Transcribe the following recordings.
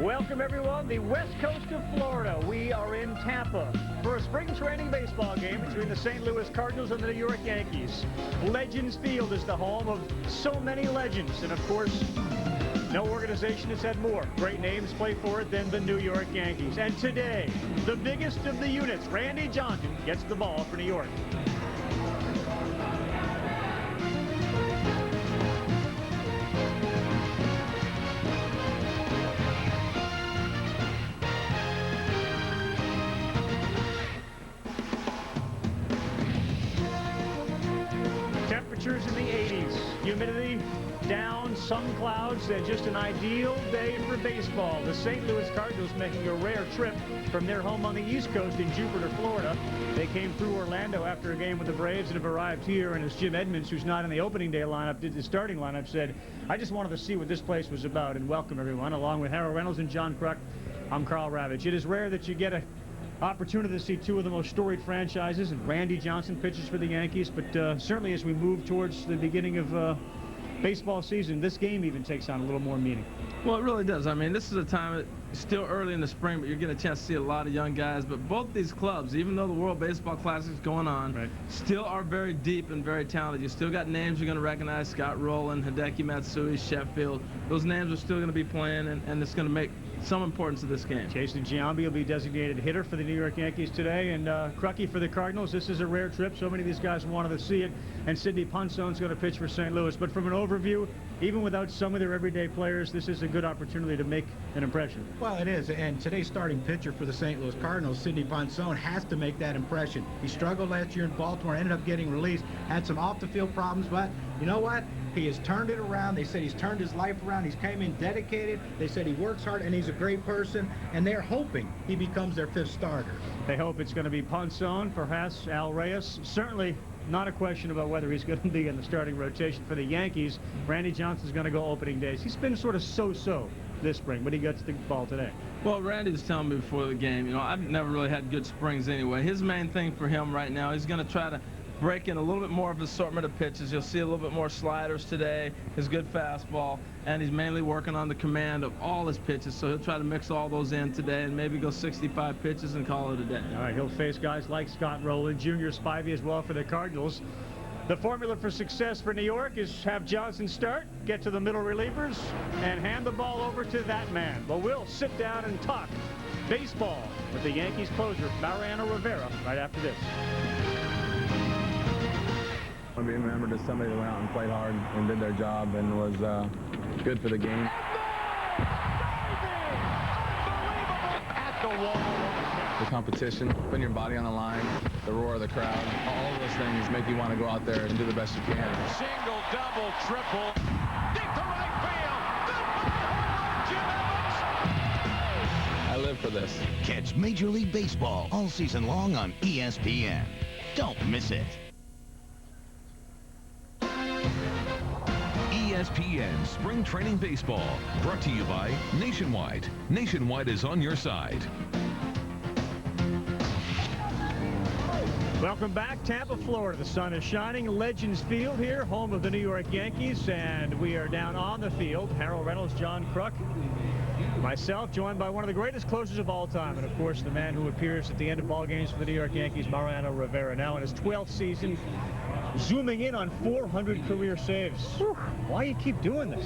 Welcome, everyone, the west coast of Florida. We are in Tampa for a spring training baseball game between the St. Louis Cardinals and the New York Yankees. Legends Field is the home of so many legends, and of course, no organization has had more great names play for it than the New York Yankees. And today, the biggest of the units, Randy Johnson, gets the ball for New York. Temperatures in the 80s, humidity down, some clouds, and just an ideal day for baseball. The St. Louis Cardinals making a rare trip from their home on the East Coast in Jupiter, Florida. They came through Orlando after a game with the Braves and have arrived here, and as Jim Edmonds, who's not in the opening day lineup, did the starting lineup, said, I just wanted to see what this place was about, and welcome everyone. Along with Harold Reynolds and John Kruk, I'm Carl Ravitch. It is rare that you get a opportunity to see two of the most storied franchises, and Randy Johnson pitches for the Yankees, but certainly as we move towards the beginning of baseball season, this game even takes on a little more meaning. Well, it really does. I mean, this is a time, still early in the spring, but you're getting a chance to see a lot of young guys. But both these clubs, even though the World Baseball Classic is going on, right, still are very deep and very talented. You still got names you're going to recognize: Scott Rowland, Hideki Matsui, Sheffield. Those names are still going to be playing, and it's going to make some importance to this game. Jason Giambi will be designated hitter for the New York Yankees today, and Crucky for the Cardinals. This is a rare trip. So many of these guys wanted to see it, and Sidney Ponsone's going to pitch for St. Louis. But from an overview, even without some of their everyday players, this is a good opportunity to make an impression. Well, it is, and today's starting pitcher for the St. Louis Cardinals, Sidney Ponson, has to make that impression. He struggled last year in Baltimore, ended up getting released, had some off-the-field problems, but you know what? He has turned it around. They said he's turned his life around. He's came in dedicated. They said he works hard, and he's a great person, and they're hoping he becomes their fifth starter. They hope it's going to be Ponson, perhaps Al Reyes. Certainly not a question about whether he's going to be in the starting rotation for the Yankees. Randy Johnson's going to go opening days. He's been sort of so-so this spring, but he gets the ball today. Well, Randy was telling me before the game, you know, I've never really had good springs anyway. His main thing for him right now, he's going to try to break in a little bit more of an assortment of pitches. You'll see a little bit more sliders today, his good fastball, and he's mainly working on the command of all his pitches, so he'll try to mix all those in today and maybe go 65 pitches and call it a day. All right, he'll face guys like Scott Rowland, Junior Spivey as well for the Cardinals. The formula for success for New York is have Johnson start, get to the middle relievers, and hand the ball over to that man. But we'll sit down and talk baseball with the Yankees closer, Mariano Rivera, right after this. I want to be remembered as somebody that went out and played hard and did their job and was good for the game. At the wall. The competition, putting your body on the line, the roar of the crowd, all of those things make you want to go out there and do the best you can. Single, double, triple, deep to right field. Jim Evans. I live for this. Catch Major League Baseball all season long on ESPN. Don't miss it. ESPN Spring Training Baseball, brought to you by Nationwide. Nationwide is on your side. Welcome back, Tampa, Florida. The sun is shining. Legends Field here, home of the New York Yankees, and we are down on the field. Harold Reynolds, John Kruk, myself, joined by one of the greatest closers of all time, and of course the man who appears at the end of ball games for the New York Yankees, Mariano Rivera, now in his 12th season, zooming in on 400 career saves. Why you keep doing this?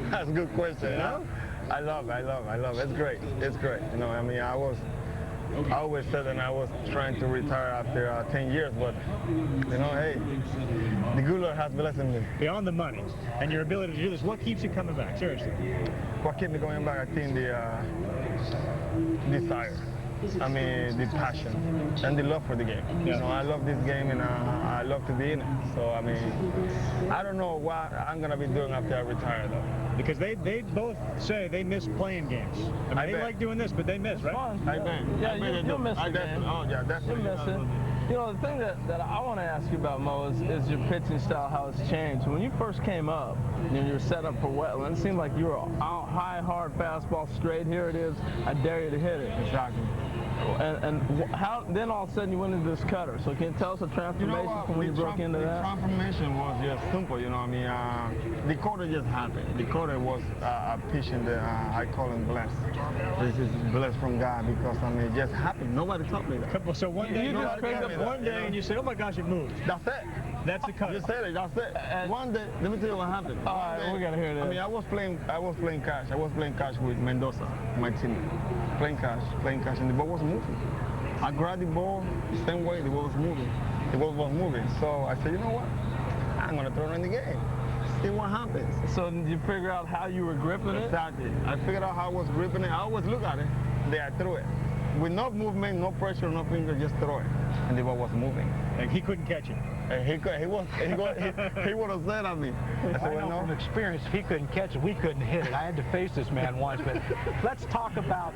That's a good question. You know? I love it. It's great. It's great. You know, I mean, I always said that I was trying to retire after 10 years, but, you know, hey, the good Lord has blessed me. Beyond the money and your ability to do this, what keeps you coming back? Seriously. What keeps me going back, I think, the desire. I mean, the passion and the love for the game. Yeah. You know, I love this game, and I love to be in it. So, I mean, I don't know what I'm going to be doing after I retire, though. Because they both say they miss playing games. I mean, they like doing this, but they miss, right? I bet. Yeah, you'll miss it, man. Oh, yeah, definitely. You'll miss it. You know, the thing that I want to ask you about, Mo, is your pitching style, how it's changed. When you first came up, you were set up for Wetland, it seemed like you were out high, hard fastball straight. Here it is. I dare you to hit it. Exactly. How then all of a sudden you went into this cutter? So can you tell us the transformation from when you broke into that? The transformation was just simple, you know. I mean, the cutter just happened. The cutter was a pitch in the I call him blessed. This is blessed from God because I mean it just happened. Nobody taught me that. So one day you just picked up one day and you say, "Oh my gosh, it moved." That's it. That's the cutter. You said it. That's it. One day, let me tell you what happened. All right, we gotta hear this. I mean, I was playing catch. I was playing catch with Mendoza, my team. Playing catch, and the ball was moving. I grabbed the ball the same way the ball was moving. The ball was moving. So I said, you know what? I'm gonna throw it in the game. See what happens. So did you figure out how you were gripping it? Exactly. I figured out how I was gripping it. I always look at it. Then I threw it. With no movement, no pressure, no finger, just throw it. And the ball was moving. And he couldn't catch it. And he would have said at me. I said, well, no. From experience, if he couldn't catch it, we couldn't hit it. I had to face this man once. But let's talk about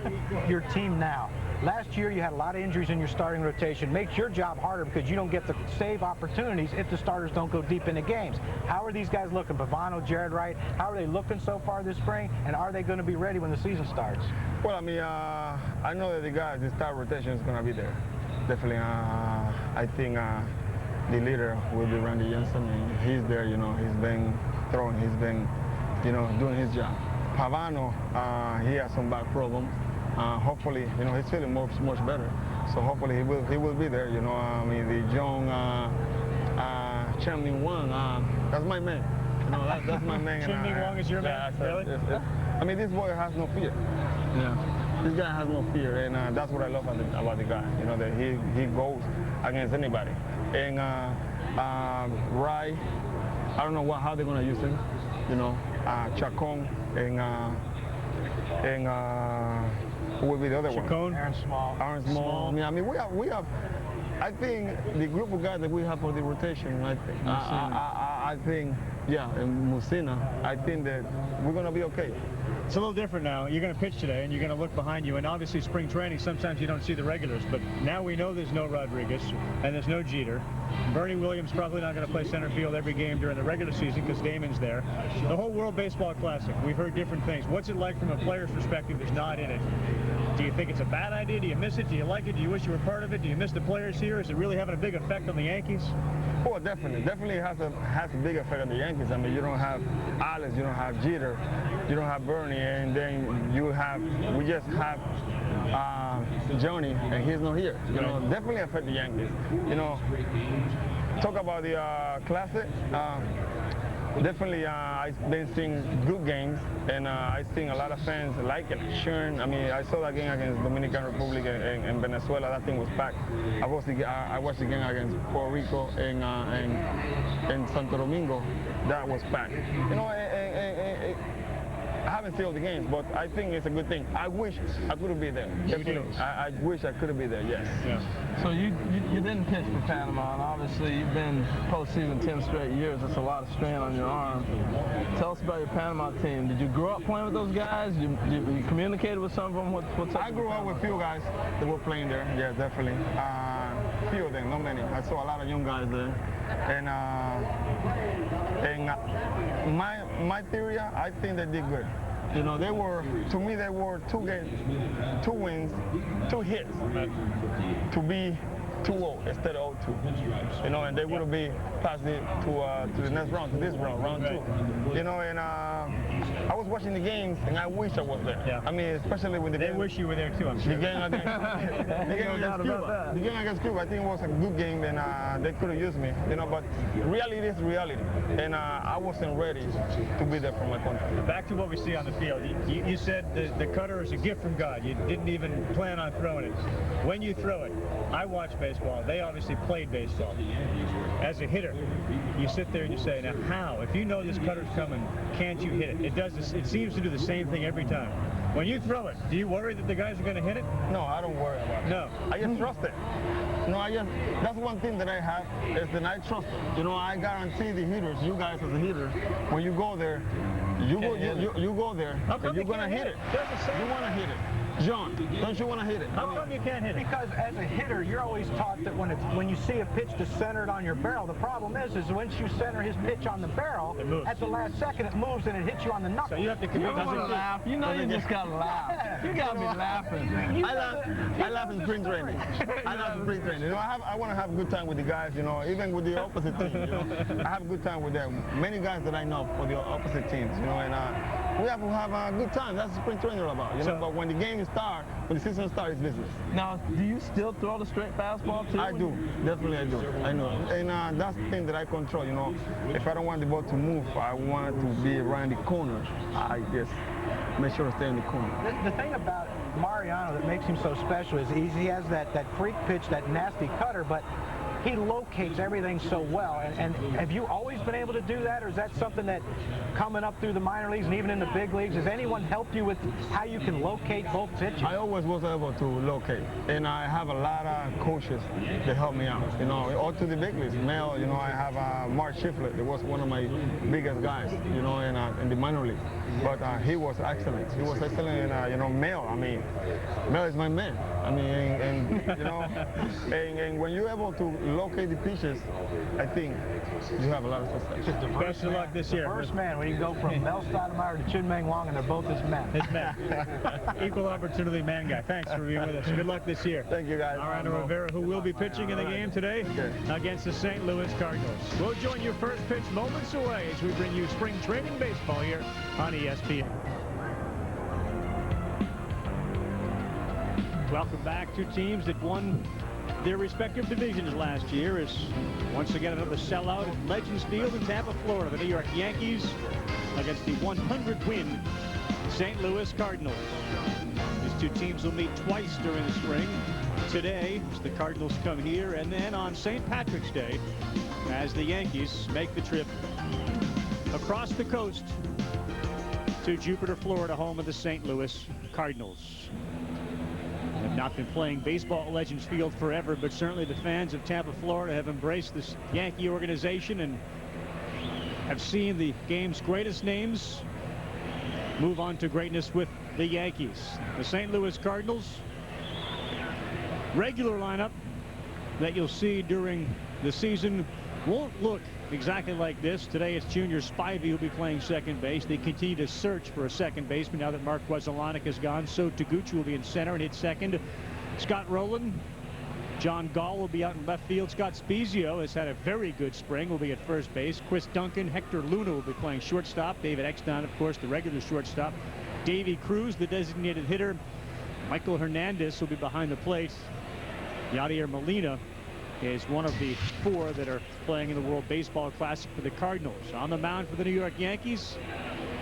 your team now. Last year, you had a lot of injuries in your starting rotation. Makes your job harder because you don't get the save opportunities if the starters don't go deep into games. How are these guys looking? Pavano, Jared Wright, how are they looking so far this spring? And are they going to be ready when the season starts? Well, I mean, I know that the start rotation is going to be there. Definitely, I think the leader will be Randy Jensen, and he's there, you know, he's been throwing, he's been, you know, doing his job. Pavano, he has some back problems. Hopefully, you know, he's feeling much better. So hopefully he will be there, you know. I mean, the young Chen Wang, that's my man. You know, that's my man. Chen Wang is your man? Really? I mean, this boy has no fear. Yeah. This guy has no fear, and that's what I love about the guy. You know, that he goes against anybody. And Rai, I don't know how they're gonna use him. You know, Chacon and who will be the other one? Aaron Small. Aaron Small. I mean, we have. I think the group of guys that we have for the rotation. I think, yeah, and Musina. I think that we're gonna be okay. It's a little different now. You're going to pitch today, and you're going to look behind you. And obviously, spring training, sometimes you don't see the regulars. But now we know there's no Rodriguez, and there's no Jeter. Bernie Williams probably not going to play center field every game during the regular season because Damon's there. The whole World Baseball Classic, we've heard different things. What's it like from a player's perspective that's not in it? Do you think it's a bad idea? Do you miss it? Do you like it? Do you wish you were part of it? Do you miss the players here? Is it really having a big effect on the Yankees? Oh, definitely. Definitely has a big effect on the Yankees. I mean, you don't have Alex, you don't have Jeter, you don't have Bernie, and then we just have Johnny, and he's not here. You know, definitely affect the Yankees. You know, talk about the Classic. Definitely, I've been seeing good games, and I've seen a lot of fans like it, cheering. I mean, I saw that game against Dominican Republic and Venezuela. That thing was packed. I watched the game against Puerto Rico and Santo Domingo. That was packed. You know, I haven't seen all the games, but I think it's a good thing. I wish I could be there. I wish I could be there, yes. Yeah. So you didn't pitch for Panama, and obviously you've been postseason 10 straight years. That's a lot of strain on your arm. Tell us about your Panama team. Did you grow up playing with those guys? You communicated with some of them? What's up? I grew up with a few guys that were playing there, yeah, definitely. Few of them, not many. I saw a lot of young guys there. And my theory, I think they did good. You know, to me, they were 2 wins, 2 hits to be 2-0 instead of 0-2. You know, and they would have been passed to the next round, to this round 2. You know, and I was watching the games, and I wish I was there. Yeah. I mean, especially when They wish you were there too, I'm sure. The game against Cuba, I think it was a good game, and they could have used me. You know, but reality is reality, and I wasn't ready to be there for my country. Back to what we see on the field. You said the cutter is a gift from God. You didn't even plan on throwing it. When you throw it, I watch baseball. They obviously played baseball. As a hitter, you sit there and you say, now how? If you know this cutter's coming, can't you hit it? It seems to do the same thing every time. When you throw it, do you worry that the guys are going to hit it? No, I don't worry about it. No. I just trust it. No, that's one thing that I have, is that I trust it. You know, I guarantee the hitters, you guys as a hitter, when you go there, you go there, and you're going to hit it. You want to hit it. John, don't you want to hit it? How come you can't hit it? Because as a hitter, you're always taught that when you see a pitch to center it on your barrel, the problem is once you center his pitch on the barrel, at the last second it moves and it hits you on the knuckle. So you have to commit. Laugh. You know you just got to laugh. You got me laughing. I laugh in spring training. I laugh in spring training. You know, I want to have a good time with the guys, you know, even with the opposite team, you know. I have a good time with them. Many guys that I know for the opposite teams, you know, and we have to have a good time. That's what spring training all about, you know. But when the game starts, when the season starts, it's business. Now, do you still throw the straight fastball too? I do. Definitely I do. I know. And that's the thing that I control, you know. If I don't want the ball to move, I want it to be around the corner. I just make sure to stay in the corner. The thing about Mariano that makes him so special is he has that freak pitch, that nasty cutter, but he locates everything so well. And have you always been able to do that, or is that something that coming up through the minor leagues and even in the big leagues, has anyone helped you with how you can locate both pitches? I always was able to locate, and I have a lot of coaches that help me out, you know, all to the big leagues. Male, you know, I have Mark Shiflett, that was one of my biggest guys, you know, in the minor league. But he was excellent. He was excellent in, you know, Mel. I mean, Mel is my man. I mean, and you know, and when you're able to locate the pitches, I think you have a lot of success. Best of luck this year. First man, when you go from Mel Stoudemire to Chin Meng Wong, and they're both his men. His man. Equal opportunity man guy. Thanks for being with us. Good luck this year. Thank you, guys. Mariano Rivera, who will be pitching in the game today against the St. Louis Cardinals. We'll join you first pitch moments away as we bring you spring training baseball here on ESPN. Welcome back. Two teams that won their respective divisions last year is once again another sellout at Legends Field in Tampa, Florida. The New York Yankees against the 100-win St. Louis Cardinals. These two teams will meet twice during the spring. Today, as the Cardinals come here, and then on St. Patrick's Day, as the Yankees make the trip across the coast to Jupiter, Florida, home of the St. Louis Cardinals. Have not been playing baseball at Legends Field forever, but certainly the fans of Tampa, Florida have embraced this Yankee organization and have seen the game's greatest names move on to greatness with the Yankees. The St. Louis Cardinals regular lineup that you'll see during the season won't look exactly like this. Today it's Junior Spivey who'll be playing second base. They continue to search for a second baseman now that Mark Weselanik is gone. So Taguchi will be in center and hit second. Scott Rowland, John Gall will be out in left field. Scott Spezio has had a very good spring, will be at first base. Chris Duncan, Hector Luna will be playing shortstop. David Eckstein, of course, the regular shortstop. Davey Cruz, the designated hitter. Michael Hernandez will be behind the plate. Yadier Molina is one of the four that are playing in the World Baseball Classic for the Cardinals. On the mound for the New York Yankees,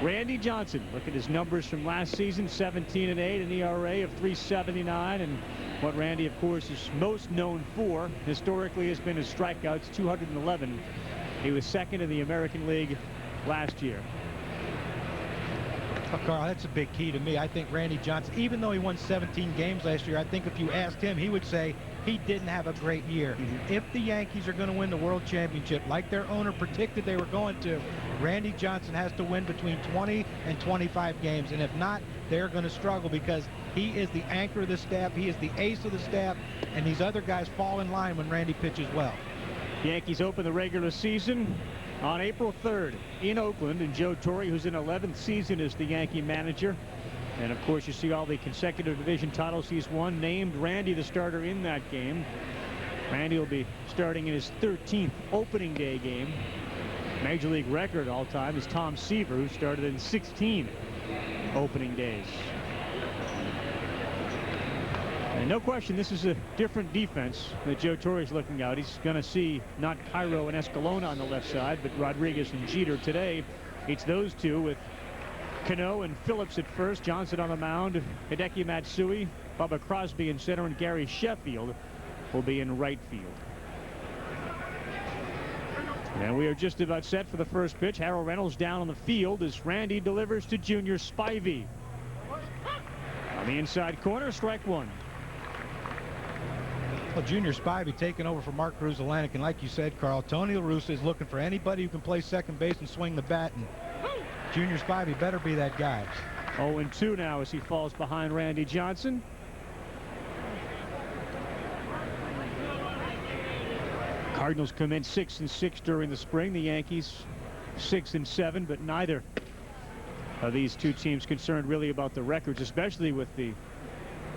Randy Johnson. Look at his numbers from last season, 17-8, an ERA of 3.79, and what Randy, of course, is most known for historically has been his strikeouts, 211. He was second in the American League last year. Oh, Carl, that's a big key to me. I think Randy Johnson, even though he won 17 games last year, I think if you asked him, he would say he didn't have a great year. If the Yankees are going to win the World Championship, like their owner predicted they were going to, Randy Johnson has to win between 20 and 25 games. And if not, they're going to struggle because he is the anchor of the staff. He is the ace of the staff. And these other guys fall in line when Randy pitches well. Yankees open the regular season on April 3rd in Oakland, and Joe Torre, who's in 11th season as the Yankee manager. And of course you see all the consecutive division titles he's won, named Randy the starter in that game. Randy will be starting in his 13th opening day game. Major League record all time is Tom Seaver, who started in 16 opening days. And no question, this is a different defense that Joe Torre is looking out. He's going to see not Cairo and Escalona on the left side, but Rodriguez and Jeter. Today, it's those two with Cano and Phillips at first, Johnson on the mound, Hideki Matsui, Bubba Crosby in center, and Gary Sheffield will be in right field. And we are just about set for the first pitch. Harold Reynolds down on the field as Randy delivers to Junior Spivey. On the inside corner, strike one. Well, Junior Spivey taking over for Mark Weselanik, and like you said, Carl, Tony La Russa is looking for anybody who can play second base and swing the bat, and Junior Spivey better be that guy. 0-2 now as he falls behind Randy Johnson. Cardinals come in 6-6 during the spring. The Yankees 6-7, but neither of these two teams concerned really about the records, especially with the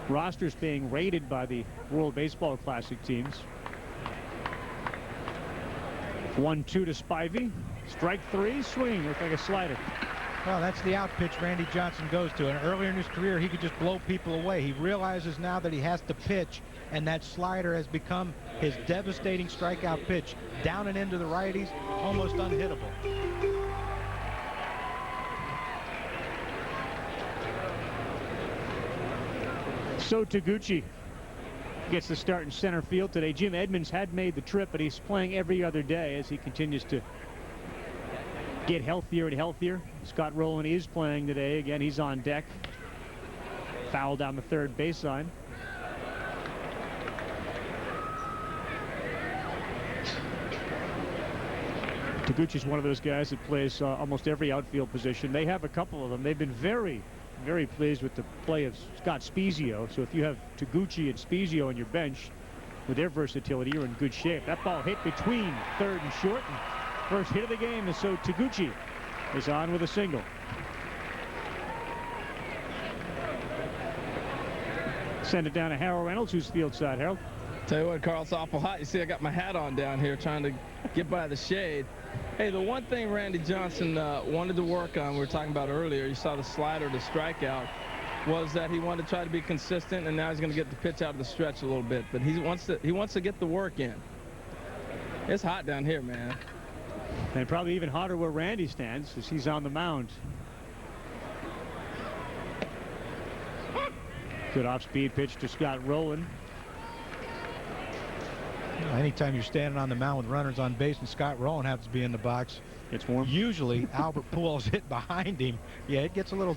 rosters being rated by the World Baseball Classic teams. 1-2 to Spivey. Strike three, swing, looks like a slider. Well, that's the out pitch Randy Johnson goes to. And earlier in his career, he could just blow people away. He realizes now that he has to pitch, and that slider has become his devastating strikeout pitch. Down and into the righties, almost unhittable. So Taguchi gets the start in center field today. Jim Edmonds had made the trip, but he's playing every other day as he continues to get healthier and healthier. Scott Rowland is playing today. Again, he's on deck. Foul down the third baseline. Taguchi's one of those guys that plays almost every outfield position. They have a couple of them. They've been very pleased with the play of Scott Spezio. So if you have Taguchi and Spezio on your bench with their versatility, you're in good shape. That ball hit between third and short. And first hit of the game is so Taguchi is on with a single. Send it down to Harold Reynolds, who's field side. Harold. Tell you what, Carl, it's awful hot. You see, I got my hat on down here trying to get by the shade. Hey, the one thing Randy Johnson wanted to work on, we were talking about earlier, you saw the slider to strikeout, was that he wanted to try to be consistent, and now he's going to get the pitch out of the stretch a little bit. But he wants to get the work in. It's hot down here, man. And probably even hotter where Randy stands as he's on the mound. Good off-speed pitch to Scott Rowland. Anytime you're standing on the mound with runners on base and Scott Rowland happens to be in the box, it's warm. Usually Albert Pujols hit behind him. Yeah, it gets a little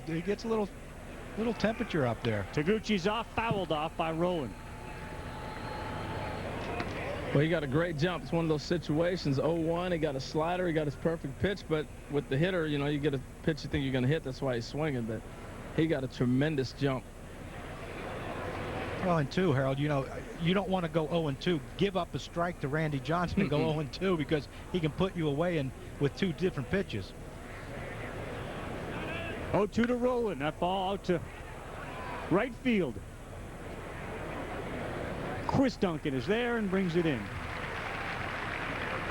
temperature up there. Taguchi's off, fouled off by Rowland. Well, he got a great jump. It's one of those situations. 0-1, he got a slider, he got his perfect pitch, but with the hitter, you know, you get a pitch you think you're going to hit. That's why he's swinging, but he got a tremendous jump. Well, and two, Harold, you know, you don't want to go 0-2. Give up a strike to Randy Johnson and go 0-2 because he can put you away with two different pitches. 0-2 to Rowland. That ball out to right field. Chris Duncan is there and brings it in.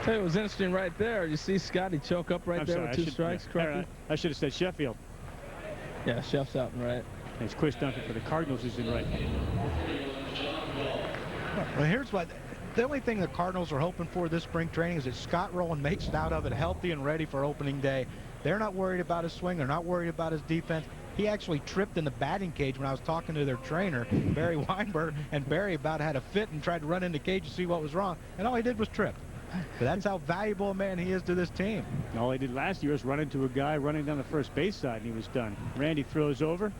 Tell you, it was interesting right there. You see Scotty choke up right there with two strikes. I should have said Sheffield. Yeah, Sheff's out and right. It's Chris Duncan for the Cardinals who's in right. Well, here's what the only thing the Cardinals are hoping for this spring training is that Scott Rowland makes it out of it healthy and ready for opening day. They're not worried about his swing. They're not worried about his defense. He actually tripped in the batting cage when I was talking to their trainer, Barry Weinberg, and Barry about had a fit and tried to run in the cage to see what was wrong, and all he did was trip. But that's how valuable a man he is to this team. All he did last year was run into a guy running down the first base side, and he was done. Randy throws over.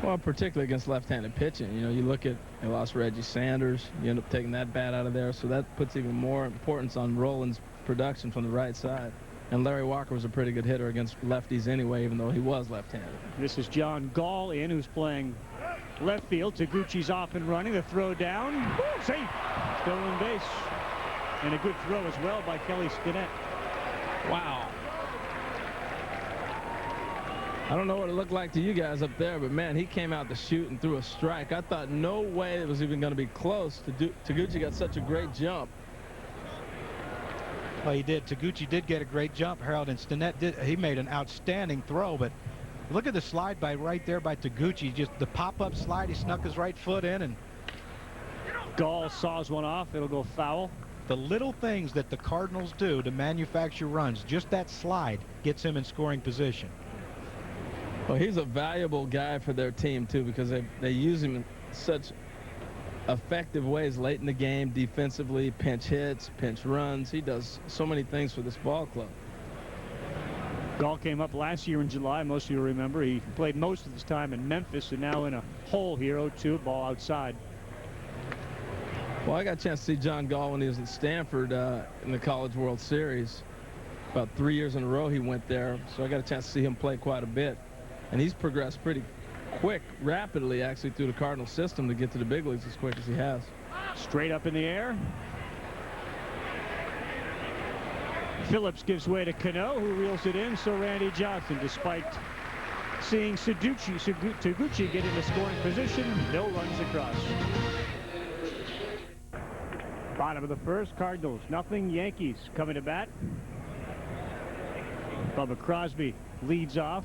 Well, particularly against left-handed pitching. You know, you look at, they lost Reggie Sanders. You end up taking that bat out of there, so that puts even more importance on Rowland's production from the right side. And Larry Walker was a pretty good hitter against lefties anyway, even though he was left-handed. This is John Gall in, who's playing left field. Taguchi's off and running. The throw down. Safe. Stolen base. And a good throw as well by Kelly Stinnett. Wow. I don't know what it looked like to you guys up there, but man, he came out to shoot and threw a strike. I thought no way it was even going to be close. Taguchi got such a great jump. Well, he did. Taguchi did get a great jump, Harold, and Stinnett did. He made an outstanding throw, but look at the slide right there by Taguchi. Just the pop-up slide. He snuck his right foot in, and Gall saws one off. It'll go foul. The little things that the Cardinals do to manufacture runs, just that slide gets him in scoring position. Well, he's a valuable guy for their team, too, because they use him in such effective ways late in the game, defensively, pinch hits, pinch runs. He does so many things for this ball club. Gall came up last year in July. Most of you remember he played most of his time in Memphis and now in a hole here. 0-2, ball outside. Well, I got a chance to see John Gall when he was at Stanford in the College World Series. About 3 years in a row he went there, so I got a chance to see him play quite a bit. And he's progressed pretty rapidly actually through the Cardinals system to get to the big leagues as quick as he has. Straight up in the air. Phillips gives way to Cano, who reels it in. So Randy Johnson, despite seeing Taguchi get into scoring position, no runs across. Bottom of the first, Cardinals nothing. Yankees coming to bat. Bubba Crosby leads off.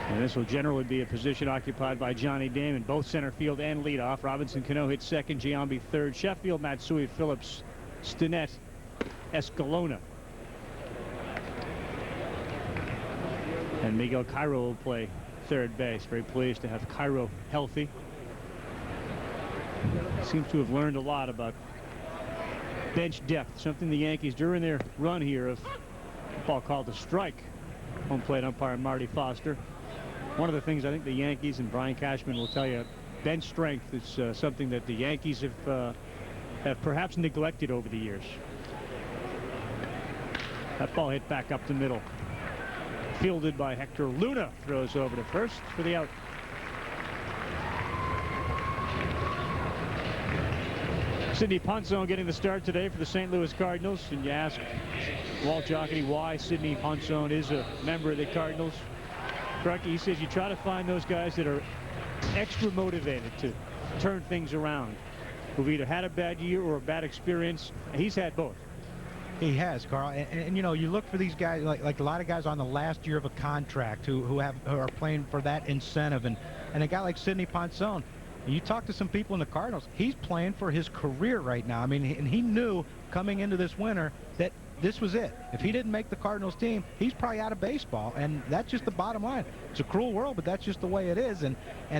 And this will generally be a position occupied by Johnny Damon, both center field and leadoff. Robinson Cano hits second, Giambi third, Sheffield, Matsui, Phillips, Stinnett, Escalona. And Miguel Cairo will play third base. Very pleased to have Cairo healthy. Seems to have learned a lot about bench depth, something the Yankees during their run here of a ball called a strike. Home plate umpire Marty Foster. One of the things I think the Yankees and Brian Cashman will tell you, bench strength is something that the Yankees have perhaps neglected over the years. That ball hit back up the middle. Fielded by Hector Luna, throws over to first for the out. Sidney Ponson getting the start today for the St. Louis Cardinals. And you ask Walt Jocketty why Sidney Ponson is a member of the Cardinals. Crucky, he says you try to find those guys that are extra motivated to turn things around, who've either had a bad year or a bad experience. He's had both. He has, Carl, and you know, you look for these guys like a lot of guys on the last year of a contract who are playing for that incentive, and a guy like Sidney Ponson, you talk to some people in the Cardinals, he's playing for his career right now. I mean, and he knew coming into this winter that this was it. If he didn't make the Cardinals team, he's probably out of baseball, and that's just the bottom line. It's a cruel world, but that's just the way it is. And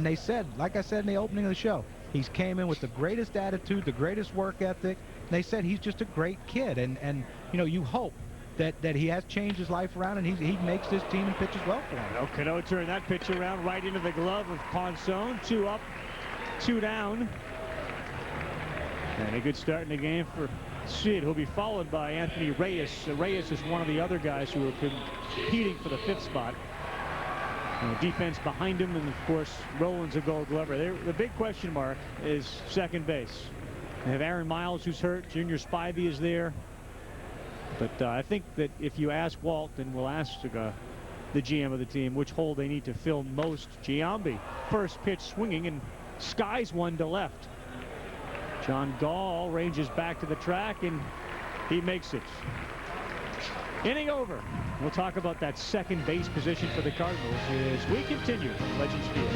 they said, like I said in the opening of the show, he's came in with the greatest attitude, the greatest work ethic. They said he's just a great kid, and you know, you hope that he has changed his life around, and he makes this team and pitches well for him. Cano turned that pitch around right into the glove of Ponson. 2 up, 2 down, and a good start in the game for Sid, who'll be followed by Anthony Reyes. Reyes is one of the other guys who are competing for the 5th spot. Defense behind him, and of course Rollins a Gold Glover. The big question mark is second base. They have Aaron Miles, who's hurt. Junior Spivey is there. But I think that if you ask Walt, and we'll ask the GM of the team which hole they need to fill most, Giambi. First pitch swinging and skies one to left. John Gall ranges back to the track, and he makes it. Inning over. We'll talk about that second base position for the Cardinals as we continue from Legends Field.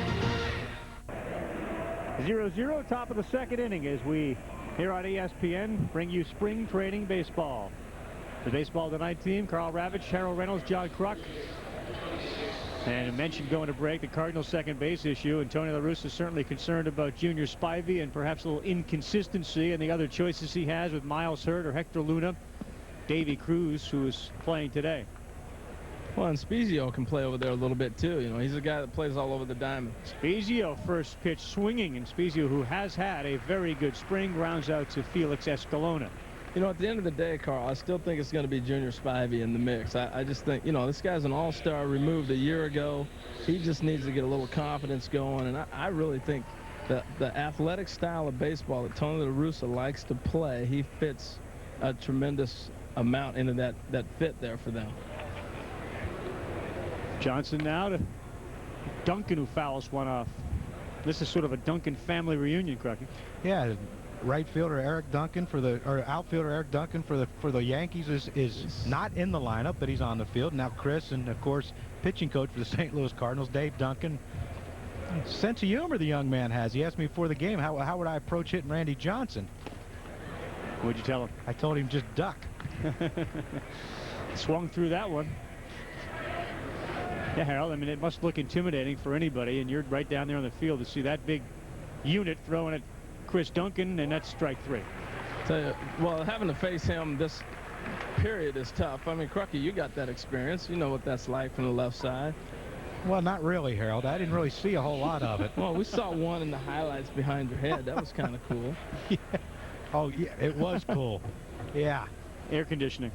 0-0, top of the second inning, as we here on ESPN bring you spring training baseball. The Baseball Tonight team: Carl Ravitch, Harold Reynolds, John Kruk. And I mentioned going to break the Cardinals' second base issue, and Tony La Russa is certainly concerned about Junior Spivey and perhaps a little inconsistency in the other choices he has with Miles Hurt or Hector Luna. Davy Cruz, who is playing today. Well, and Spezio can play over there a little bit too. You know, he's a guy that plays all over the diamond. Spezio first pitch swinging, and Spezio, who has had a very good spring, rounds out to Felix Escalona. You know, at the end of the day, Carl, I still think it's going to be Junior Spivey in the mix. I just think, you know, this guy's an all-star, removed a year ago. He just needs to get a little confidence going, and I really think that the athletic style of baseball that Tony La Russa likes to play, he fits a tremendous amount into that fit there for them. Johnson now to Duncan, who fouls one off. This is sort of a Duncan family reunion, Crockett. Yeah. Right fielder Eric Duncan outfielder Eric Duncan for the Yankees is not in the lineup, but he's on the field now. Chris, and of course pitching coach for the St. Louis Cardinals, Dave Duncan. Sense of humor the young man has. He asked me before the game how would I approach hitting Randy Johnson. What'd you tell him? I told him just duck. Swung through that one. Yeah, Harold, I mean, it must look intimidating for anybody, and you're right down there on the field to see that big unit throwing at Chris Duncan, and that's strike 3. So, well, having to face him this period is tough. I mean, Crucky, you got that experience. You know what that's like from the left side. Well, not really, Harold. I didn't really see a whole lot of it. Well, we saw one in the highlights behind your head. That was kind of cool. Yeah. Oh, yeah, it was cool. Yeah. Air conditioning.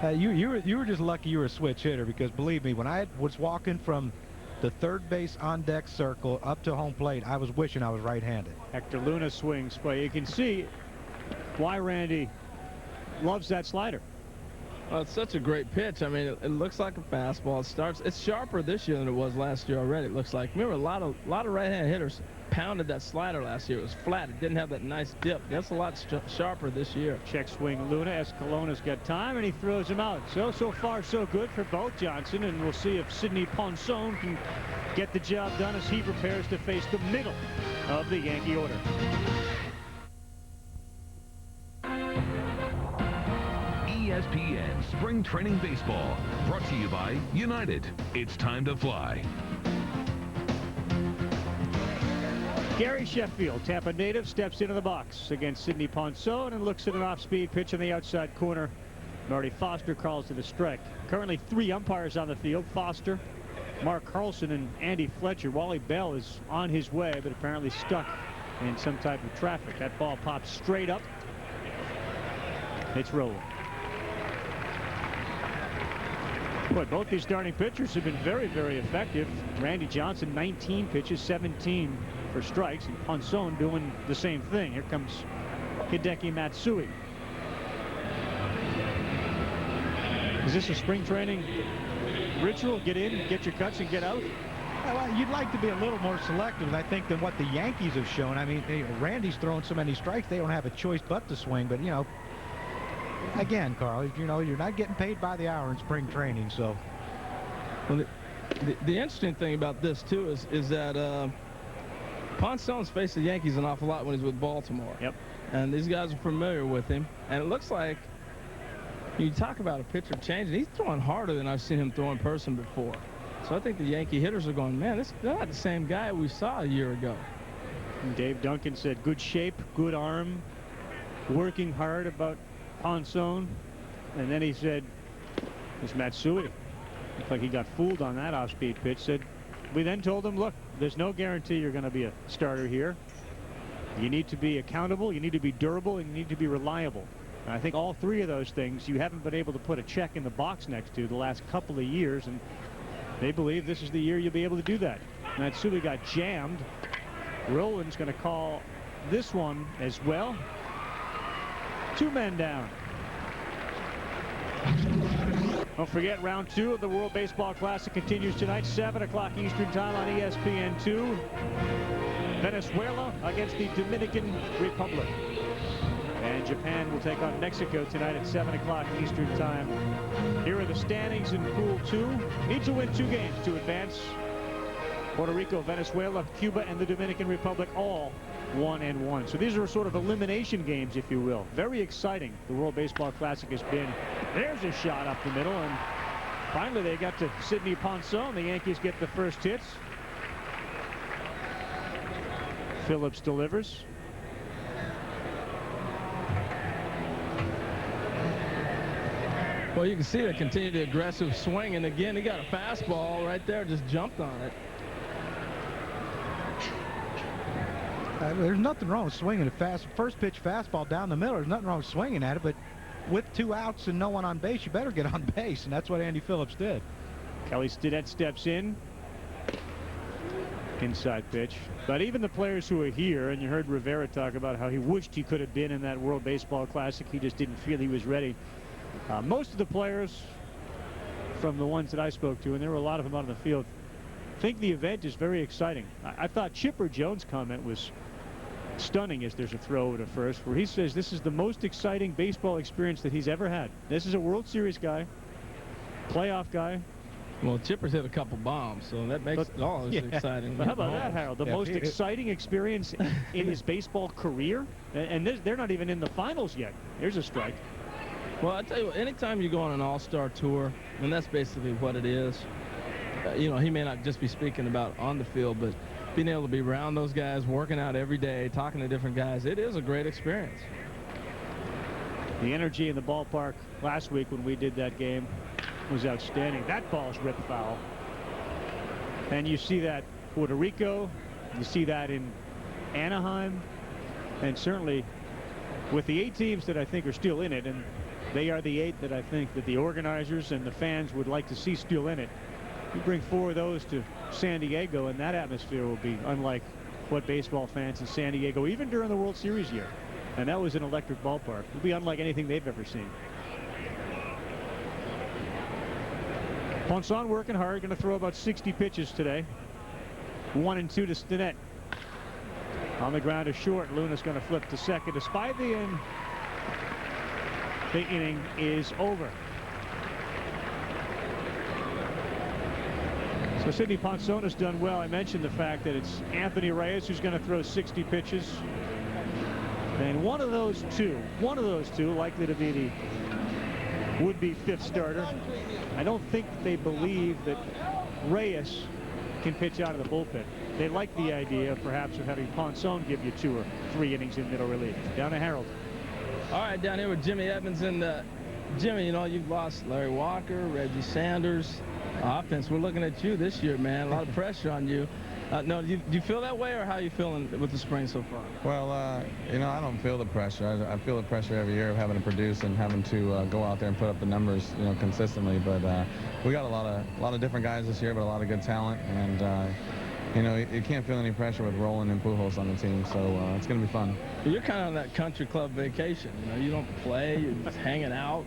You were just lucky you were a switch hitter, because believe me, when I was walking from the third base on deck circle up to home plate, I was wishing I was right-handed. Hector Luna swings, but you can see why Randy loves that slider. Well, it's such a great pitch. I mean, it looks like a fastball. It's sharper this year than it was last year already, it looks like. Remember, a lot of right-hand hitters pounded that slider last year. It was flat. It didn't have that nice dip. That's a lot sharper this year. Check swing Luna. Escalona's got time, and he throws him out. So far, so good for both Johnson, and we'll see if Sidney Ponson can get the job done as he prepares to face the middle of the Yankee order. ESPN Spring Training Baseball, brought to you by United. It's time to fly. Gary Sheffield, Tampa native, steps into the box against Sidney Ponson and looks at an off-speed pitch in the outside corner. Marty Foster calls it a strike. Currently 3 umpires on the field. Foster, Mark Carlson, and Andy Fletcher. Wally Bell is on his way, but apparently stuck in some type of traffic. That ball pops straight up. It's rolling. Boy, both these starting pitchers have been very, very effective. Randy Johnson, 19 pitches, 17 for strikes, and Ponson doing the same thing. Here comes Hideki Matsui. Is this a spring training ritual? Get in, get your cuts, and get out? Well, you'd like to be a little more selective, I think, than what the Yankees have shown. I mean, Randy's throwing so many strikes, they don't have a choice but to swing. But, you know, again, Carl, you know, you're not getting paid by the hour in spring training, so. Well, the interesting thing about this, too, is that Ponson's faced the Yankees an awful lot when he's with Baltimore. Yep. And these guys are familiar with him. And it looks like, you talk about a pitcher changing, he's throwing harder than I've seen him throw in person before. So I think the Yankee hitters are going, man, they're not the same guy we saw a year ago. And Dave Duncan said good shape, good arm, working hard about Ponson. And then he said, it's Matsui. Looked like he got fooled on that off-speed pitch. Said, we then told him, look, there's no guarantee you're going to be a starter here. You need to be accountable, you need to be durable, and you need to be reliable. And I think all 3 of those things you haven't been able to put a check in the box next to the last couple of years, and they believe this is the year you'll be able to do that. Matsui got jammed. Rowan's going to call this one as well. 2 men down. Don't forget, round 2 of the World Baseball Classic continues tonight, 7 o'clock Eastern Time on ESPN2. Venezuela against the Dominican Republic. And Japan will take on Mexico tonight at 7 o'clock Eastern Time. Here are the standings in Pool 2. Need to win 2 games to advance. Puerto Rico, Venezuela, Cuba, and the Dominican Republic all 1-1. So these are sort of elimination games, if you will. Very exciting. The World Baseball Classic has been. There's a shot up the middle, and finally they got to Sidney Ponson. The Yankees get the first hits. Phillips delivers. Well, you can see the continued aggressive swing, and again, he got a fastball right there, just jumped on it. There's nothing wrong with swinging a first pitch fastball down the middle. There's nothing wrong with swinging at it, but with 2 outs and no one on base, you better get on base, and that's what Andy Phillips did. Kelly Stinnett steps in. Inside pitch. But even the players who are here, and you heard Rivera talk about how he wished he could have been in that World Baseball Classic. He just didn't feel he was ready. Most of the players, from the ones that I spoke to, and there were a lot of them out on the field, think the event is very exciting. I thought Chipper Jones' comment was stunning as there's a throw to first, where he says this is the most exciting baseball experience that he's ever had. This is a World Series guy, playoff guy. Well, Chipper's hit a couple bombs, so that makes it all as exciting. But how about that, Harold? The most exciting experience in his baseball career? And they're not even in the finals yet. Here's a strike. Well, I tell you what, anytime you go on an all-star tour, and that's basically what it is, you know, he may not just be speaking about on the field, but being able to be around those guys, working out every day, talking to different guys, it is a great experience. The energy in the ballpark last week when we did that game was outstanding. That ball's ripped foul. And you see that Puerto Rico, you see that in Anaheim, and certainly with the 8 teams that I think are still in it, and they are the 8 that I think that the organizers and the fans would like to see still in it. You bring 4 of those to San Diego, and that atmosphere will be unlike what baseball fans in San Diego, even during the World Series year, and that was an electric ballpark, it will be unlike anything they've ever seen. Ponson working hard, going to throw about 60 pitches today. 1 and 2 to Stinnett. On the ground is short. Luna's going to flip to second. Despite the end, the inning is over. So Sidney Ponson has done well. I mentioned the fact that it's Anthony Reyes who's going to throw 60 pitches. And one of those two likely to be the would-be 5th starter. I don't think they believe that Reyes can pitch out of the bullpen. They like the idea, perhaps, of having Ponson give you 2 or 3 innings in middle relief. Down to Harold. All right, down here with Jimmy Edmonds. And Jimmy, you know, you've lost Larry Walker, Reggie Sanders. Offense, we're looking at you this year, man. A lot of pressure on you. No, do you feel that way, or how are you feeling with the spring so far? Well, you know, I don't feel the pressure. I feel the pressure every year of having to produce and having to go out there and put up the numbers, you know, consistently. But we got a lot of different guys this year, but a lot of good talent, and you know, you can't feel any pressure with Roland and Pujols on the team, so it's going to be fun. You're kind of on that country club vacation. You know, you don't play, you're just hanging out.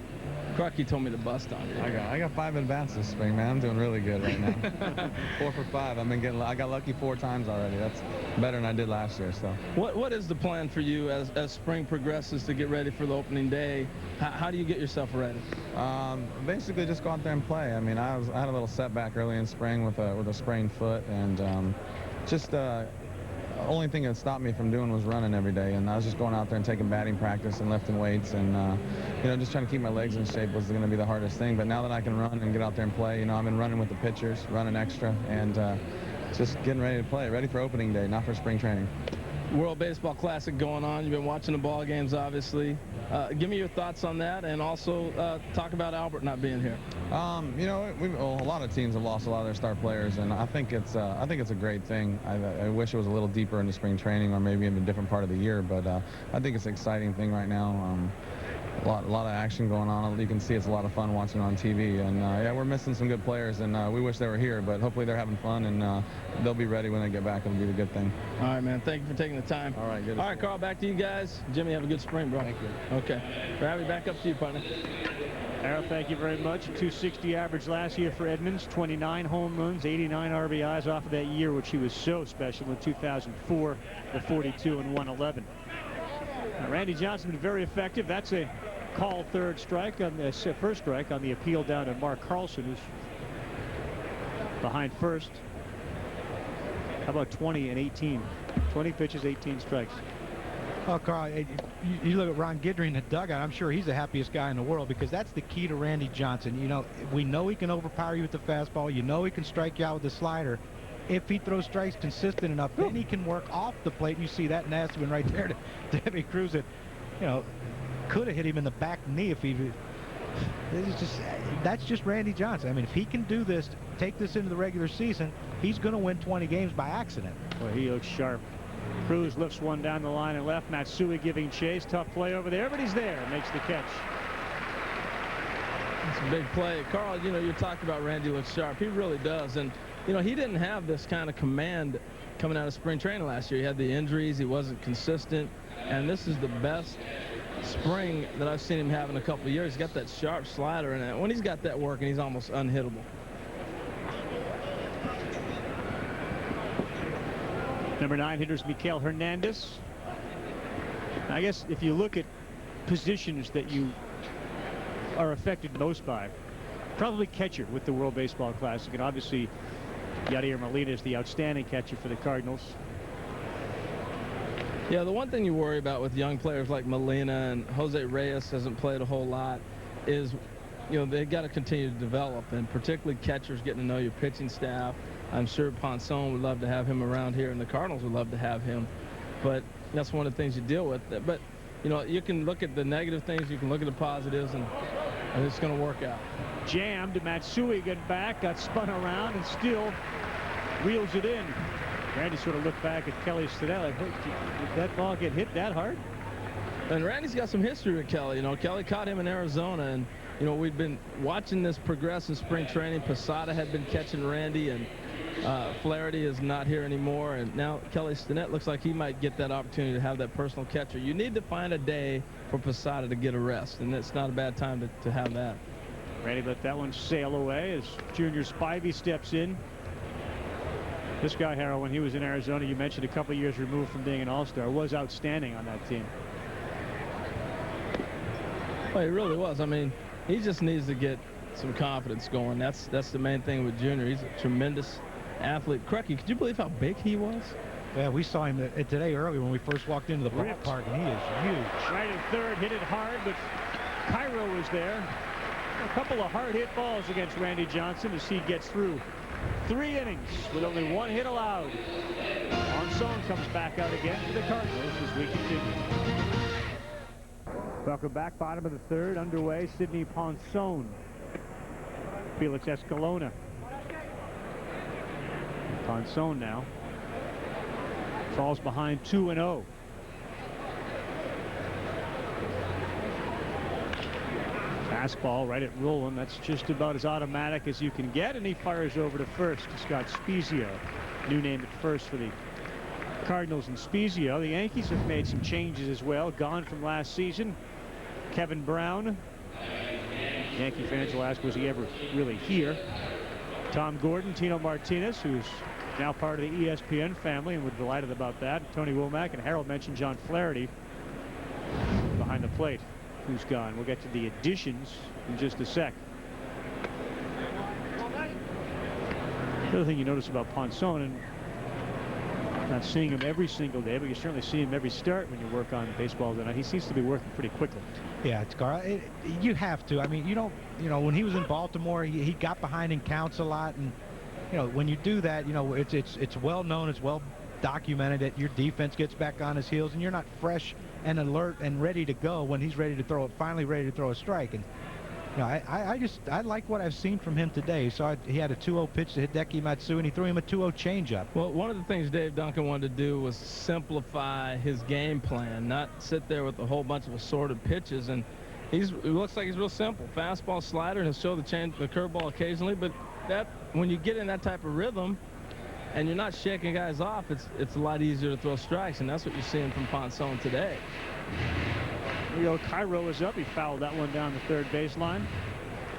Crucky told me to bust on you. I got 5 at-bats this spring, man. I'm doing really good right now. 4 for 5. I got lucky 4 times already. That's better than I did last year. So. What is the plan for you as spring progresses to get ready for the opening day? How do you get yourself ready? Basically, just go out there and play. I mean, I had a little setback early in spring with a sprained foot, and just. Only thing that stopped me from doing was running every day, and I was just going out there and taking batting practice and lifting weights, and you know, just trying to keep my legs in shape was going to be the hardest thing. But now that I can run and get out there and play, you know, I've been running with the pitchers, running extra, and just getting ready to play, ready for opening day, not for spring training. World Baseball Classic going on. You've been watching the ball games, obviously. Give me your thoughts on that, and also talk about Albert not being here. You know, a lot of teams have lost a lot of their star players, and I think it's a great thing. I wish it was a little deeper into spring training, or maybe in a different part of the year. But I think it's an exciting thing right now. A lot of action going on. You can see it's a lot of fun watching on TV. And yeah, we're missing some good players, and we wish they were here. But hopefully they're having fun, and they'll be ready when they get back. It'll be a good thing. All right, man. Thank you for taking the time. All right, good. All right, Carl. Back to you guys. Jimmy, have a good spring, bro. Thank you. Okay. Ravi, back up to you, partner. Harold, thank you very much. 260 average last year for Edmonds, 29 home runs, 89 RBIs off of that year, which he was so special in 2004, the 42 and 111. Now, Randy Johnson been very effective. That's a call first strike on the appeal down to Mark Carlson, who's behind first. How about 20 and 18? 20 pitches, 18 strikes. Oh, Carl, you look at Ron Guidry in the dugout. I'm sure he's the happiest guy in the world, because that's the key to Randy Johnson. You know, we know he can overpower you with the fastball. You know he can strike you out with the slider. If he throws strikes consistent enough, then he can work off the plate. And you see that nasty one right there to Debbie Cruz that, you know, could have hit him in the back knee if he. That's just Randy Johnson. I mean, if he can do this, take this into the regular season, he's going to win 20 games by accident. Well, he looks sharp. Cruz lifts one down the line and left. Matsui giving chase. Tough play over there, but he's there. Makes the catch. It's a big play. Carl, you know, you're talking about Randy looks sharp. He really does. And, you know, he didn't have this kind of command coming out of spring training last year. He had the injuries. He wasn't consistent. And this is the best spring that I've seen him have in a couple of years. He's got that sharp slider, and when he's got that working, he's almost unhittable. Number 9 hitters Miguel Hernandez. I guess if you look at positions that you are affected most by, probably catcher with the World Baseball Classic, and obviously Yadier Molina is the outstanding catcher for the Cardinals. Yeah, the one thing you worry about with young players like Molina, and Jose Reyes hasn't played a whole lot, is, you know, they've got to continue to develop, and particularly catchers getting to know your pitching staff. I'm sure Ponson would love to have him around here, and the Cardinals would love to have him. But that's one of the things you deal with. But, you know, you can look at the negative things, you can look at the positives, and it's going to work out. Jammed. Matsui got back, got spun around, and still reels it in. Randy sort of looked back at Kelly Stinnett like, hey, did that ball get hit that hard? And Randy's got some history with Kelly. You know, Kelly caught him in Arizona, and you know, we've been watching this progress in spring training. Posada had been catching Randy, and Flaherty is not here anymore, and now Kelly Stinnett looks like he might get that opportunity to have that personal catcher. You need to find a day for Posada to get a rest, and it's not a bad time to have that. Randy let that one sail away as Junior Spivey steps in. This guy, Harold, when he was in Arizona, you mentioned a couple years removed from being an all-star, was outstanding on that team. Well, he really was. I mean, he just needs to get some confidence going. That's the main thing with Junior. He's a tremendous athlete. Crucky, could you believe how big he was? Yeah, we saw him today early when we first walked into the ballpark, and he is huge. Right at third, hit it hard, but Cairo was there. A couple of hard-hit balls against Randy Johnson as he gets through 3 innings with only 1 hit allowed. Ponson comes back out again for the Cardinals as we continue. Welcome back, bottom of the third, underway. Sidney Ponson, Felix Escalona. Ponson now falls behind 2-0. Fastball right at Roland. That's just about as automatic as you can get, and he fires over to first to Scott Spezio, new name at first for the Cardinals. And Spezio, the Yankees have made some changes as well, gone from last season. Kevin Brown, Yankee fans will ask, was he ever really here? Tom Gordon, Tino Martinez, who's now part of the ESPN family, and we're delighted about that. Tony Womack, and Harold mentioned John Flaherty behind the plate, who's gone. We'll get to the additions in just a sec. The other thing you notice about Ponson, and not seeing him every single day, but you certainly see him every start when you work on baseball tonight. He seems to be working pretty quickly. Yeah, it's Carl. You have to. I mean, you don't. You know, when he was in Baltimore, he got behind in counts a lot, and you know, when you do that, you know, it's well known, it's well documented that your defense gets back on his heels, and you're not fresh and alert and ready to go when he's ready to throw it, finally ready to throw a strike. And you know, I like what I've seen from him today. So he had a 2-0 pitch to Hideki Matsui, and he threw him a 2-0 changeup. Well, one of the things Dave Duncan wanted to do was simplify his game plan, not sit there with a whole bunch of assorted pitches. And it looks like he's real simple: fastball, slider, and he'll show the curveball occasionally. But when you get in that type of rhythm and you're not shaking guys off, it's a lot easier to throw strikes, and that's what you're seeing from Ponson today. There you go. Cairo is up. He fouled that one down the third baseline.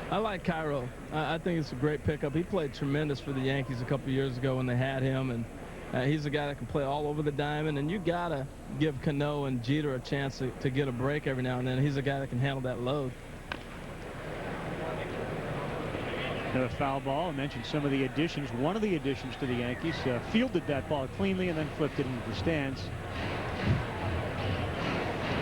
I like Cairo. I think it's a great pickup. He played tremendous for the Yankees a couple years ago when they had him, and he's a guy that can play all over the diamond, and you gotta give Cano and Jeter a chance to get a break every now and then. He's a guy that can handle that load. Another foul ball. I mentioned some of the additions. One of the additions to the Yankees fielded that ball cleanly and then flipped it into the stands.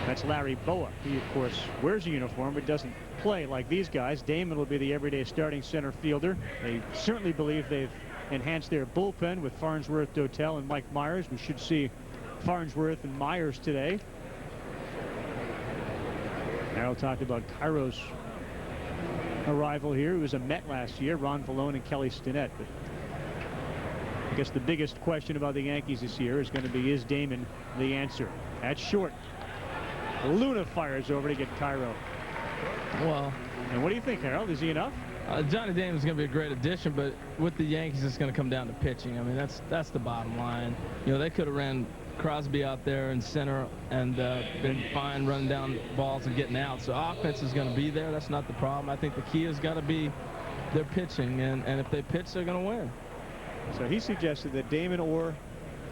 That's Larry Boa. He, of course, wears a uniform but doesn't play like these guys. Damon will be the everyday starting center fielder. They certainly believe they've enhanced their bullpen with Farnsworth, Dotel, and Mike Myers. We should see Farnsworth and Myers today. Harold talked about Cairo's arrival here. He was a Met last year, Ron Vallone and Kelly Stinnett. But I guess the biggest question about the Yankees this year is going to be, is Damon the answer? At short, Luna fires over to get Cairo. Well, and what do you think, Harold? Is he enough? Johnny Damon's going to be a great addition, but with the Yankees, it's going to come down to pitching. I mean, that's the bottom line. You know, they could have ran Crosby out there in center and been fine running down balls and getting out. So offense is going to be there. That's not the problem. I think the key has got to be their pitching, and if they pitch, they're going to win. So he suggested that Damon or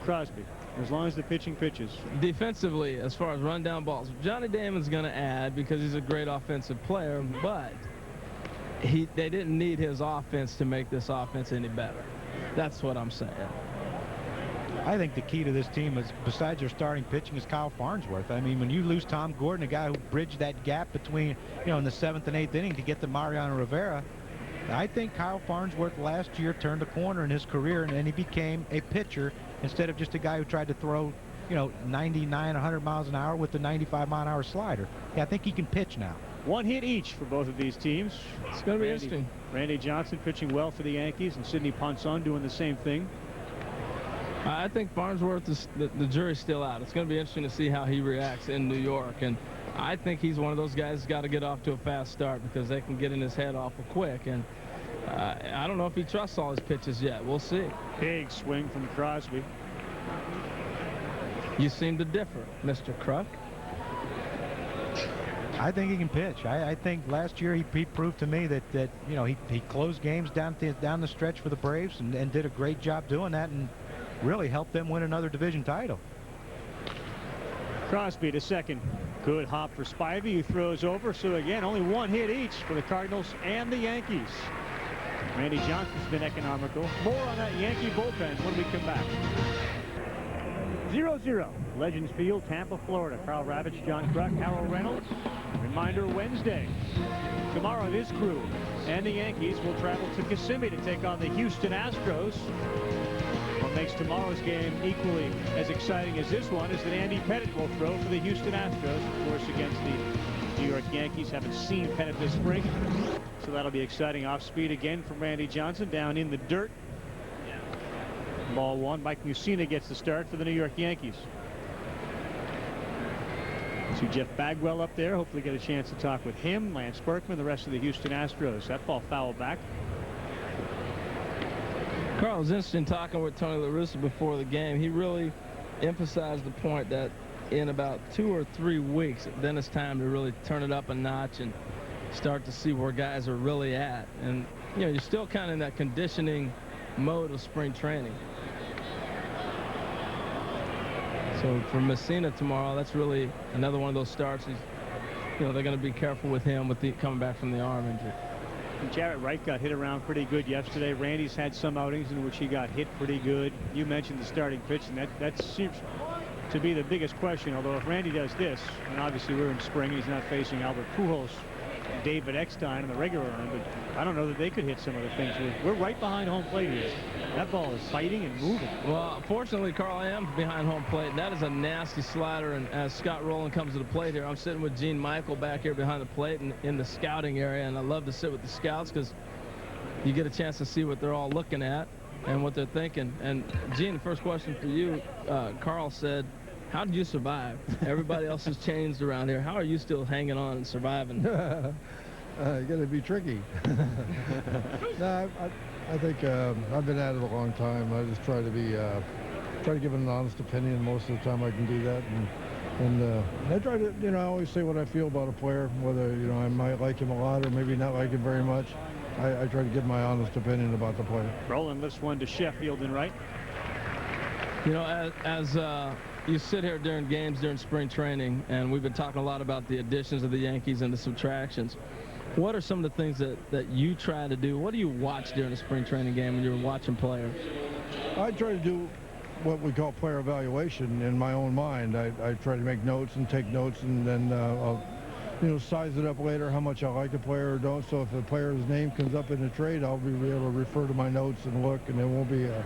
Crosby, as long as the pitching pitches. Defensively, as far as run down balls, Johnny Damon's going to add because he's a great offensive player, but they didn't need his offense to make this offense any better. That's what I'm saying. I think the key to this team is, besides your starting pitching, is Kyle Farnsworth. I mean, when you lose Tom Gordon, a guy who bridged that gap between, you know, in the 7th and 8th inning to get to Mariano Rivera, I think Kyle Farnsworth last year turned a corner in his career, and he became a pitcher instead of just a guy who tried to throw, you know, 99, 100 miles an hour with the 95-mile-an-hour slider. Yeah, I think he can pitch now. One hit each for both of these teams. It's going to be interesting. Randy Johnson pitching well for the Yankees, and Sidney Ponson doing the same thing. I think Farnsworth is the jury's still out. It's going to be interesting to see how he reacts in New York, and I think he's one of those guys who's got to get off to a fast start because they can get in his head awful quick, and I don't know if he trusts all his pitches yet. We'll see. Big swing from Crosby. You seem to differ, Mr. Kruk. I think he can pitch. I think last year he proved to me that you know, he closed games down the stretch for the Braves and did a great job doing that and really helped them win another division title. Crosby to second. Good hop for Spivey, who throws over. So again, only one hit each for the Cardinals and the Yankees. Randy Johnson's been economical. More on that Yankee bullpen when we come back. 0-0. Legends Field, Tampa, Florida. Carl Ravitch, John Kruk, Harold Reynolds. Reminder, Wednesday. Tomorrow, this crew and the Yankees will travel to Kissimmee to take on the Houston Astros. What makes tomorrow's game equally as exciting as this one is that Andy Pettitte will throw for the Houston Astros, of course, against the New York Yankees. Haven't seen Pettitte this spring, so that'll be exciting. Off speed again from Randy Johnson, down in the dirt. Ball one. Mike Mussina gets the start for the New York Yankees. See Jeff Bagwell up there. Hopefully get a chance to talk with him, Lance Berkman, the rest of the Houston Astros. That ball fouled back. Carl, it was interesting talking with Tony La Russa before the game. He really emphasized the point that in about 2 or 3 weeks, then it's time to really turn it up a notch and start to see where guys are really at. And, you know, you're still kind of in that conditioning mode of spring training. So for Messina tomorrow, that's really another one of those starts. You know, they're going to be careful with him with coming back from the arm injury. And Jarrett Wright got hit around pretty good yesterday. Randy's had some outings in which he got hit pretty good. You mentioned the starting pitch, and that seems to be the biggest question. Although if Randy does this, and obviously we're in spring, he's not facing Albert Pujols and David Eckstein in the regular run, but I don't know that they could hit some of the things. We're right behind home plate here. That ball is fighting and moving. Well, fortunately, Carl, I am behind home plate, and that is a nasty slider. And as Scott Rowland comes to the plate here, I'm sitting with Gene Michael back here behind the plate and in the scouting area, and I love to sit with the scouts because you get a chance to see what they're all looking at and what they're thinking. And Gene, the first question for you, Carl said, how did you survive? Everybody else has changed around here. How are you still hanging on and surviving? You got to be tricky. No, I think I've been at it a long time. I just try to give an honest opinion most of the time I can do that, and I try to, you know, I always say what I feel about a player, whether, you know, I might like him a lot or maybe not like him very much. I try to give my honest opinion about the player. Rowland lifts one to Sheffield and right. You know, as you sit here during games during spring training, and we've been talking a lot about the additions of the Yankees and the subtractions. What are some of the things that you try to do? What do you watch during a spring training game when you're watching players? I try to do what we call player evaluation in my own mind. I try to make notes and take notes, and then I'll, you know, size it up later how much I like a player or don't. So if a player's name comes up in a trade, I'll be able to refer to my notes and look, and it won't be a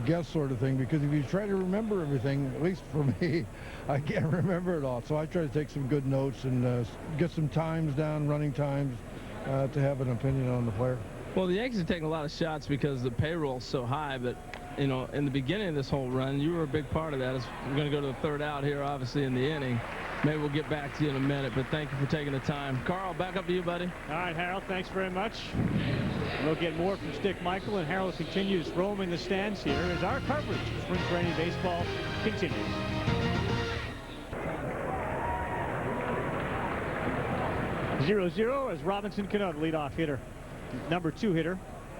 guess sort of thing, because if you try to remember everything, at least for me, I can't remember it all. So I try to take some good notes and get some times down, running times, to have an opinion on the player. Well, the Yankees are taking a lot of shots because the payroll's so high, but, you know, in the beginning of this whole run, you were a big part of that. We're going to go to the third out here, obviously, in the inning. Maybe we'll get back to you in a minute, but thank you for taking the time. Carl, back up to you, buddy. All right, Harold, thanks very much. We'll get more from Stick Michael, and Harold continues roaming the stands here as our coverage of spring training baseball continues. Zero as Robinson Cano, the leadoff hitter, number 2 hitter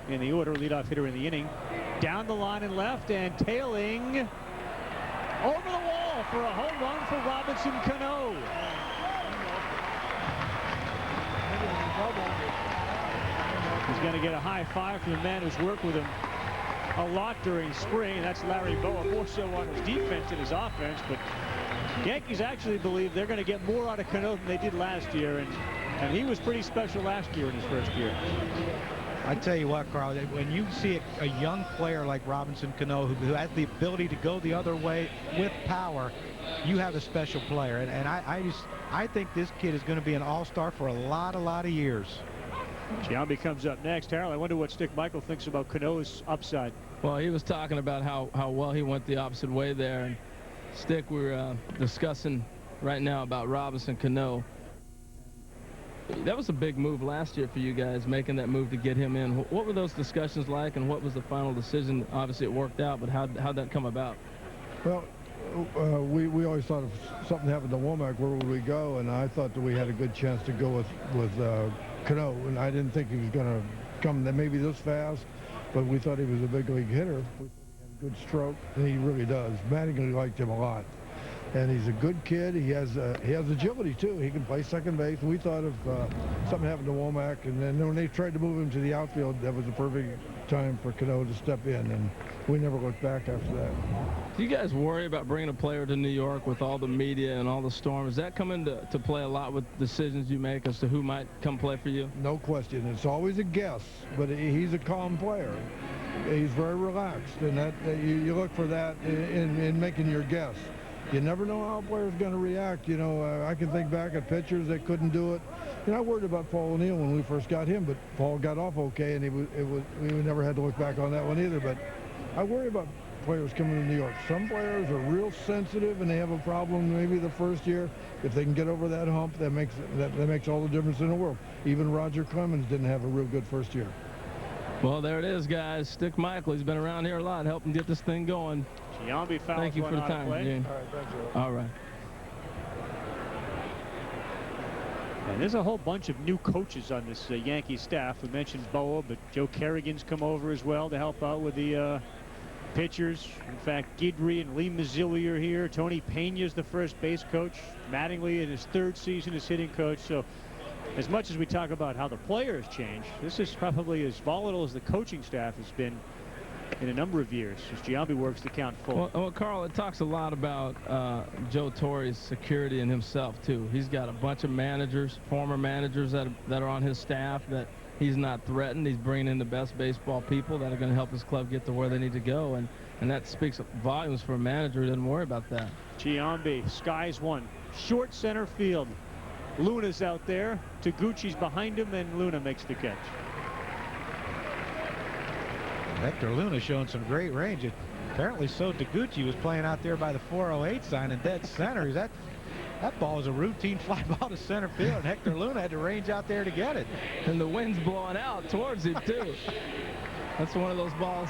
in the order, leadoff hitter in the inning. Down the line and left and tailing over the wall for a home run for Robinson Cano. He's going to get a high five from the man who's worked with him a lot during spring. That's Larry Bowa, more so on his defense and his offense. But Yankees actually believe they're going to get more out of Cano than they did last year. And he was pretty special last year in his first year. I tell you what, Carl, when you see a young player like Robinson Cano who has the ability to go the other way with power, you have a special player. And I think this kid is going to be an all-star for a lot of years. Giambi comes up next. Harold, I wonder what Stick Michael thinks about Cano's upside. Well, he was talking about how well he went the opposite way there. And Stick, we're discussing right now about Robinson Cano. That was a big move last year for you guys, making that move to get him in. What were those discussions like, and what was the final decision? Obviously, it worked out, but how'd that come about? Well, we always thought if something happened to Womack, where would we go? And I thought that we had a good chance to go with Cano, and I didn't think he was going to come maybe this fast, but we thought he was a big league hitter. We thought he had a good stroke, and he really does. Mattingly liked him a lot. And he's a good kid. He has agility, too. He can play second base. We thought if something happened to Womack, and then when they tried to move him to the outfield, that was the perfect time for Cano to step in, and we never looked back after that. Do you guys worry about bringing a player to New York with all the media and all the storm? Does that come into play a lot with decisions you make as to who might come play for you? No question. It's always a guess, but he's a calm player. He's very relaxed, and that you look for that in making your guess. You never know how a player's going to react. You know, I can think back at pitchers that couldn't do it. You know, I worried about Paul O'Neill when we first got him, but Paul got off okay, and we never had to look back on that one either. But I worry about players coming to New York. Some players are real sensitive, and they have a problem maybe the first year. If they can get over that hump, that makes all the difference in the world. Even Roger Clemens didn't have a real good first year. Well, there it is, guys. Stick Michael. He's been around here a lot, helping get this thing going. Giambi fouls. Thank you for the time, Gene. All right, thank you. All right. And there's a whole bunch of new coaches on this Yankee staff. We mentioned Boa, but Joe Kerrigan's come over as well to help out with the pitchers. In fact, Guidry and Lee Mazzilli are here. Tony Pena's the first base coach. Mattingly in his third season as hitting coach. So as much as we talk about how the players change, this is probably as volatile as the coaching staff has been in a number of years as Giambi works the count full. Well, Carl, it talks a lot about Joe Torre's security in himself, too. He's got a bunch of managers, former managers that are on his staff that he's not threatened. He's bringing in the best baseball people that are going to help his club get to where they need to go, and that speaks volumes for a manager who doesn't worry about that. Giambi skies one. Short center field. Luna's out there. Taguchi's behind him, and Luna makes the catch. Hector Luna showing some great range. Apparently so Taguchi was playing out there by the 408 sign in dead center. That ball was a routine fly ball to center field, and Hector Luna had to range out there to get it. And the wind's blowing out towards him, too. That's one of those balls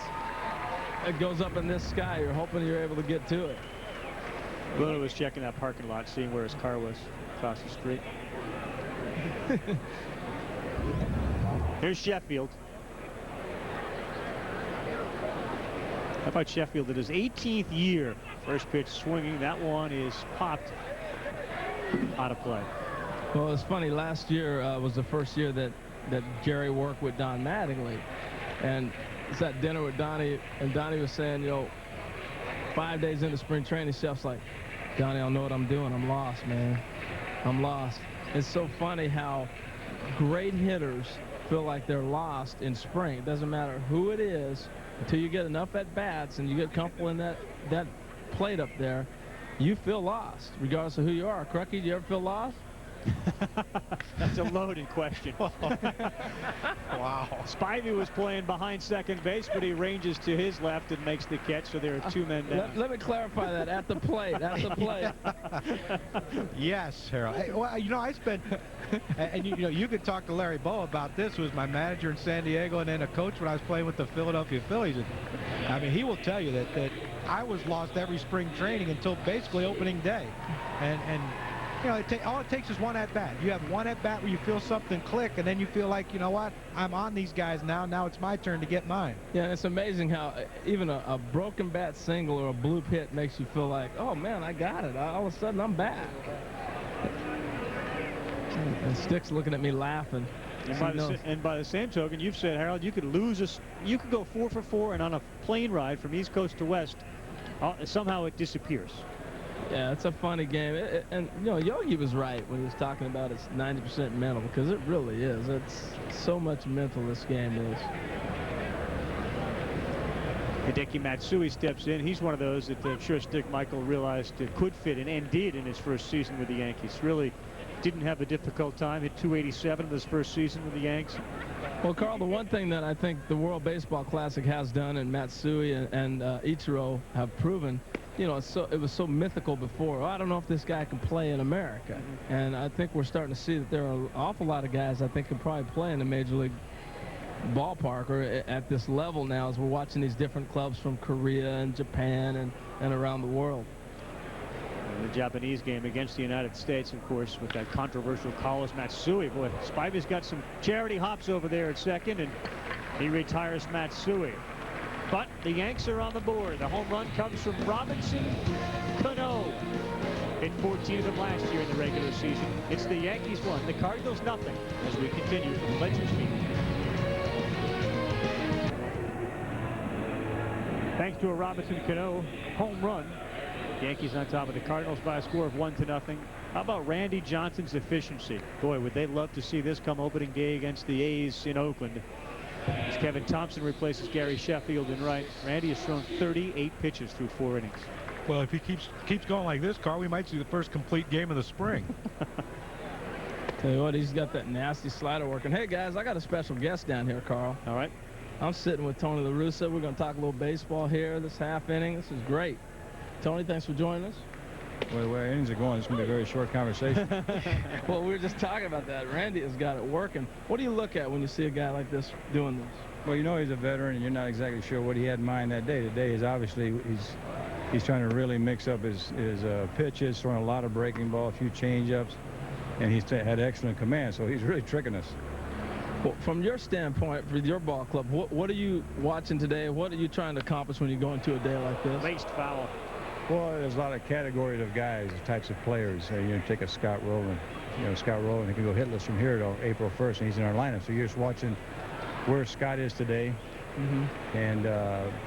that goes up in this sky. You're hoping you're able to get to it. Luna was checking that parking lot, seeing where his car was across the street. Here's Sheffield. How about Sheffield in his 18th year? First pitch swinging. That one is popped out of play. Well, it's funny. Last year was the first year that Jerry worked with Don Mattingly. And it's at dinner with Donnie, and Donnie was saying, you know, 5 days into spring training, Chef's like, Donnie, I don't know what I'm doing. I'm lost, man. I'm lost. It's so funny how great hitters feel like they're lost in spring. It doesn't matter who it is. Until you get enough at-bats and you get comfortable in that plate up there, you feel lost, regardless of who you are. Crucky, do you ever feel lost? That's a loaded question. Wow. Spivey was playing behind second base, but he ranges to his left and makes the catch, so there are two men down. Let me clarify that. At the plate. At the plate. Yes, Harold. Hey, well, you know, I spent, and you know, you could talk to Larry Bow about this, who was my manager in San Diego and then a coach when I was playing with the Philadelphia Phillies. And, I mean, he will tell you that I was lost every spring training until basically opening day. And you know, all it takes is one at-bat. You have one at-bat where you feel something click, and then you feel like, you know what, I'm on these guys now. Now it's my turn to get mine. Yeah, and it's amazing how even a broken bat single or a bloop hit makes you feel like, oh, man, I got it. All of a sudden, I'm back. And Stick's looking at me laughing. And by the same token, you've said, Harold, you could you could go 4 for 4, and on a plane ride from East Coast to West, somehow it disappears. Yeah, it's a funny game. And, you know, Yogi was right when he was talking about it's 90% mental, because it really is. It's so much mental, this game is. Hideki Matsui steps in. He's one of those that I'm sure Stick Michael realized could fit in and did in his first season with the Yankees. Really didn't have a difficult time. Hit .287 in his first season with the Yanks. Well, Carl, the one thing that I think the World Baseball Classic has done, and Matsui and Ichiro have proven, you know, it was so mythical before. I don't know if this guy can play in America. And I think we're starting to see that there are an awful lot of guys I think can probably play in the Major League ballpark or at this level now as we're watching these different clubs from Korea and Japan and around the world. The Japanese game against the United States, of course, with that controversial call is Matsui. Boy, Spivey's got some charity hops over there at second, and he retires Matsui. But the Yanks are on the board. The home run comes from Robinson Cano. Hit 14 of them last year in the regular season. It's the Yankees 1, the Cardinals nothing, as we continue from Legends Meet. Thanks to a Robinson Cano home run, Yankees on top of the Cardinals by a score of 1-0. How about Randy Johnson's efficiency? Boy, would they love to see this come opening day against the A's in Oakland. As Kevin Thompson replaces Gary Sheffield in right, Randy has thrown 38 pitches through 4 innings. Well, if he keeps going like this, Carl, we might see the first complete game of the spring. Tell you what, he's got that nasty slider working. Hey, guys, I got a special guest down here, Carl. All right. I'm sitting with Tony La Russa. We're going to talk a little baseball here this half inning. This is great. Tony, thanks for joining us. Well, the way innings are going, it's going to be a very short conversation. Well, we were just talking about that. Randy has got it working. What do you look at when you see a guy like this doing this? Well, you know he's a veteran, and you're not exactly sure what he had in mind that day. Today is obviously he's trying to really mix up his pitches, throwing a lot of breaking ball, a few change-ups, and he's had excellent command, so he's really tricking us. Well, from your standpoint, for your ball club, what are you watching today? What are you trying to accomplish when you go into a day like this? Laced foul. Well, there's a lot of categories of guys, types of players. You take a Scott Rowland. You know, Scott Rowland, he can go hitless from here till April 1st, and he's in our lineup. So you're just watching where Scott is today, and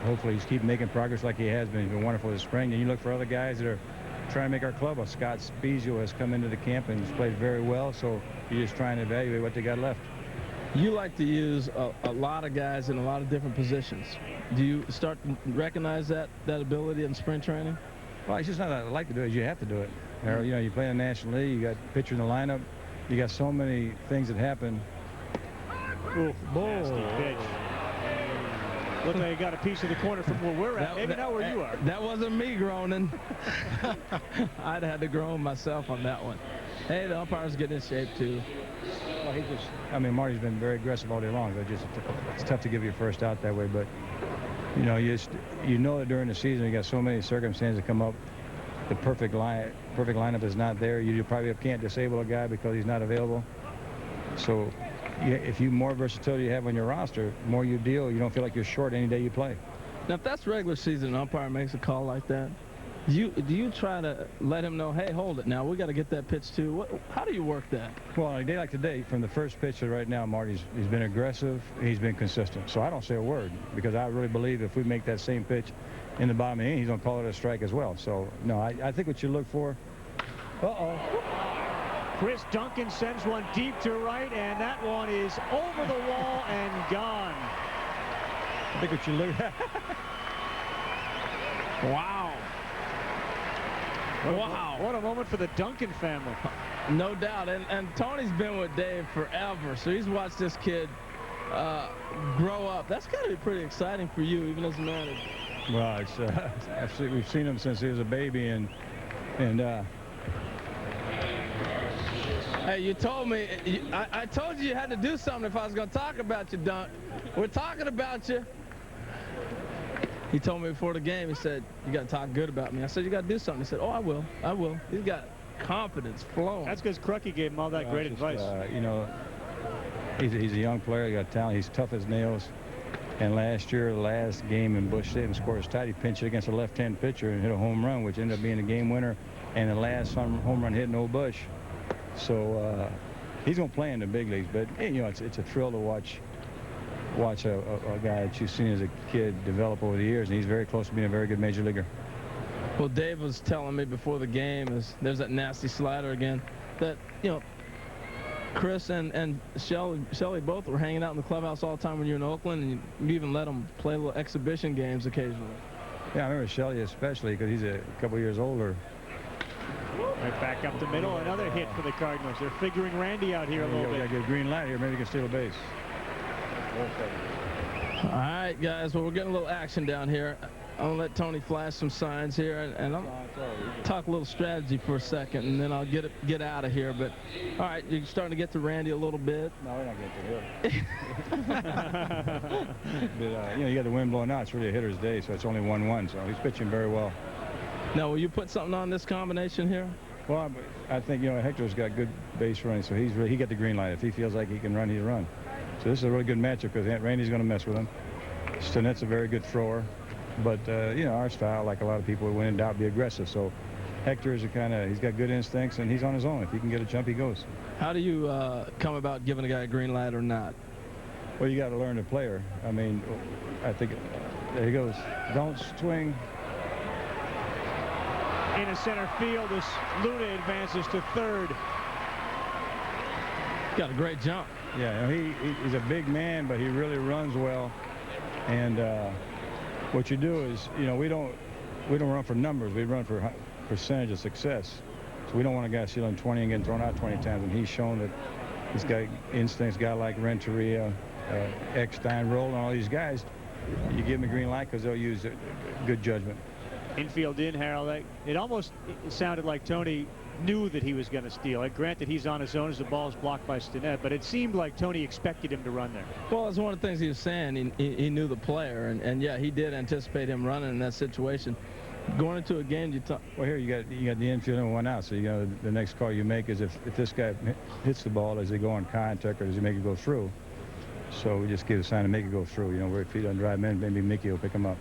hopefully he's keep making progress like he has been. He's been wonderful this spring. And you look for other guys that are trying to make our club. Well, Scott Spezio has come into the camp and he's played very well, so you're just trying to evaluate what they got left. You like to use a lot of guys in a lot of different positions. Do you start to recognize that ability in spring training? Well, it's just not that I like to do it. You have to do it. You know, you play in the National League, you got pitcher in the lineup, you got so many things that happen. Ooh, nasty pitch. Looked like you got a piece of the corner from where we're at. Maybe not where you are. That wasn't me groaning. I'd had to groan myself on that one. Hey, the umpire's getting in shape, too. Well, Marty's been very aggressive all day long, but it's tough to give you a first out that way. But, you know, you know that during the season you got so many circumstances that come up. The perfect lineup is not there. You probably can't disable a guy because he's not available. So if you more versatility you have on your roster, more you deal, you don't feel like you're short any day you play. Now, if that's regular season, an umpire makes a call like that, do you try to let him know, hey, hold it now, we got to get that pitch too? How do you work that? Well, on a day like today, from the first pitch to right now, Marty's been aggressive, he's been consistent. So I don't say a word because I really believe if we make that same pitch in the bottom of the inning, he's going to call it a strike as well. So, no, I think what you look for. Chris Duncan sends one deep to right, and that one is over the wall and gone. I think what you look at. Wow. Wow. What a moment for the Duncan family. No doubt. And Tony's been with Dave forever, so he's watched this kid grow up. That's got to be pretty exciting for you, even as a manager. Well, it's absolutely. We've seen him since he was a baby, and hey, you told me, I told you had to do something if I was going to talk about you, Dunk. We're talking about you. He told me before the game, he said, you got to talk good about me. I said, you got to do something. He said, oh, I will. He's got confidence flowing. That's because Crucky gave him all that great advice. You know, he's a young player. He got talent. He's tough as nails. And last year, the last game in Busch Stadium, scored his tight. He pinched it against a left-hand pitcher and hit a home run, which ended up being a game winner. And the last home run hit no Busch. So he's going to play in the big leagues. But, you know, it's a thrill to watch a guy that you've seen as a kid develop over the years, and he's very close to being a very good major leaguer. Well, Dave was telling me before the game, there's that nasty slider again, that, you know, Chris and Shelley both were hanging out in the clubhouse all the time when you're in Oakland, and you even let them play little exhibition games occasionally. Yeah, I remember Shelley especially because he's a couple years older. Right back up the middle, another hit for the Cardinals. They're figuring Randy out here a little bit. Got to get a green light here. Maybe we can steal a base. All right, guys. Well, we're getting a little action down here. I'll let Tony flash some signs here, and I'll talk a little strategy for a second, and then I'll get out of here. But all right, you're starting to get to Randy a little bit. No, we're not getting to him. But you got the wind blowing out. It's really a hitter's day, so it's only 1-1. So he's pitching very well. Now, will you put something on this combination here? Well, I think Hector's got good base running, so he got the green light. If he feels like he can run, he'll run. So this is a really good matchup because Randy's going to mess with him. Stinnett's a very good thrower. But, our style, like a lot of people, when in doubt, be aggressive. So Hector is he's got good instincts, and he's on his own. If he can get a jump, he goes. How do you come about giving a guy a green light or not? Well, you got to learn the player. I mean, I think, there he goes. Don't swing. Into center field as Luna advances to third. Got a great jump. Yeah, he's a big man, but he really runs well. And what you do is, we don't run for numbers. We run for percentage of success. So we don't want a guy stealing 20 and getting thrown out 20 times. And he's shown that he's got instincts. Guy like Renteria, Eckstein, Roland, all these guys, you give them a green light because they'll use good judgment. Infield in, Harold. It almost sounded like Tony knew that he was going to steal. Granted, he's on his own as the ball is blocked by Stinnett, but it seemed like Tony expected him to run there. Well, it's one of the things he was saying. He knew the player, and yeah, he did anticipate him running in that situation. Going into a game, well, here you got the infield and 1 out. So the next call you make is if this guy hits the ball, does he go on contact or does he make it go through? So we just give a sign to make it go through. Where if he doesn't drive him in, maybe Mickey will pick him up.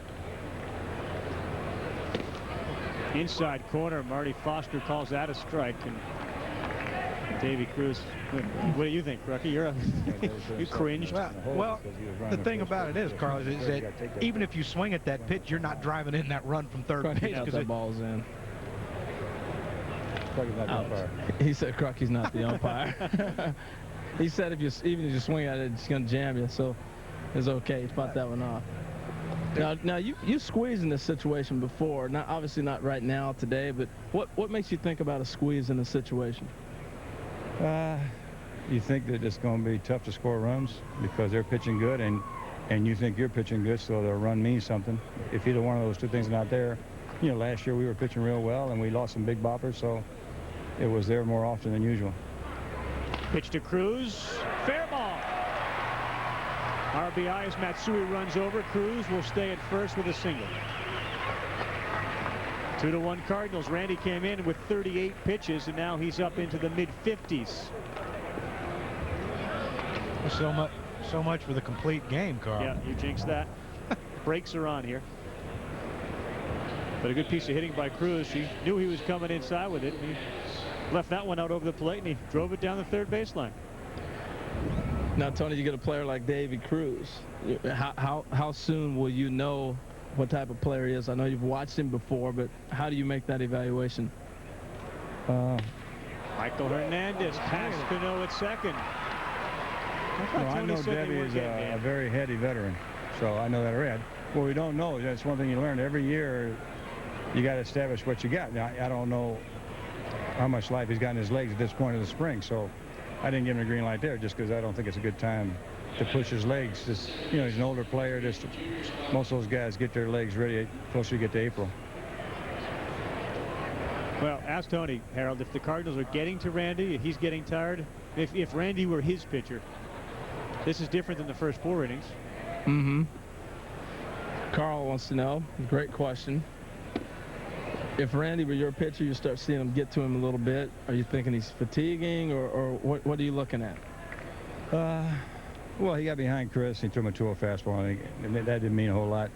Inside corner, Marty Foster calls that a strike, and Davy Cruz. What do you think, Rookie? You cringed. Well, the thing about it is, Carlos, is that even if you swing at that pitch, you're not driving in that run from third base because that ball's in. Crocky's not the umpire. He said Crocky's not the umpire. He said even if you swing at it, it's going to jam you, so it's okay. He fought that one off. Now you squeezed in this situation before. Obviously not right now today, but what makes you think about a squeeze in this situation? You think that it's going to be tough to score runs because they're pitching good, and you think you're pitching good, so the run means something. If either one of those two things are not there, last year we were pitching real well and we lost some big boppers, so it was there more often than usual. Pitch to Cruz, fair ball. RBI as Matsui runs over. Cruz will stay at first with a single. 2-1 Cardinals. Randy came in with 38 pitches, and now he's up into the mid-50s. So much for the complete game, Carl. Yeah, you jinxed that. Brakes are on here. But a good piece of hitting by Cruz. He knew he was coming inside with it, and he left that one out over the plate, and he drove it down the third baseline. Now, Tony, you get a player like Davy Cruz. How soon will you know what type of player he is? I know you've watched him before, but how do you make that evaluation? Michael Hernandez past Cano at second. I know Davy is a very heady veteran, so I know that already. What we don't know, that's one thing you learn. Every year, you got to establish what you got. Now, I don't know how much life he's got in his legs at this point of the spring, so I didn't give him a green light there just because I don't think it's a good time to push his legs. Just, he's an older player. Most of those guys get their legs ready closer you get to April. Well, ask Tony, Harold, if the Cardinals are getting to Randy, if he's getting tired, if Randy were his pitcher, this is different than the first 4 innings. Mm-hmm. Carl wants to know, great question. If Randy were your pitcher, you start seeing him get to him a little bit. Are you thinking he's fatiguing, or what are you looking at? Well, he got behind Chris. He threw him a 2-0 fastball, and that didn't mean a whole lot.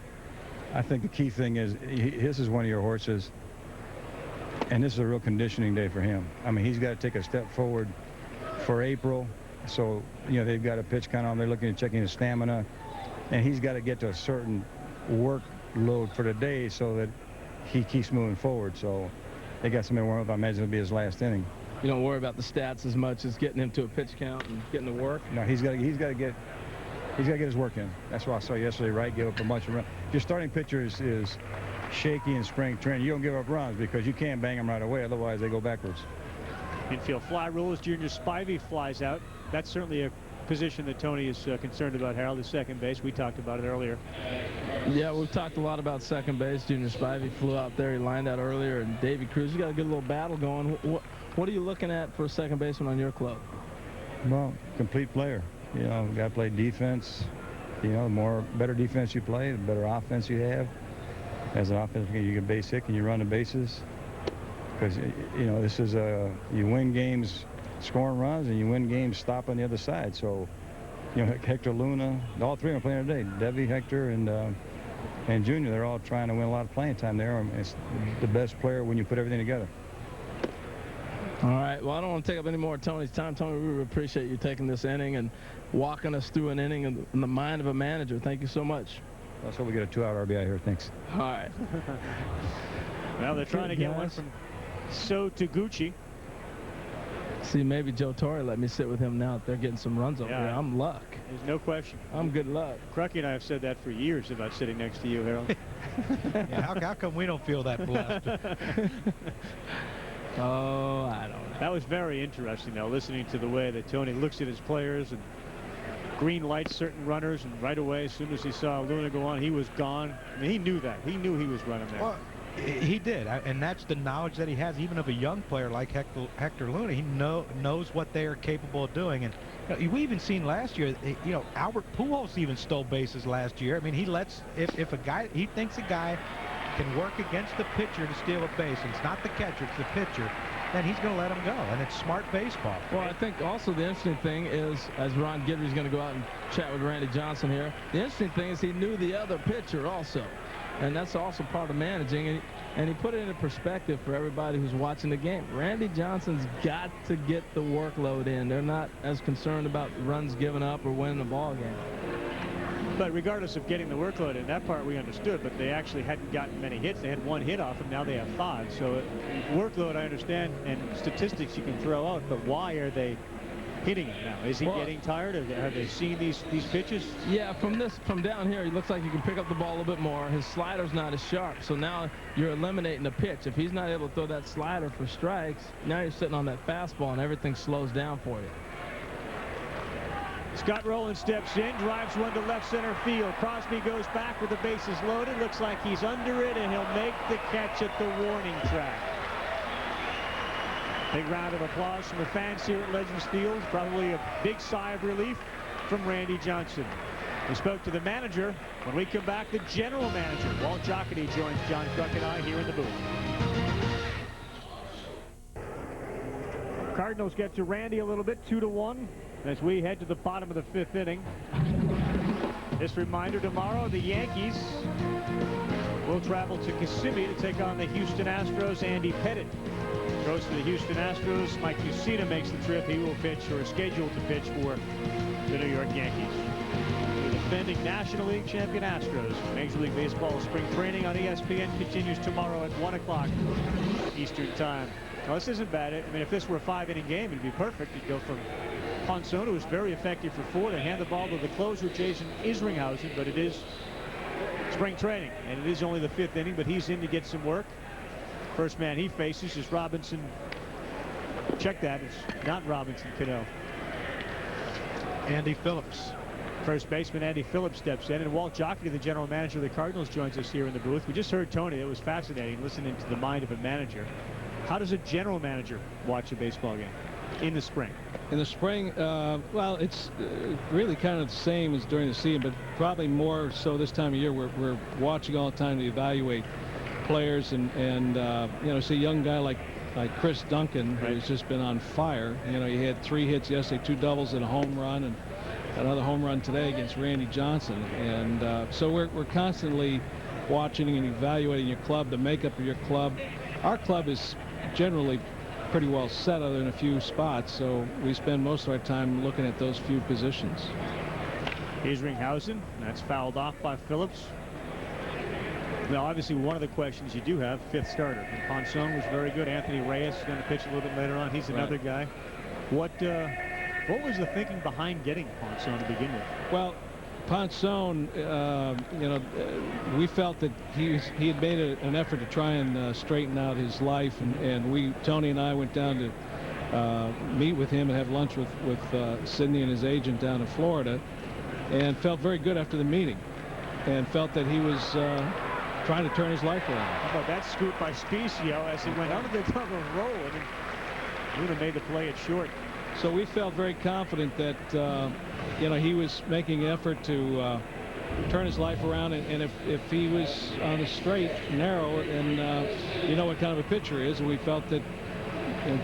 I think the key thing is this is one of your horses, and this is a real conditioning day for him. I mean, he's got to take a step forward for April. So, they've got a pitch count on. They're looking at checking his stamina, and he's got to get to a certain workload for the day so that he keeps moving forward. So they got something to worry about. I imagine it'll be his last inning. You don't worry about the stats as much as getting him to a pitch count and getting the work. No, he's got to get his work in. That's what I saw yesterday, right? Give up a bunch of runs. Your starting pitcher is shaky in spring training. You don't give up runs because you can't bang them right away. Otherwise, they go backwards. Infield fly rule as Junior Spivey flies out. That's certainly a position that Tony is concerned about, Harold, is second base. We talked about it earlier. Yeah, we've talked a lot about second base. Junior Spivey flew out there. He lined out earlier. And Davey Cruz, you got a good little battle going. What are you looking at for a second baseman on your club? Well, complete player. You know, got to play defense. You know, the better defense you play, the better offense you have. As an offense, you get base hit and you run the bases. Because, you know, this is you win games scoring runs and you win games stopping the other side. So, you know, Hector Luna, all three of them playing today. Debbie, Hector, and Junior, they're all trying to win a lot of playing time there. It's the best player when you put everything together. All right. Well, I don't want to take up any more of Tony's time. Tony, we really appreciate you taking this inning and walking us through an inning in the mind of a manager. Thank you so much. Let's hope we get a 2-out RBI here. Thanks. All right. Well, they're trying to get one from So Taguchi. See, maybe Joe Torre let me sit with him now. They're getting some runs over here. I'm luck. There's no question. I'm good luck. Crucky and I have said that for years about sitting next to you, Harold. Yeah, how come we don't feel that blessed? Oh, I don't know. That was very interesting, though, listening to the way that Tony looks at his players and green lights certain runners, and right away, as soon as he saw Luna go on, he was gone. I mean, he knew that. He knew he was running there. Well, he did, and that's the knowledge that he has, even of a young player like Hector Luna. He knows what they are capable of doing, and you know, we even seen last year. You know, Albert Pujols even stole bases last year. I mean, he lets if a guy he thinks a guy can work against the pitcher to steal a base, and it's not the catcher, it's the pitcher, then he's going to let him go, and it's smart baseball. Well, I think also the interesting thing is, as Ron Guidry's going to go out and chat with Randy Johnson here, the interesting thing is he knew the other pitcher also. And that's also part of managing, and he put it into perspective for everybody who's watching the game. Randy Johnson's got to get the workload in. They're not as concerned about runs given up or winning the ball game. But regardless of getting the workload in, that part we understood, but they actually hadn't gotten many hits. They had one hit off him, now they have 5. So workload I understand, and statistics you can throw out, but why are they hitting him now? Is he getting tired? Have they seen these pitches? Yeah, from down here, he looks like he can pick up the ball a little bit more. His slider's not as sharp, so now you're eliminating the pitch. If he's not able to throw that slider for strikes, now you're sitting on that fastball, and everything slows down for you. Scott Rowland steps in, drives one to left center field. Crosby goes back with the bases loaded. Looks like he's under it, and he'll make the catch at the warning track. Big round of applause from the fans here at Legends Field. Probably a big sigh of relief from Randy Johnson. We spoke to the manager. When we come back, the general manager, Walt Jocketty, joins John Kruk and I here in the booth. Cardinals get to Randy a little bit, 2-1, as we head to the bottom of the 5th inning. This reminder, tomorrow the Yankees will travel to Kissimmee to take on the Houston Astros. Andy Pettitte throws for the Houston Astros. Mike Mussina makes the trip. He will pitch, or is scheduled to pitch, for the New York Yankees. The defending National League champion Astros. Major League Baseball spring training on ESPN continues tomorrow at 1 o'clock Eastern Time. Now, this isn't bad. I mean, if this were a 5-inning game, it'd be perfect. You'd go from Ponson, who was very effective for 4, to hand the ball to the closer, Jason Isringhausen, but it is spring training, and it is only the 5th inning, but he's in to get some work. First man he faces is Robinson. Check that. It's not Robinson Cano. Andy Phillips. First baseman Andy Phillips steps in, and Walt Jocketty, the general manager of the Cardinals, joins us here in the booth. We just heard Tony. It was fascinating listening to the mind of a manager. How does a general manager watch a baseball game in the spring? In the spring, well, it's really kind of the same as during the season, but probably more so this time of year. We're watching all the time to evaluate players, and you know, see a young guy like Chris Duncan, who's just been on fire. You know, he had 3 hits yesterday, 2 doubles and a home run, and another home run today against Randy Johnson. And so we're constantly watching and evaluating your club, the makeup of your club. Our club is generally pretty well set other than a few spots, so we spend most of our time looking at those few positions. Isringhausen, that's fouled off by Phillips. Now, obviously, one of the questions you do have, 5th starter. And Ponson was very good. Anthony Reyes is going to pitch a little bit later on. He's another guy. What was the thinking behind getting Ponson to begin with? Well, Ponson, we felt that he had made an effort to try and straighten out his life, and Tony and I went down to meet with him and have lunch with Sidney and his agent down in Florida, and felt very good after the meeting, and felt that he was trying to turn his life around. How about that scoop by Spicio as he went under the glove and rolled, and Luna made the play it short. So we felt very confident that he was making an effort to turn his life around, and if he was on the straight and narrow, and you know what kind of a pitcher he is, and we felt that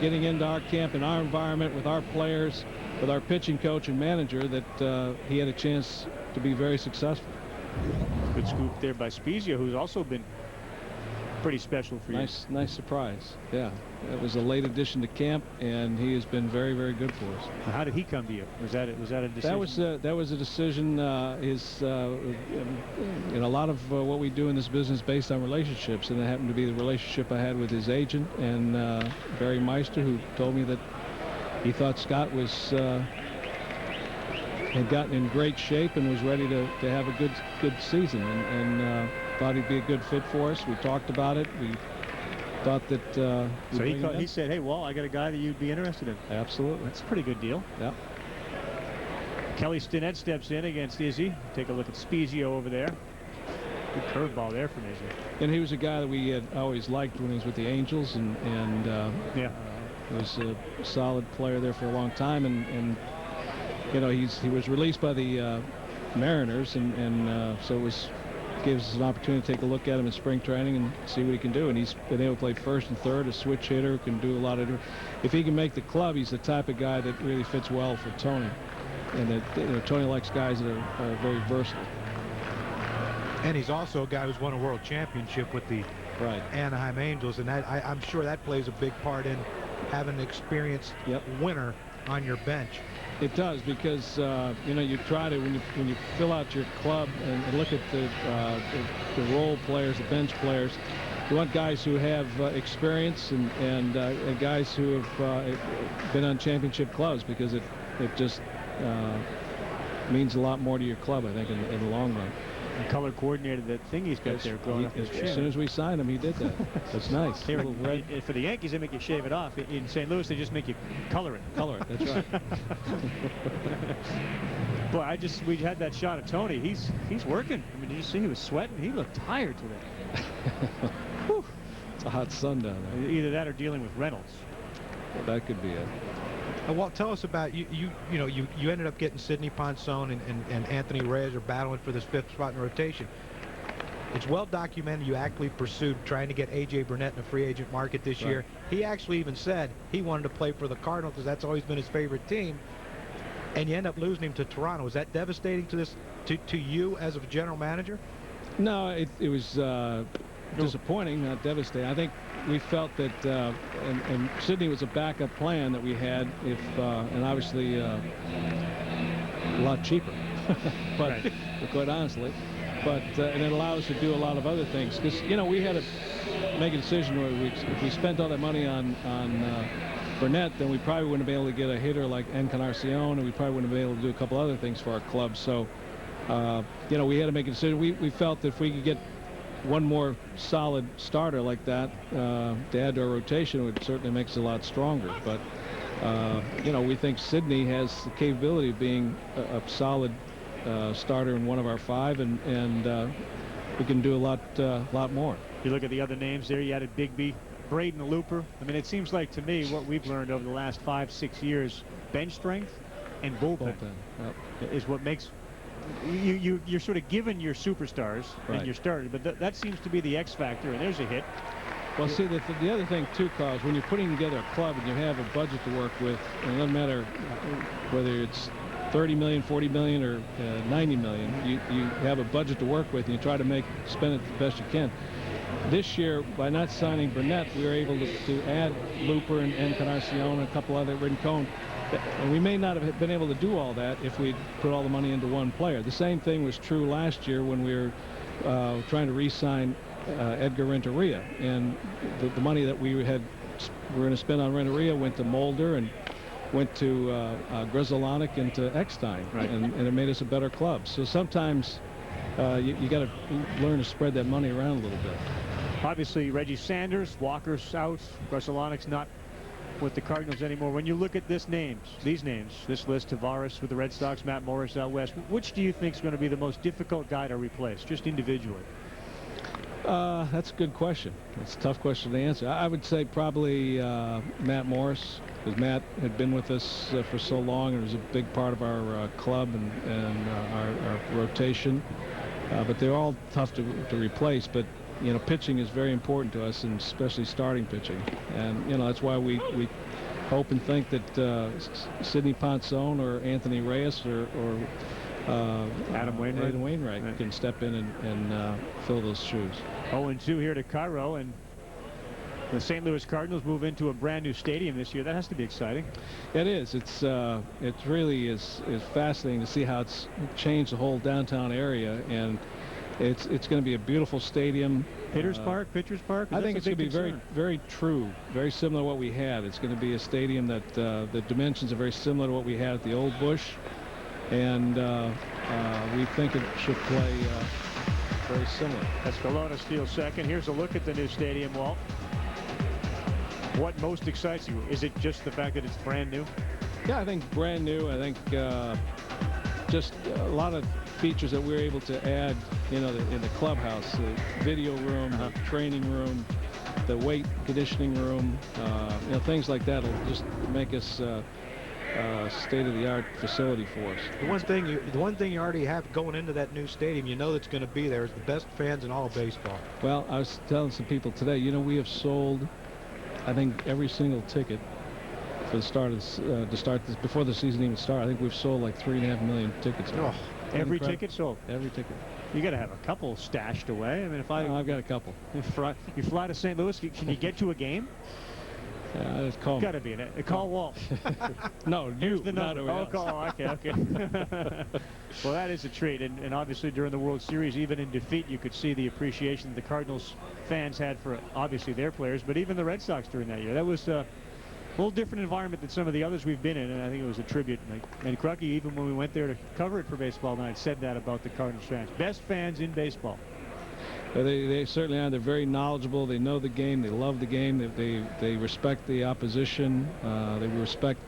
getting into our camp and our environment with our players, with our pitching coach and manager, that he had a chance to be very successful. Good scoop there by Spicio, who's also been pretty special for you. Nice surprise. Yeah, it was a late addition to camp, and he has been very, very good for us. Now, how did he come to you? Was that a decision? That was a decision. A lot of what we do in this business is based on relationships, and it happened to be the relationship I had with his agent and Barry Meister, who told me that he thought Scott had gotten in great shape and was ready to have a good season, and thought he'd be a good fit for us. We talked about it. We thought that. So he said, "Hey, Wall, I got a guy that you'd be interested in." Absolutely. That's a pretty good deal. Yeah. Kelly Stinnett steps in against Izzy. Take a look at Spicio over there. Good curveball there from Izzy. And he was a guy that we had always liked when he was with the Angels, and yeah, was a solid player there for a long time, and he was released by the Mariners, and so it gives us an opportunity to take a look at him in spring training and see what he can do. And he's been able to play first and third, a switch hitter, can do a lot of. If he can make the club, he's the type of guy that really fits well for Tony, and that Tony likes guys that are very versatile. And he's also a guy who's won a world championship with the Anaheim Angels, and I'm sure that plays a big part in having an experienced winner on your bench. It does, because you try to, when you fill out your club and look at the role players, the bench players, you want guys who have experience and guys who have been on championship clubs, because it just means a lot more to your club, I think, in the long run. And color coordinated that thing he's got there growing up his chin. As soon as we signed him, he did that. That's nice. For the Yankees, they make you shave it off. In St. Louis, they just make you color it. Color it. That's right. Boy, we had that shot of Tony. He's working. I mean, did you see he was sweating? He looked tired today. Whew. It's a hot sun down there. Either that or dealing with Reynolds. Well, that could be it. Walt, tell us about you ended up getting Sidney Ponson and Anthony Reyes are battling for this 5th spot in the rotation. It's well documented you actually pursued trying to get A.J. Burnett in the free agent market this year. He actually even said he wanted to play for the Cardinals because that's always been his favorite team, and you end up losing him to Toronto. Was that devastating to you as a general manager? No, it was disappointing, not devastating. I think we felt that, and Sidney was a backup plan that we had, and obviously a lot cheaper, but quite honestly, and it allowed us to do a lot of other things, because we had to make a decision where if we spent all that money on Burnett, then we probably wouldn't be able to get a hitter like Encarnacion, and we probably wouldn't be able to do a couple other things for our club. So we had to make a decision. We felt that if we could get one more solid starter like that to add to our rotation, it would certainly make us a lot stronger. But we think Sidney has the capability of being a solid starter in one of our 5, and we can do a lot more. You look at the other names there. You added Bigby, Braden Looper. I mean, it seems like to me what we've learned over the last 5-6 years, bench strength and bullpen. Is what makes you're sort of given your superstars and your starters, but that seems to be the X factor, and there's a hit. Well, see, the other thing too, Carl, is when you're putting together a club and you have a budget to work with, and it doesn't matter whether it's 30 million, 40 million, or 90 million, you have a budget to work with, and you try to spend it the best you can. This year, by not signing Burnett, we were able to add Looper and Encarnacion and a couple other Rincon. And we may not have been able to do all that if we'd put all the money into one player. The same thing was true last year when we were trying to re-sign Edgar Renteria. And the money that we were going to spend on Renteria went to Mulder, and went to Grizzlonic and to Eckstein, Right. and it made us a better club. So sometimes you got to learn to spread that money around a little bit. Obviously, Reggie Sanders, Walker's out, Gruselanic's not with the Cardinals anymore. When you look at these names, this list, Tavares with the Red Sox, Matt Morris out west, which do you think is going to be the most difficult guy to replace, just individually? That's a good question. It's a tough question to answer. I would say probably Matt Morris, because Matt had been with us for so long and was a big part of our club and our rotation. But they're all tough to replace. But you know, pitching is very important to us, and especially starting pitching. And you know, that's why we hope and think that Sidney Ponson or Anthony Reyes or Adam Wainwright right. Can step in and fill those shoes. 0-2 here to Cairo, and the St. Louis Cardinals move into a brand new stadium this year. That has to be exciting. It is. It really is fascinating to see how it's changed the whole downtown area, and it's going to be a beautiful stadium. Hitters Park, Pitchers Park. I think it's going to be very similar to what we had. It's going to be a stadium that the dimensions are very similar to what we had at the old Busch, and we think it should play very similar. Escalona steals second. Here's a look at the new stadium, Walt. What most excites you? Is it just the fact that it's brand new? Yeah, I think brand new. I think just a lot of features that we're able to add, you know, in the clubhouse, the video room, the training room, the weight conditioning room, you know, things like that will just make us state-of-the-art facility for us. The one thing you already have going into that new stadium, you know that's going to be there, is the best fans in all of baseball. Well, I was telling some people today, you know, we have sold, I think, every single ticket for the start of this, before the season even started. I think we've sold like 3.5 million tickets. Oh, every ticket sold. Every ticket. You got to have a couple stashed away. I mean, I've got a couple. You fly to St. Louis, can you get to a game? It's called. Got to be a call Walt. No, here's the number. Okay. Well, that is a treat, and obviously during the World Series, even in defeat, you could see the appreciation the Cardinals fans had for obviously their players, but even the Red Sox during that year. That was a little different environment than some of the others we've been in, and I think it was a tribute. And Crucky, even when we went there to cover it for Baseball Night, said that about the Cardinals fans. Best fans in baseball. They certainly are. They're very knowledgeable. They know the game. They love the game. They respect the opposition. They respect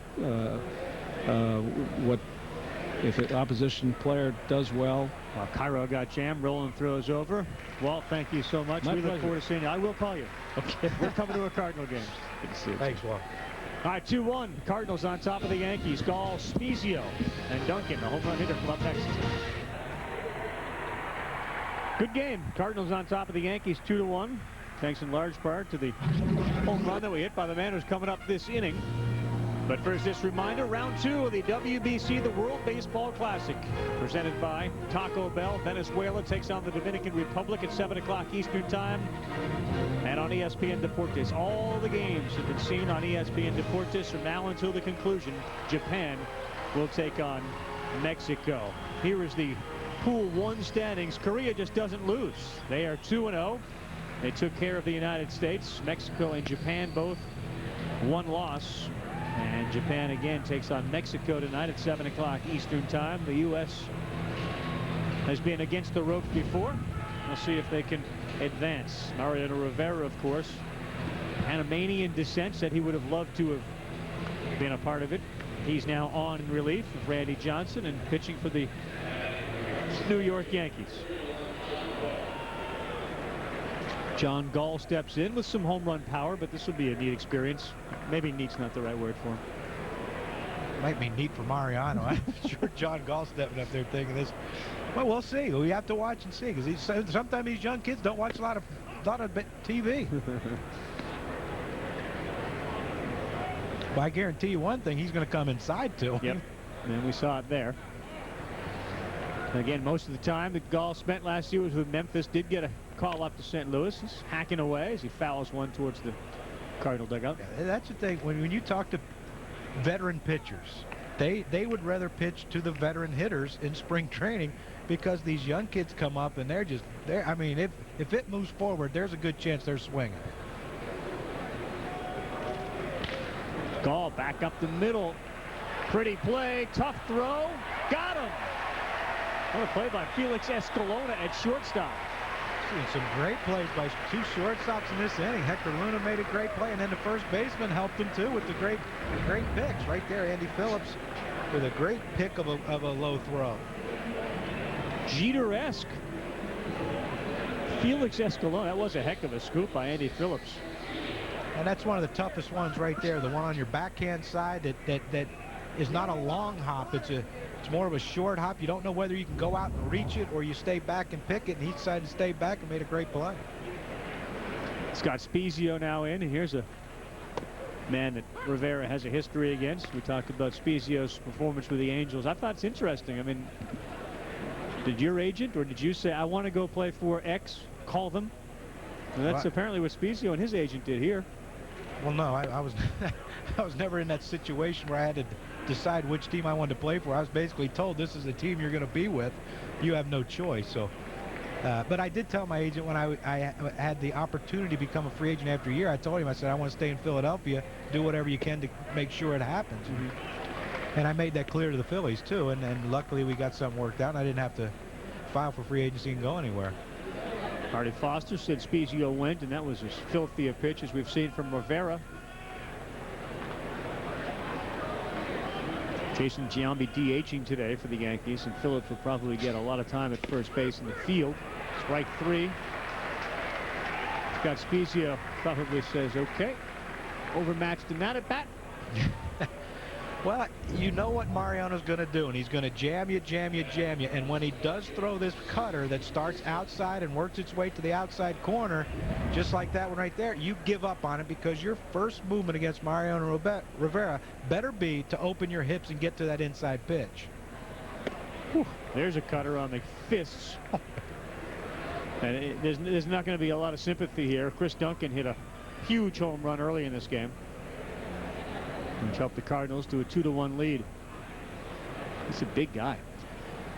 what if an opposition player does well. Well, Cairo got jammed. Roland throws over. Walt, thank you so much. We look forward to seeing you. I will call you. Okay. We're coming to a Cardinal game. Good to see you. Thanks, Walt. All right, 2-1. Cardinals on top of the Yankees. Gall, Spezio, and Duncan, the home run hitter from up next. Good game. Cardinals on top of the Yankees 2-1. Thanks in large part to the home run that we hit by the man who's coming up this inning. But first, this reminder, round 2 of the WBC, the World Baseball Classic, presented by Taco Bell. Venezuela takes on the Dominican Republic at 7 o'clock Eastern Time. And on ESPN Deportes, all the games have been seen on ESPN Deportes from now until the conclusion. Japan will take on Mexico. Here is the Pool 1 standings. Korea just doesn't lose. They are 2-0. They took care of the United States. Mexico and Japan both one loss. And Japan again takes on Mexico tonight at 7 o'clock Eastern Time. The U.S. has been against the ropes before. We'll see if they can advance. Mariano Rivera, of course, Panamanian descent, said he would have loved to have been a part of it. He's now on in relief of Randy Johnson and pitching for the New York Yankees. John Gall steps in with some home run power, but this will be a neat experience. Maybe neat's not the right word for him. Might be neat for Mariano. I'm sure John Gall stepping up there thinking this. Well, we'll see. We have to watch and see, because sometimes these young kids don't watch a lot of TV. But I guarantee you one thing: he's going to come inside too. Yep, and we saw it there. Again, most of the time that Gall spent last year was with Memphis. Did get a call up to St. Louis. He's hacking away as he fouls one towards the Cardinal dugout. Yeah, that's the thing. When you talk to veteran pitchers, they would rather pitch to the veteran hitters in spring training, because these young kids come up and they're I mean, if it moves forward, there's a good chance they're swinging. Gall back up the middle. Pretty play, tough throw, got him. What a play by Felix Escalona at shortstop. Seeing some great plays by two shortstops in this inning. Hector Luna made a great play, and then the first baseman helped him too with the great picks. Right there, Andy Phillips with a great pick of a low throw. Jeter-esque. Felix Escalona, that was a heck of a scoop by Andy Phillips. And that's one of the toughest ones right there, the one on your backhand side that is not a long hop. It's more of a short hop. You don't know whether you can go out and reach it or you stay back and pick it, and he decided to stay back and made a great play. Scott Spezio now in, and here's a man that Rivera has a history against. We talked about Spezio's performance with the Angels. I thought it's interesting. I mean, did your agent or did you say, I want to go play for X, call them? And that's apparently what Spezio and his agent did here. Well, no, I was I was never in that situation where I had to decide which team I wanted to play for. I was basically told, this is the team you're going to be with. You have no choice. So, but I did tell my agent when I had the opportunity to become a free agent after a year, I told him, I said, I want to stay in Philadelphia, do whatever you can to make sure it happens. And I made that clear to the Phillies, too. And luckily we got something worked out, and I didn't have to file for free agency and go anywhere. Artie Foster said Spezio went, and that was as filthy a pitch as we've seen from Rivera. Jason Giambi DHing today for the Yankees, and Phillips will probably get a lot of time at first base in the field. Strike three. Scott Spezio probably says, okay, overmatched in that at bat. Well, you know what Mariano's going to do, and he's going to jam you. And when he does throw this cutter that starts outside and works its way to the outside corner, just like that one right there, you give up on it, because your first movement against Mariano Rivera better be to open your hips and get to that inside pitch. Whew, there's a cutter on the fists. And there's not going to be a lot of sympathy here. Chris Duncan hit a huge home run early in this game, which helped the Cardinals to a 2-1 lead. He's a big guy.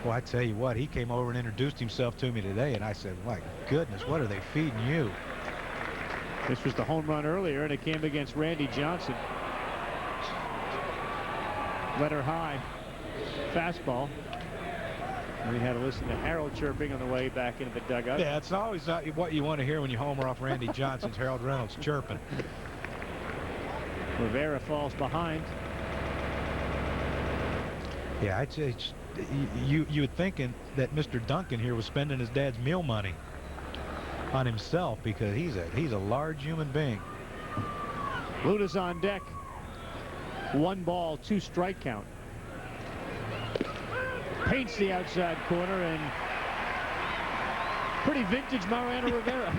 Well, I tell you what, he came over and introduced himself to me today, and I said, my goodness, what are they feeding you? This was the home run earlier, and it came against Randy Johnson. Letter high fastball. And we had to listen to Harold chirping on the way back into the dugout. Yeah, it's always not what you want to hear when you homer off Randy Johnson's Harold Reynolds chirping. Rivera falls behind. Yeah, I'd say you were thinking that Mr. Duncan here was spending his dad's meal money on himself, because he's a large human being. Luna's on deck. 1 ball, 2 strike count. Paints the outside corner, and pretty vintage Mariano Rivera.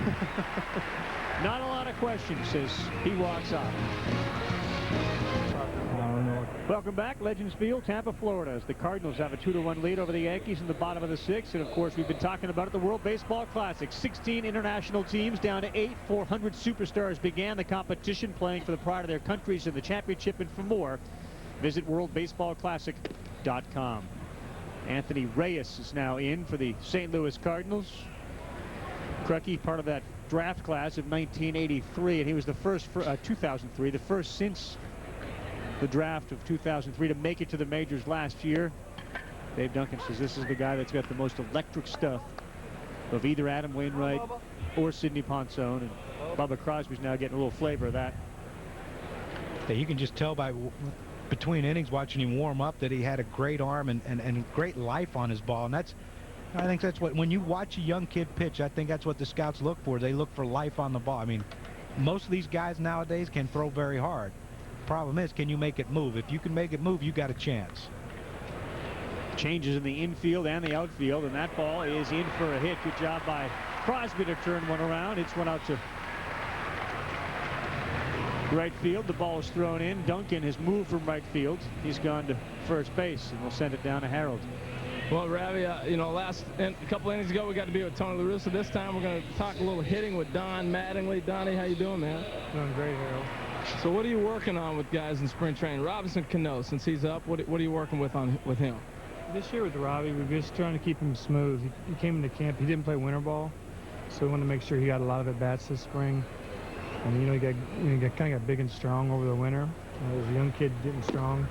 Not a lot of questions as he walks off. Welcome back, Legends Field, Tampa, Florida, as the Cardinals have a 2-1 lead over the Yankees in the bottom of the 6th. And of course, we've been talking about it, the World Baseball Classic. 16 international teams down to 8. 400 superstars began the competition, playing for the pride of their countries in the championship. And for more, visit worldbaseballclassic.com. Anthony Reyes is now in for the St. Louis Cardinals. Crucky, part of that draft class of 1983, and he was the first for 2003, the first since the draft of 2003 to make it to the majors last year. Dave Duncan says this is the guy that's got the most electric stuff of either Adam Wainwright or Sidney Ponson, and Bubba Crosby's now getting a little flavor of that. Yeah, you can just tell by between innings watching him warm up that he had a great arm and great life on his ball, and I think that's what, when you watch a young kid pitch, I think that's what the scouts look for. They look for life on the ball. I mean, most of these guys nowadays can throw very hard. Problem is, can you make it move? If you can make it move, you got a chance. Changes in the infield and the outfield, and that ball is in for a hit. Good job by Crosby to turn one around. It's one out to right field. The ball is thrown in. Duncan has moved from right field. He's gone to first base, and we'll send it down to Harold. Well, Ravi, a couple innings ago, we got to be with Tony La Russa. This time, we're going to talk a little hitting with Don Mattingly. Donnie, how you doing, man? Doing great, Harold. So what are you working on with guys in spring training? Robinson Cano, since he's up, what are you working with him? This year with Robbie, we're just trying to keep him smooth. He came into camp. He didn't play winter ball, so we wanted to make sure he got a lot of at-bats this spring. And, he got kind of got big and strong over the winter. As a young kid getting strong.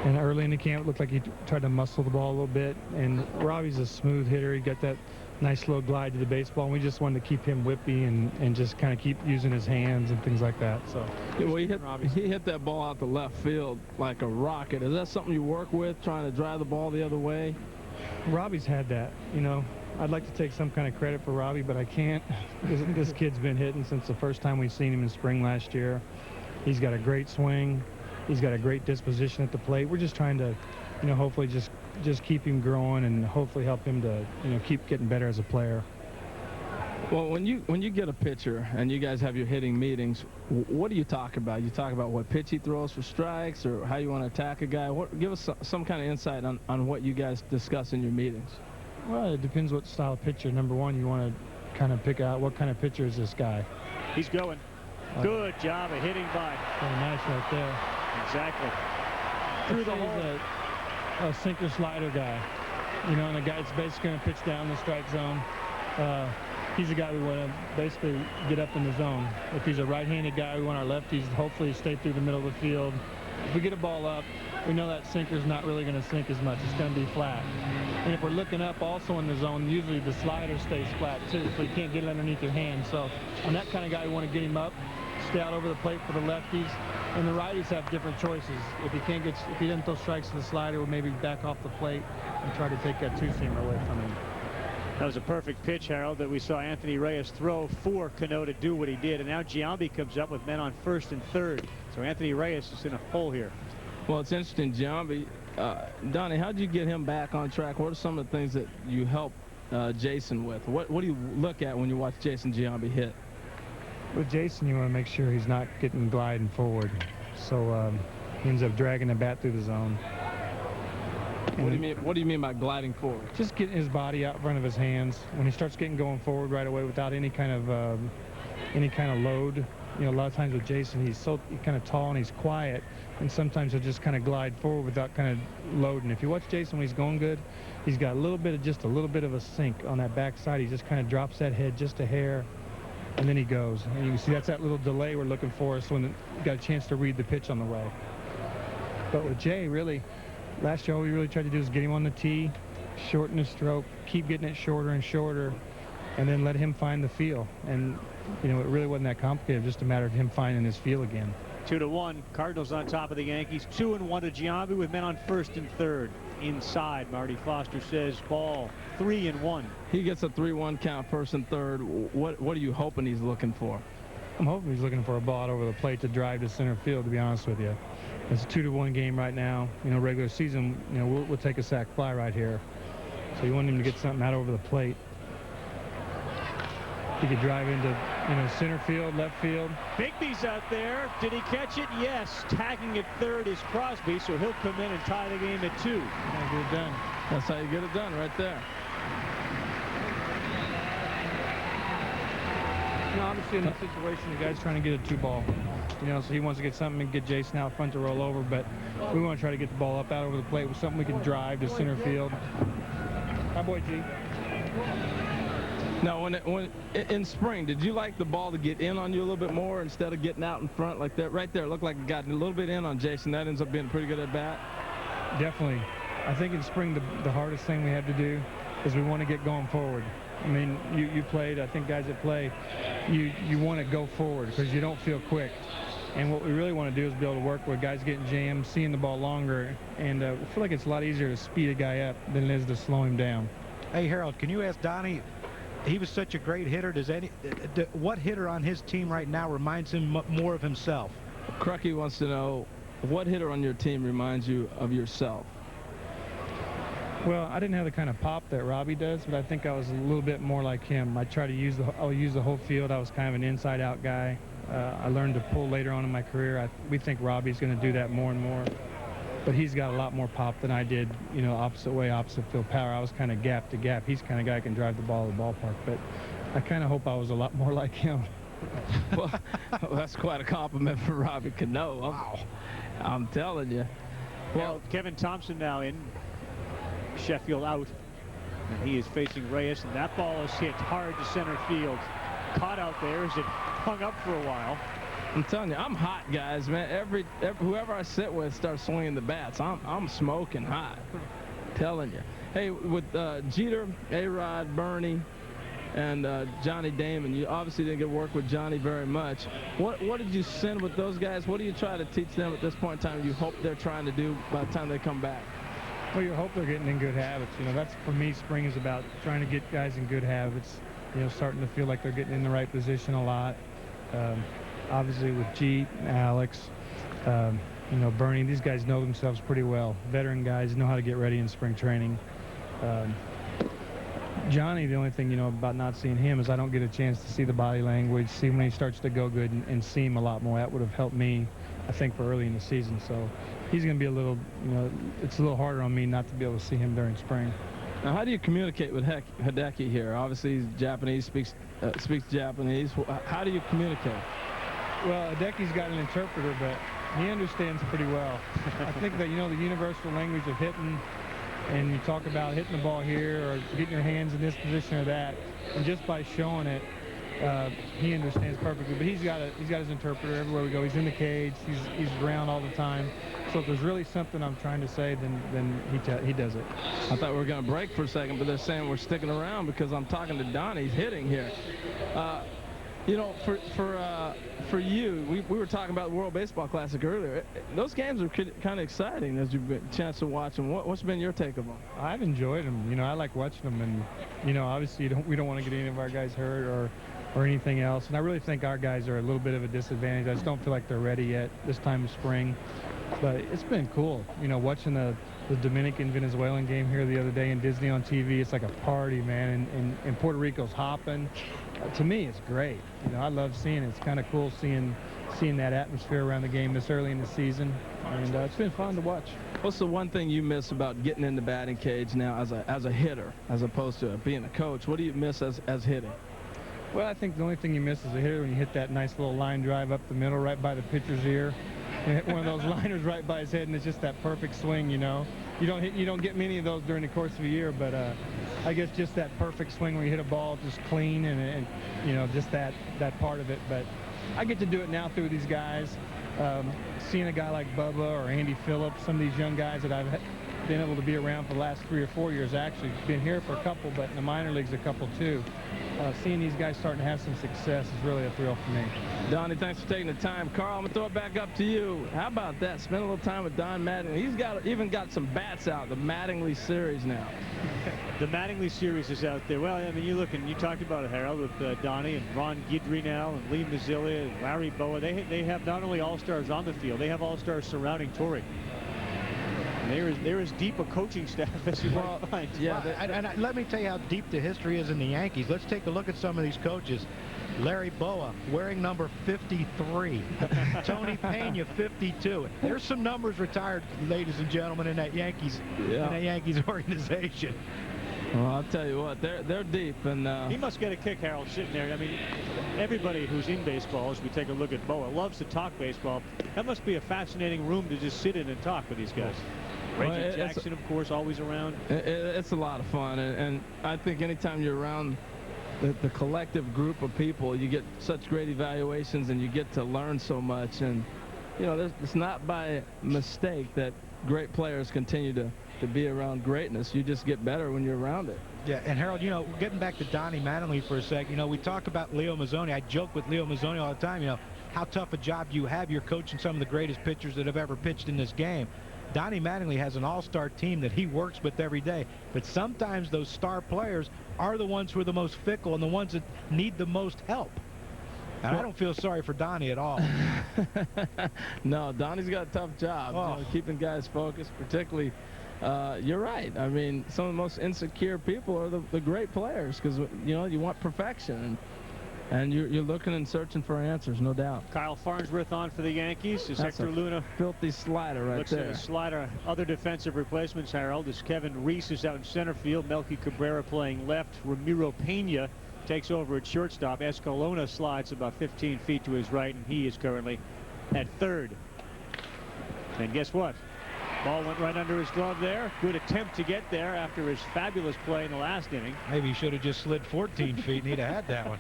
And early in the camp, it looked like he tried to muscle the ball a little bit. And Robbie's a smooth hitter. He got that nice slow glide to the baseball. And we just wanted to keep him whippy and just kind of keep using his hands and things like that. So well, he hit that ball out the left field like a rocket. Is that something you work with, trying to drive the ball the other way? Robbie's had that, you know. I'd like to take some kind of credit for Robbie, but I can't. This kid's been hitting since the first time we've seen him in spring last year. He's got a great swing. He's got a great disposition at the plate. We're just trying to, you know, hopefully just keep him growing and hopefully help him to, you know, keep getting better as a player. Well, when you get a pitcher and you guys have your hitting meetings, what do you talk about? You talk about what pitch he throws for strikes or how you want to attack a guy? Give us some kind of insight on what you guys discuss in your meetings. Well, it depends what style of pitcher. Number one, you want to kind of pick out what kind of pitcher is this guy. He's going. Good job of hitting by. Very nice right there. Exactly. Through the hole. A sinker slider guy. You know, and the guy's basically going to pitch down the strike zone. He's a guy we want to basically get up in the zone. If he's a right-handed guy, we want our lefties hopefully stay through the middle of the field. If we get a ball up, we know that sinker's not really going to sink as much. It's going to be flat. And if we're looking up also in the zone, usually the slider stays flat too, so you can't get it underneath your hand. So on that kind of guy, we want to get him up, stay out over the plate for the lefties. And the righties have different choices. If he doesn't throw strikes to the slider, we'll maybe back off the plate and try to take that two-seamer away from him. That was a perfect pitch, Harold, that we saw Anthony Reyes throw for Cano to do what he did. And now Giambi comes up with men on first and third. So Anthony Reyes is in a hole here. Well, it's interesting, Giambi. Donnie, how did you get him back on track? What are some of the things that you help Jason with? What do you look at when you watch Jason Giambi hit? With Jason, you want to make sure he's not getting gliding forward. So he ends up dragging the bat through the zone. What do you mean by gliding forward? Just getting his body out in front of his hands. When he starts getting going forward right away without any kind of load. You know, a lot of times with Jason, he's kind of tall and he's quiet, and sometimes he'll just kind of glide forward without kind of loading. If you watch Jason when he's going good, he's got just a little bit of a sink on that backside. He just kind of drops that head just a hair, and then he goes. And you can see that's that little delay we're looking for, so when you got a chance to read the pitch on the way. But with Jay, really, last year all we really tried to do is get him on the tee, shorten the stroke, keep getting it shorter and shorter, and then let him find the feel. And you know, it really wasn't that complicated, just a matter of him finding his feel again. 2-1, Cardinals on top of the Yankees. 2-1 to Giambi with men on first and third. Inside, Marty Foster says ball 3-1. He gets a 3-1 count, first and third. What are you hoping he's looking for? I'm hoping he's looking for a ball out over the plate to drive to center field, to be honest with you. It's a 2-1 game right now. You know, regular season, you know, we'll take a sac fly right here. So you want him to get something out over the plate. He could drive into, you know, center field, left field. Bigby's out there. Did he catch it? Yes. Tagging at third is Crosby, so he'll come in and tie the game at 2. Gotta get it done. That's how you get it done right there. You know, obviously in this situation, the guy's trying to get a 2-ball. You know, so he wants to get something and get Jason out front to roll over, but we want to try to get the ball up out over the plate with something we can drive to center field. My boy G. Now, when in spring, did you like the ball to get in on you a little bit more instead of getting out in front like that? Right there, it looked like it got a little bit in on Jason. That ends up being pretty good at bat. Definitely. I think in spring, the hardest thing we have to do is we want to get going forward. I mean, you played, I think guys that play, you want to go forward because you don't feel quick. And what we really want to do is be able to work with guys getting jammed, seeing the ball longer, and I feel like it's a lot easier to speed a guy up than it is to slow him down. Hey, Harold, can you ask Donnie, he was such a great hitter, what hitter on his team right now reminds him more of himself? Crucky wants to know, what hitter on your team reminds you of yourself? Well, I didn't have the kind of pop that Robbie does, but I think I was a little bit more like him. I try to I'll use the whole field. I was kind of an inside-out guy. I learned to pull later on in my career. We think Robbie's going to do that more and more. But he's got a lot more pop than I did, you know, opposite field power. I was kind of gap to gap. He's the kind of guy who can drive the ball to the ballpark. But I kind of hope I was a lot more like him. Well, that's quite a compliment for Robbie Cano. Wow. I'm telling you. Well, Kevin Thompson now in. Sheffield out. And he is facing Reyes, and that ball is hit hard to center field. Caught out there as it hung up for a while. I'm telling you, I'm hot, guys, man. Whoever I sit with starts swinging the bats. I'm smoking hot. Telling you. Hey, with Jeter, A-Rod, Bernie, and Johnny Damon, you obviously didn't get to work with Johnny very much. What did you send with those guys? What do you try to teach them at this point in time you hope they're trying to do by the time they come back? Well, you hope they're getting in good habits. You know, that's, for me, spring is about trying to get guys in good habits, you know, starting to feel like they're getting in the right position a lot. Obviously with Jeet, Alex, you know, Bernie, these guys know themselves pretty well. Veteran guys know how to get ready in spring training. Johnny, the only thing, you know, about not seeing him is I don't get a chance to see the body language, see when he starts to go good, and see him a lot more. That would have helped me, I think, for early in the season. So he's going to be a little, you know, it's a little harder on me not to be able to see him during spring. Now, how do you communicate with Hideki here? Obviously, he's Japanese, speaks Japanese. How do you communicate? Well, Hideki's got an interpreter, but he understands pretty well. I think that, you know, the universal language of hitting, and you talk about hitting the ball here or getting your hands in this position or that, and just by showing it, he understands perfectly. But he's got his interpreter everywhere we go. He's in the cage. He's around all the time. So if there's really something I'm trying to say, then he does it. I thought we were going to break for a second, but they're saying we're sticking around because I'm talking to Donnie. He's hitting here. You know, for you, we were talking about the World Baseball Classic earlier. Those games are kind of exciting as you've had a chance to watch them. What's been your take of them? I've enjoyed them. You know, I like watching them, and you know, obviously we don't want to get any of our guys hurt or anything else. And I really think our guys are a little bit of a disadvantage. I just don't feel like they're ready yet this time of spring. But it's been cool, you know, watching the Dominican-Venezuelan game here the other day in Disney on TV. It's like a party, man, and Puerto Rico's hopping. To me, it's great. You know, I love seeing it. It's kind of cool seeing that atmosphere around the game this early in the season, and it's been fun to watch. What's the one thing you miss about getting in the batting cage now as a hitter, as opposed to being a coach? What do you miss as hitting? Well, I think the only thing you miss as a hitter when you hit that nice little line drive up the middle right by the pitcher's ear. You hit one of those liners right by his head, and it's just that perfect swing, you know. You don't get many of those during the course of a year, but I guess just that perfect swing where you hit a ball just clean and you know, just that part of it. But I get to do it now through these guys. Seeing a guy like Bubba or Andy Phillips, some of these young guys that I've been able to be around for the last 3 or 4 years, actually been here for a couple, but in the minor leagues a couple too. Seeing these guys starting to have some success is really a thrill for me. Donnie, thanks for taking the time. Carl, I'm going to throw it back up to you. How about that? Spend a little time with Don Mattingly. He's even got some bats out, the Mattingly series now. The Mattingly series is out there. Well, I mean, you talked about it, Harold, with Donnie and Ron Guidry now, and Lee Mazzillia and Larry Boa. They have not only all-stars on the field, they have all-stars surrounding Torrey. There is deep a coaching staff as you might find. Yeah, and let me tell you how deep the history is in the Yankees. Let's take a look at some of these coaches. Larry Boa wearing number 53. Tony Pena 52. There's some numbers retired, ladies and gentlemen, in that Yankees organization. Well, I'll tell you what, they're deep, and he must get a kick, Harold, sitting there. I mean, everybody who's in baseball, as we take a look at Boa, loves to talk baseball. That must be a fascinating room to just sit in and talk with these guys. Reggie Jackson, of course, always around. It's a lot of fun, and I think anytime you're around the collective group of people, you get such great evaluations, and you get to learn so much. And you know, it's not by mistake that great players continue to be around greatness. You just get better when you're around it. Yeah, and Harold, you know, getting back to Donnie Mattingly for a sec, you know, we talk about Leo Mazzoni. I joke with Leo Mazzoni all the time, you know, how tough a job you have. You're coaching some of the greatest pitchers that have ever pitched in this game. Donnie Mattingly has an all-star team that he works with every day, but sometimes those star players are the ones who are the most fickle and the ones that need the most help. And I don't feel sorry for Donnie at all. No, Donnie's got a tough job, you know, keeping guys focused, particularly. You're right. I mean, some of the most insecure people are the great players, because you know, you want perfection, and you're looking and searching for answers, no doubt. Kyle Farnsworth on for the Yankees. Is Hector Luna filthy slider right looks there. At a slider. Other defensive replacements, Harold, is Kevin Reese is out in center field. Melky Cabrera playing left. Ramiro Pena takes over at shortstop. Escalona slides about 15 feet to his right, and he is currently at third. And guess what? Ball went right under his glove there. Good attempt to get there after his fabulous play in the last inning. Maybe he should have just slid 14 feet and he'd have had that one.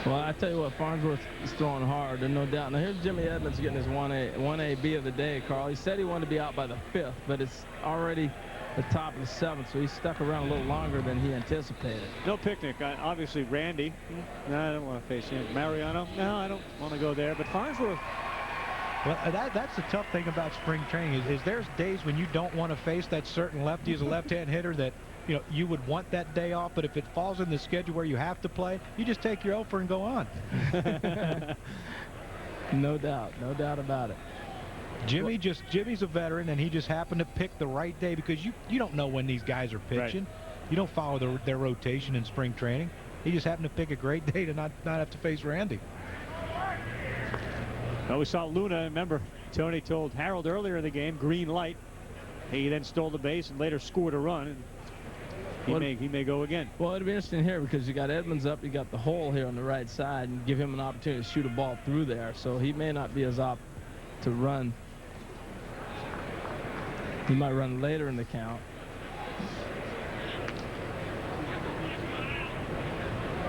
Well, I tell you what, Farnsworth is throwing hard, and no doubt. Now, here's Jimmy Edmonds getting his 1AB of the day, Carl. He said he wanted to be out by the 5th, but it's already the top of the 7th, so he's stuck around a little longer than he anticipated. No picnic. Obviously, Randy. No, I don't want to face him. Mariano. No, I don't want to go there. But Farnsworth. Well, that's the tough thing about spring training is there's days when you don't want to face that certain lefty as a left-hand hitter that you would want that day off, but if it falls in the schedule where you have to play, you just take your offer and go on. No doubt about it. Jimmy's a veteran, and he just happened to pick the right day because you don't know when these guys are pitching. Right. You don't follow their rotation in spring training. He just happened to pick a great day to not have to face Randy. Well, we saw Luna. Remember, Tony told Harold earlier in the game, green light. He then stole the base and later scored a run. And he may go again. Well, it'll be interesting here because you got Edmonds up, you got the hole here on the right side, and give him an opportunity to shoot a ball through there. So he may not be as up to run. He might run later in the count.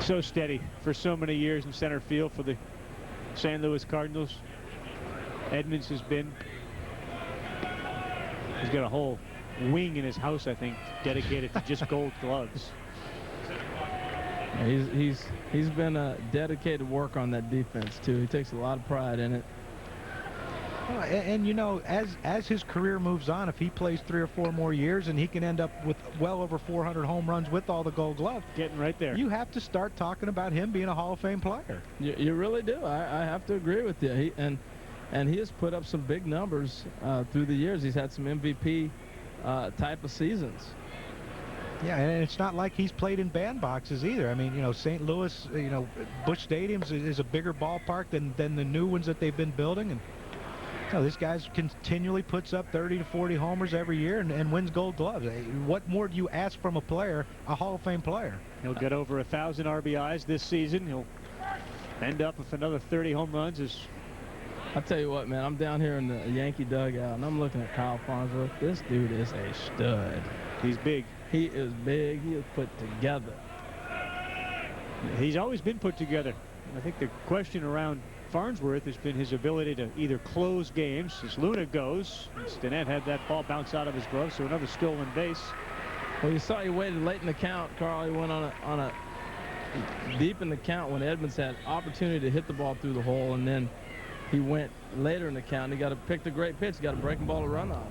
So steady for so many years in center field for the St. Louis Cardinals. Edmonds has been. He's got a whole wing in his house, I think, dedicated to just Gold Gloves. He's been a dedicated work on that defense too. He takes a lot of pride in it. Well, and as his career moves on, if he plays 3 or 4 more years and he can end up with well over 400 home runs with all the Gold Gloves, getting right there, you have to start talking about him being a Hall of Fame player. You really do. I have to agree with you. And he has put up some big numbers through the years. He's had some MVP type of seasons. Yeah, and it's not like he's played in bandboxes either. I mean, St. Louis, Busch Stadium is a bigger ballpark than the new ones that they've been building. And this guy continually puts up 30 to 40 homers every year and wins Gold Gloves. What more do you ask from a player, a Hall of Fame player? He'll get over 1,000 RBIs this season. He'll end up with another 30 home runs. I'll tell you what, man, I'm down here in the Yankee dugout, and I'm looking at Kyle Farnsworth. This dude is a stud. He's big. He is big. He is put together. He's always been put together. I think the question around Farnsworth has been his ability to either close games as Luna goes. Stinnett had that ball bounce out of his glove, so another stolen base. Well, you saw he waited late in the count, Carl. He went on a deep in the count when Edmonds had opportunity to hit the ball through the hole, and then he went later in the count. He got to pick the great pitch. He got a breaking ball to run off.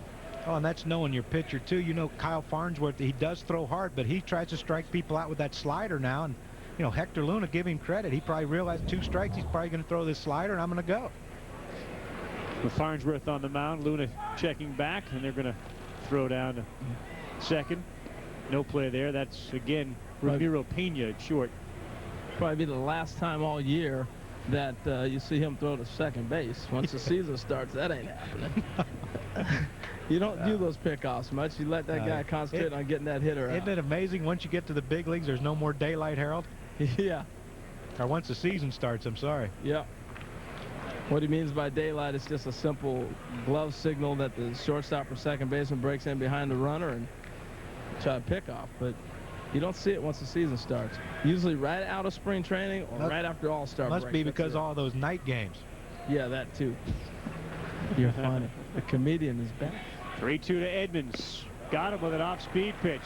Oh, and that's knowing your pitcher too. Kyle Farnsworth, he does throw hard, but he tries to strike people out with that slider now. And Hector Luna, give him credit. He probably realized 2 strikes. He's probably going to throw this slider, and I'm going to go. With Farnsworth on the mound, Luna checking back, and they're going to throw down to second. No play there. That's again Ramiro Pena at short. Probably be the last time all year that you see him throw to second base. Once the season starts, that ain't happening. You don't do those pickoffs much. You let that guy concentrate on getting that hitter out. Isn't it amazing once you get to the big leagues, there's no more daylight, Harold? Yeah. Or once the season starts, I'm sorry. Yeah. What he means by daylight is just a simple glove signal that the shortstop or second baseman breaks in behind the runner and try to pick off. But you don't see it once the season starts. Usually right out of spring training or right after All-Star break. Must be because of all those night games. Yeah, that too. You're funny. The comedian is back. 3-2 to Edmonds. Got him with an off-speed pitch.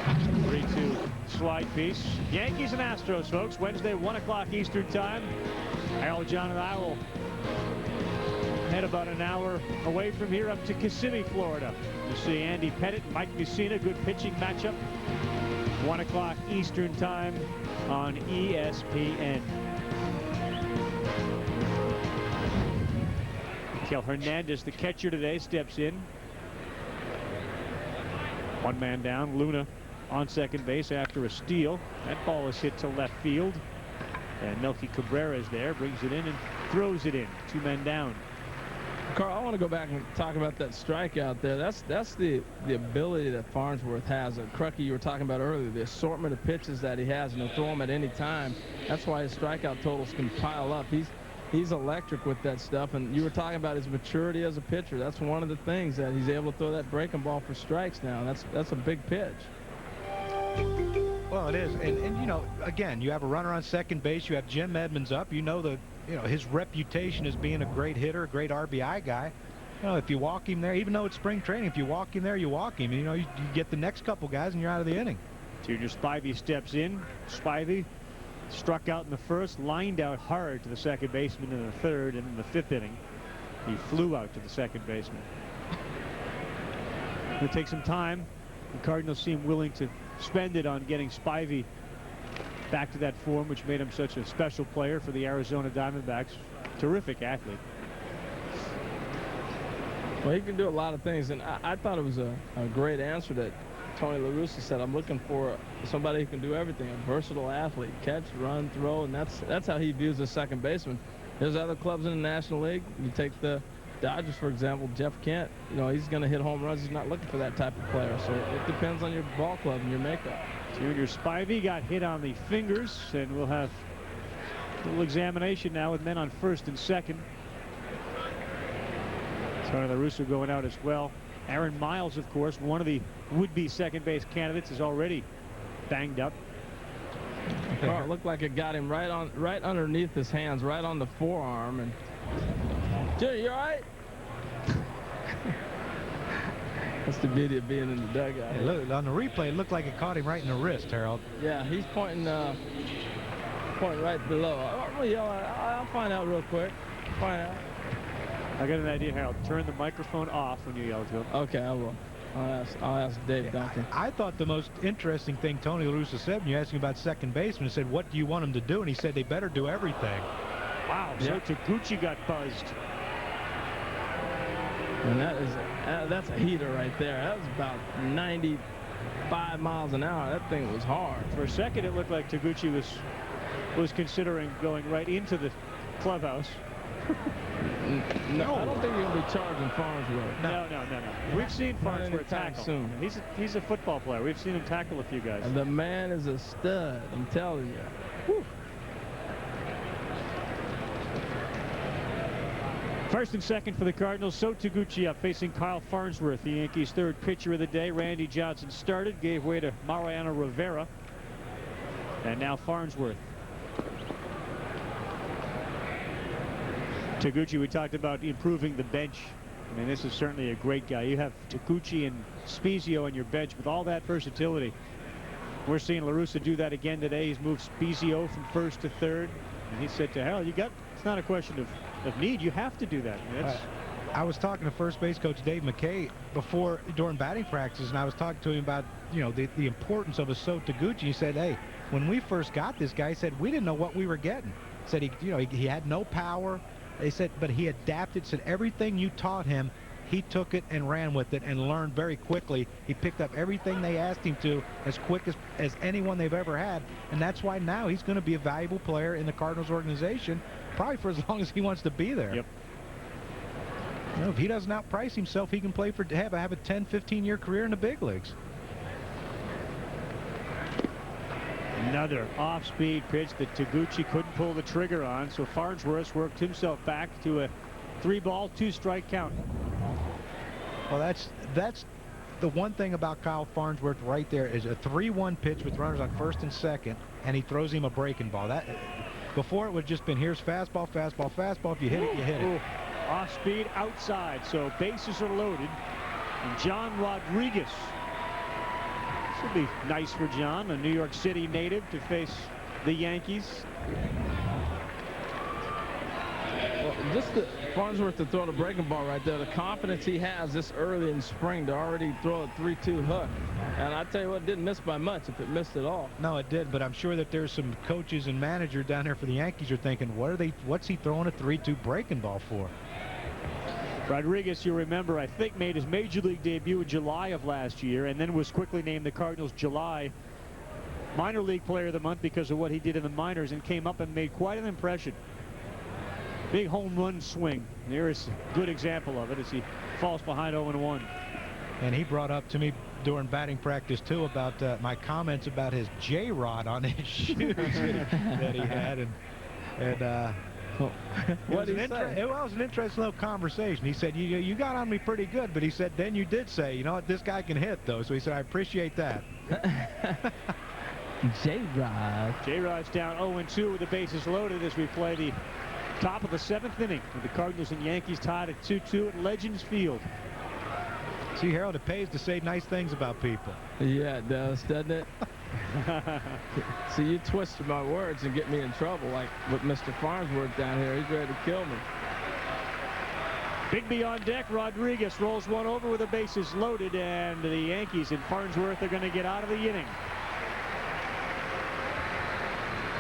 3-2 slide piece. Yankees and Astros, folks. Wednesday, 1 o'clock Eastern time. Harold, John, and I will head about an hour away from here up to Kissimmee, Florida. You see Andy Pettit, Mike Mussina, good pitching matchup. 1 o'clock Eastern time on ESPN. Miguel Hernandez, the catcher today, steps in. 1 man down. Luna on second base after a steal. That ball is hit to left field. And Melky Cabrera is there, brings it in and throws it in. 2 men down. Carl, I want to go back and talk about that strikeout there. That's the ability that Farnsworth has. Crucky, you were talking about earlier, the assortment of pitches that he has, and he'll throw them at any time. That's why his strikeout totals can pile up. He's electric with that stuff, and you were talking about his maturity as a pitcher. That's one of the things that he's able to throw that breaking ball for strikes now. That's a big pitch. Well, it is, and you know, again, you have a runner on second base. You have Jim Edmonds up. You know his reputation as being a great hitter, a great RBI guy. You know, if you walk him there, even though it's spring training, if you walk him there, you walk him. You know, you get the next couple guys, and you're out of the inning. Junior Spivey steps in. Spivey struck out in the first, lined out hard to the second baseman in the third, and in the fifth inning, he flew out to the second baseman. It'll take some time. The Cardinals seem willing to spend it on getting Spivey back to that form, which made him such a special player for the Arizona Diamondbacks. Terrific athlete. Well, he can do a lot of things, and I thought it was a great answer that Tony La Russa said. I'm looking for somebody who can do everything, a versatile athlete, catch, run, throw, and that's how he views the second baseman. There's other clubs in the National League. You take the Dodgers, for example, Jeff Kent, you know, he's going to hit home runs. He's not looking for that type of player, so it depends on your ball club and your makeup. Junior Spivey got hit on the fingers, and we'll have a little examination now with men on first and second. Tony La Russa going out as well. Aaron Miles, of course, one of the would-be second base candidates, is already banged up. Well, it looked like it got him right underneath his hands, right on the forearm. And Junior, you all right? That's the beauty of being in the dugout. Hey, look, on the replay, it looked like it caught him right in the wrist, Harold. Yeah, he's pointing right below. I'll find out real quick. Find out. I got an idea, Harold. Turn the microphone off when you yell to him. Okay, I will. I'll ask Dave Duncan. I thought the most interesting thing Tony La Russa said when you asked him about second baseman, he said, what do you want him to do? And he said they better do everything. Wow, so Taguchi got buzzed. And that's a heater right there. That was about 95 miles an hour. That thing was hard. For a second, it looked like Taguchi was considering going right into the clubhouse. No, I don't think you're going to be charging Farnsworth. No. We've seen Farnsworth tackle. Soon. He's a football player. We've seen him tackle a few guys. And the man is a stud, I'm telling you. Whew. First and second for the Cardinals. So Taguchi up facing Kyle Farnsworth, the Yankees' third pitcher of the day. Randy Johnson started, gave way to Mariano Rivera. And now Farnsworth. Taguchi, we talked about improving the bench. I mean, this is certainly a great guy. You have Taguchi and Spezio on your bench with all that versatility. We're seeing La Russa do that again today. He's moved Spezio from first to third. And he said to Harold, it's not a question of need. You have to do that. I was talking to first base coach Dave McKay during batting practice, and I was talking to him about, you know, the importance of a So Taguchi. He said, hey, when we first got this guy, he said, we didn't know what we were getting. He said, he had no power. They said, but he adapted, said everything you taught him, he took it and ran with it and learned very quickly. He picked up everything they asked him to as quick as anyone they've ever had. And that's why now he's going to be a valuable player in the Cardinals organization, probably for as long as he wants to be there. Yep. You know, if he doesn't outprice himself, he can play have a 10, 15-year career in the big leagues. Another off-speed pitch that Taguchi couldn't pull the trigger on, so Farnsworth worked himself back to a 3-ball, 2-strike count. Well, that's the one thing about Kyle Farnsworth right there is a 3-1 pitch with runners on first and second, and he throws him a breaking ball. Before it would have just been here's fastball, fastball, fastball. If you hit it, you hit it. Off-speed outside, so bases are loaded. And John Rodriguez. This will be nice for John, a New York City native, to face the Yankees. Well, just Farnsworth to throw the breaking ball right there, the confidence he has this early in spring to already throw a 3-2 hook. And I tell you what, it didn't miss by much if it missed at all. No, it did, but I'm sure that there's some coaches and manager down there for the Yankees are thinking, what's he throwing a 3-2 breaking ball for? Rodriguez, you remember, I think made his major league debut in July of last year and then was quickly named the Cardinals' July minor league player of the month because of what he did in the minors, and came up and made quite an impression. Big home run swing. There is a good example of it as he falls behind 0-1. And he brought up to me during batting practice too about my comments about his J-Rod on his shoes that he had, what did he say? It was an interesting little conversation. He said, you got on me pretty good, but he said, then you did say, you know what, this guy can hit, though. So he said, I appreciate that. J-Rod. J-Rod's down 0-2 with the bases loaded as we play the top of the 7th inning with the Cardinals and Yankees tied at 2-2 at Legends Field. See, Harold, it pays to say nice things about people. Yeah, it does, doesn't it? See, you twisted my words and get me in trouble, like with Mr. Farnsworth down here. He's ready to kill me. Bigby on deck. Rodriguez rolls one over with the bases loaded, and the Yankees and Farnsworth are going to get out of the inning.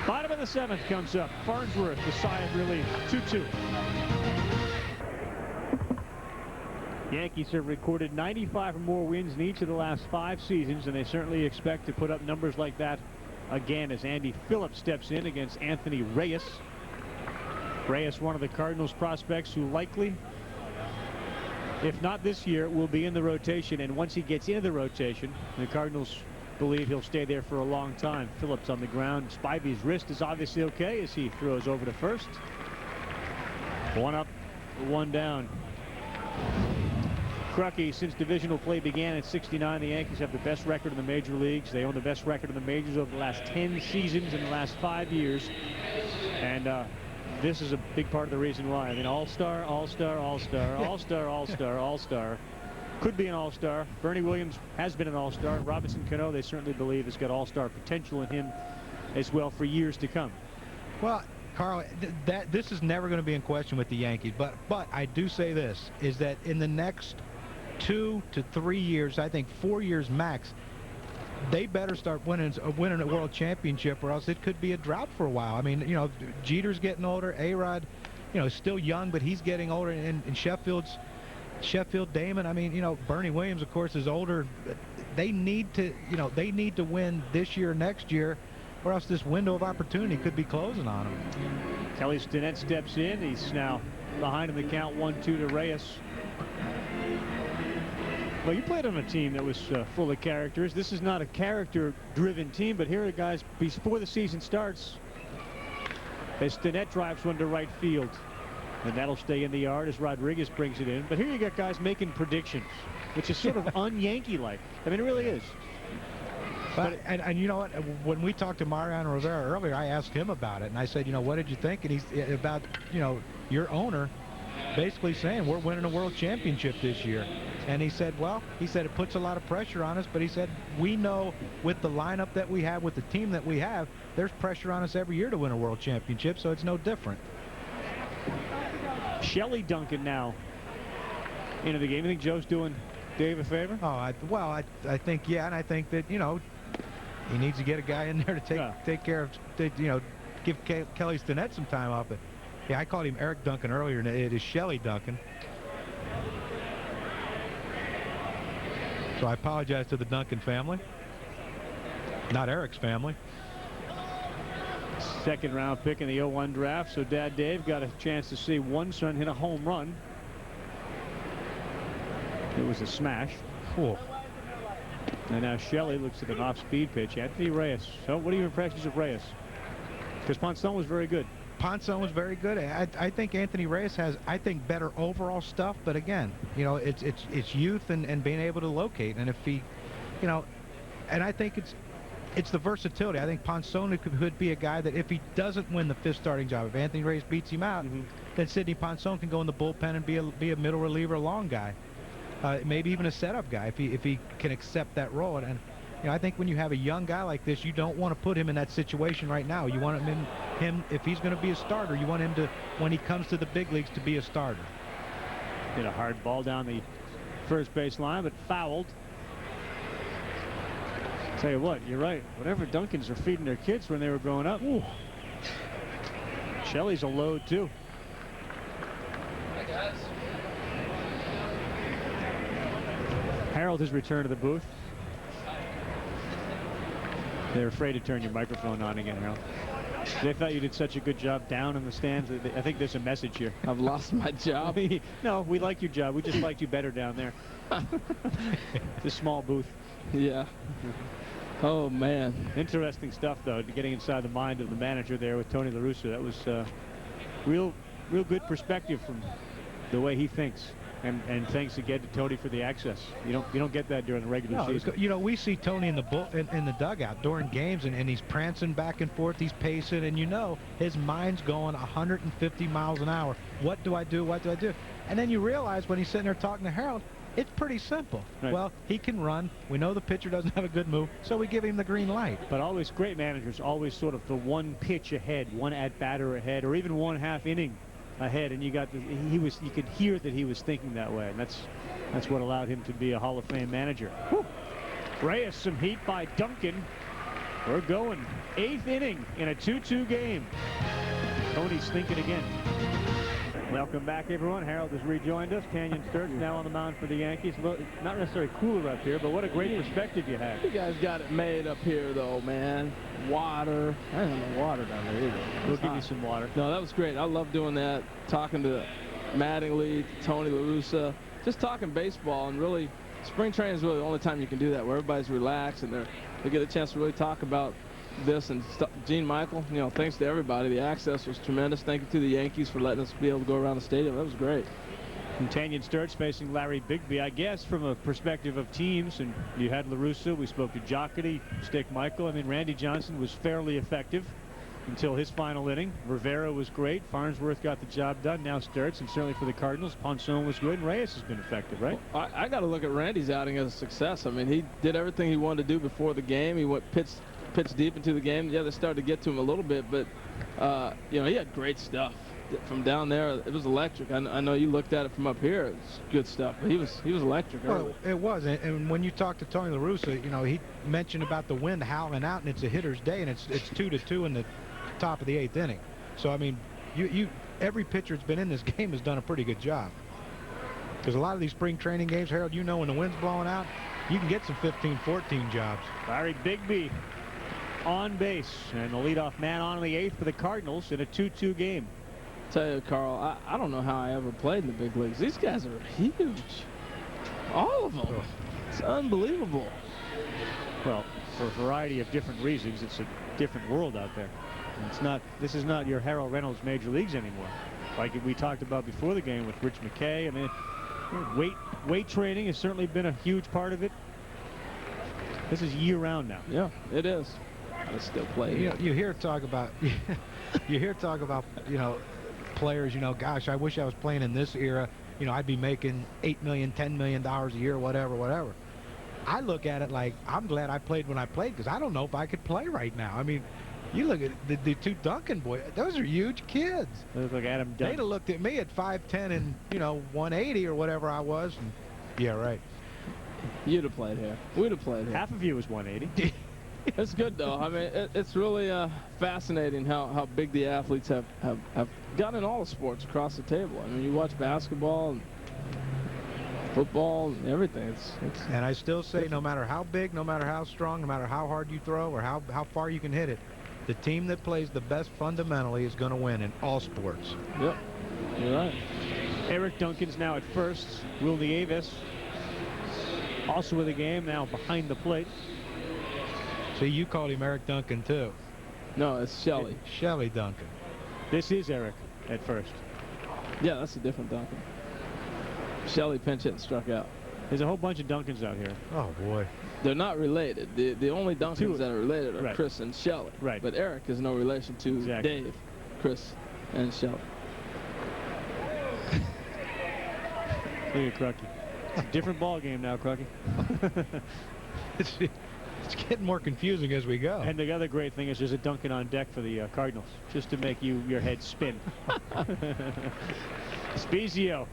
Bottom of the 7th comes up. Farnsworth, the sigh of relief. 2-2. Yankees have recorded 95 or more wins in each of the last 5 seasons, and they certainly expect to put up numbers like that again as Andy Phillips steps in against Anthony Reyes. Reyes, one of the Cardinals prospects who likely, if not this year, will be in the rotation, and once he gets into the rotation, the Cardinals believe he'll stay there for a long time. Phillips on the ground. Spivey's wrist is obviously okay as he throws over to first. 1 up, 1 down. Crucky, since divisional play began in '69, the Yankees have the best record in the major leagues. They own the best record in the majors over the last 10 seasons in the last 5 years. And this is a big part of the reason why. I mean, all-star, all-star, all-star, all-star, all-star, all-star. Could be an all-star. Bernie Williams has been an all-star. Robinson Cano, they certainly believe, has got all-star potential in him as well for years to come. Well, Carl, this is never going to be in question with the Yankees, but I do say this, is that in the next 2 to 3 years, I think 4 years max, they better start winning a world championship, or else it could be a drought for a while. I mean, you know, Jeter's getting older. A-Rod, you know, still young, but he's getting older. And Sheffield Damon, I mean, you know, Bernie Williams, of course, is older. They need to, you know, they need to win this year, next year, or else this window of opportunity could be closing on them. Kelly Stinnett steps in. He's now behind in the count 1-2 to Reyes. Well, you played on a team that was full of characters. This is not a character-driven team, but here are guys, before the season starts, as Stinnett drives one to right field. And that'll stay in the yard as Rodriguez brings it in. But here you got guys making predictions, which is sort of un-Yankee-like. I mean, it really is. But and you know what? When we talked to Mariano Rivera earlier, I asked him about it, and I said, you know, what did you think? And he's about, you know, your owner basically saying we're winning a world championship this year. And he said, well, he said it puts a lot of pressure on us, but he said we know with the lineup that we have, with the team that we have, there's pressure on us every year to win a world championship, so it's no different. Shelley Duncan now into the game. You think Joe's doing Dave a favor? Oh, I think, yeah, and I think that, you know, he needs to get a guy in there to take care of, you know, give Kelly Stinnett some time off it. Yeah, I called him Eric Duncan earlier, and it is Shelley Duncan. So I apologize to the Duncan family, not Eric's family. Second round pick in the 0-1 draft, so Dad Dave got a chance to see one son hit a home run. It was a smash. Cool. And now Shelley looks at an off-speed pitch. Anthony Reyes. So what are your impressions of Reyes? Because Ponson was very good. Ponson was very good. I think Anthony Reyes has, I think, better overall stuff. But again, you know, it's youth and being able to locate. And if he, you know, and I think it's the versatility. I think Ponson could be a guy that if he doesn't win the 5th starting job, if Anthony Reyes beats him out, then Sidney Ponson can go in the bullpen and be a middle reliever, long guy, maybe even a setup guy if he can accept that role. And you know, I think when you have a young guy like this, you don't want to put him in that situation right now. You want him if he's going to be a starter, you want him to, when he comes to the big leagues, to be a starter. Hit a hard ball down the first base line, but fouled. Tell you what, you're right. Whatever Duncans are feeding their kids when they were growing up. Ooh. Shelley's a load too. Harold has returned to the booth. They're afraid to turn your microphone on again, Harold. They thought you did such a good job down in the stands. I think there's a message here. I've lost my job. No, we like your job. We just liked you better down there. The small booth. Yeah. Oh, man. Interesting stuff, though, getting inside the mind of the manager there with Tony La Russa. That was real good perspective from the way he thinks. And thanks again to Tony for the access. You don't get that during the regular season. You know, we see Tony in the dugout during games, and he's prancing back and forth, he's pacing, and you know his mind's going 150 miles an hour. What do I do? What do I do? And then you realize when he's sitting there talking to Harold, it's pretty simple. Right. Well, he can run. We know the pitcher doesn't have a good move, so we give him the green light. But always great managers, always sort of the one pitch ahead, one at-batter ahead, or even one half inning ahead, and you could hear that he was thinking that way, and that's what allowed him to be a Hall of Fame manager. Whew. Reyes, some heat by Duncan. We're going 8th inning in a 2-2 game. Tony's thinking again. Welcome back, everyone. Harold has rejoined us. Canyon Sturts now on the mound for the Yankees. Look, not necessarily cooler up here, but what a great perspective you have. You guys got it made up here, though, man. Water. I don't have no water down there either. We'll give you some water. No, that was great. I love doing that. Talking to Mattingly, Tony La Russa, just talking baseball. And really, spring training is really the only time you can do that, where everybody's relaxed and they get a chance to really talk about this. And Gene Michael, you know, thanks to everybody. The access was tremendous. Thank you to the Yankees for letting us be able to go around the stadium. That was great. And Canyon Sturts facing Larry Bigby, I guess, from a perspective of teams. And you had La Russa. We spoke to Jocketty, Stick Michael. I mean, Randy Johnson was fairly effective until his final inning. Rivera was great. Farnsworth got the job done. Now Sturts, and certainly for the Cardinals, Ponson was good. And Reyes has been effective, right? Well, I got to look at Randy's outing as a success. I mean, he did everything he wanted to do before the game. He went pitched deep into the game. Yeah, they started to get to him a little bit, but you know, he had great stuff from down there. It was electric. I know you looked at it from up here. It's good stuff, but he was electric. Well, it was, and when you talk to Tony La Russa, you know, he mentioned about the wind howling out, and it's a hitter's day, and it's 2-2 in the top of the 8th inning. So I mean, every pitcher that's been in this game has done a pretty good job. Because a lot of these spring training games, Harold, you know, when the wind's blowing out, you can get some 15-14 jobs. Larry Bigby on base, and the leadoff man on the 8th for the Cardinals in a 2-2 game. Tell you, Carl, I don't know how I ever played in the big leagues. These guys are huge. All of them. Oh. It's unbelievable. Well, for a variety of different reasons, it's a different world out there. This is not your Harold Reynolds major leagues anymore. Like we talked about before the game with Rich McKay. I mean, weight training has certainly been a huge part of it. This is year-round now. Yeah, it is. I still play. You hear talk about, you know, players. You know, gosh, I wish I was playing in this era. You know, I'd be making $8 million, $10 million a year, whatever. I look at it like I'm glad I played when I played, because I don't know if I could play right now. I mean, you look at the two Duncan boys; those are huge kids. They look like Adam Duncan. They'd have looked at me at 5'10" and, you know, 180 or whatever I was. And, yeah, right. You'd have played here. We'd have played here. Half of you was 180. It's good, though. I mean, it's really fascinating how big the athletes have gotten in all the sports across the table. I mean, you watch basketball and football and everything. And I still say, no matter how big, no matter how strong, no matter how hard you throw or how far you can hit it, the team that plays the best fundamentally is going to win in all sports. Yep, you're right. Eric Duncan's now at first. Will Nieves also with the game now behind the plate. See, you called him Eric Duncan, too. No, it's Shelley. Shelley Duncan. This is Eric at first. Yeah, that's a different Duncan. Shelley pinch hit and struck out. There's a whole bunch of Duncans out here. Oh, boy. They're not related. The only Duncans that are related are right. Chris and Shelley. Right. But Eric is no relation to Dave, Chris, and Shelley. Look at Crucky. It's a different ball game now, Crucky. It's getting more confusing as we go. And the other great thing is there's a Duncan on deck for the Cardinals, just to make your head spin. Spezio.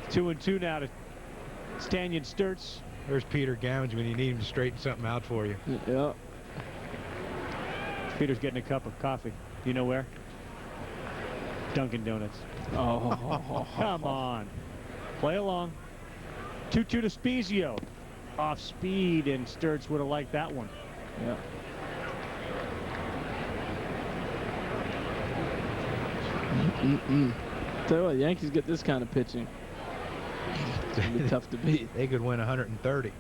2-2 now to Canyon Sturts. There's Peter Gowns when you need him to straighten something out for you. Yeah. Peter's getting a cup of coffee. Do you know where? Dunkin' Donuts. Oh. Come on. Play along. 2-2 to Spezio. Off speed, and Sturts would have liked that one. Yeah. Tell you what, Yankees get this kind of pitching. It's going to be tough to beat. They could win 130.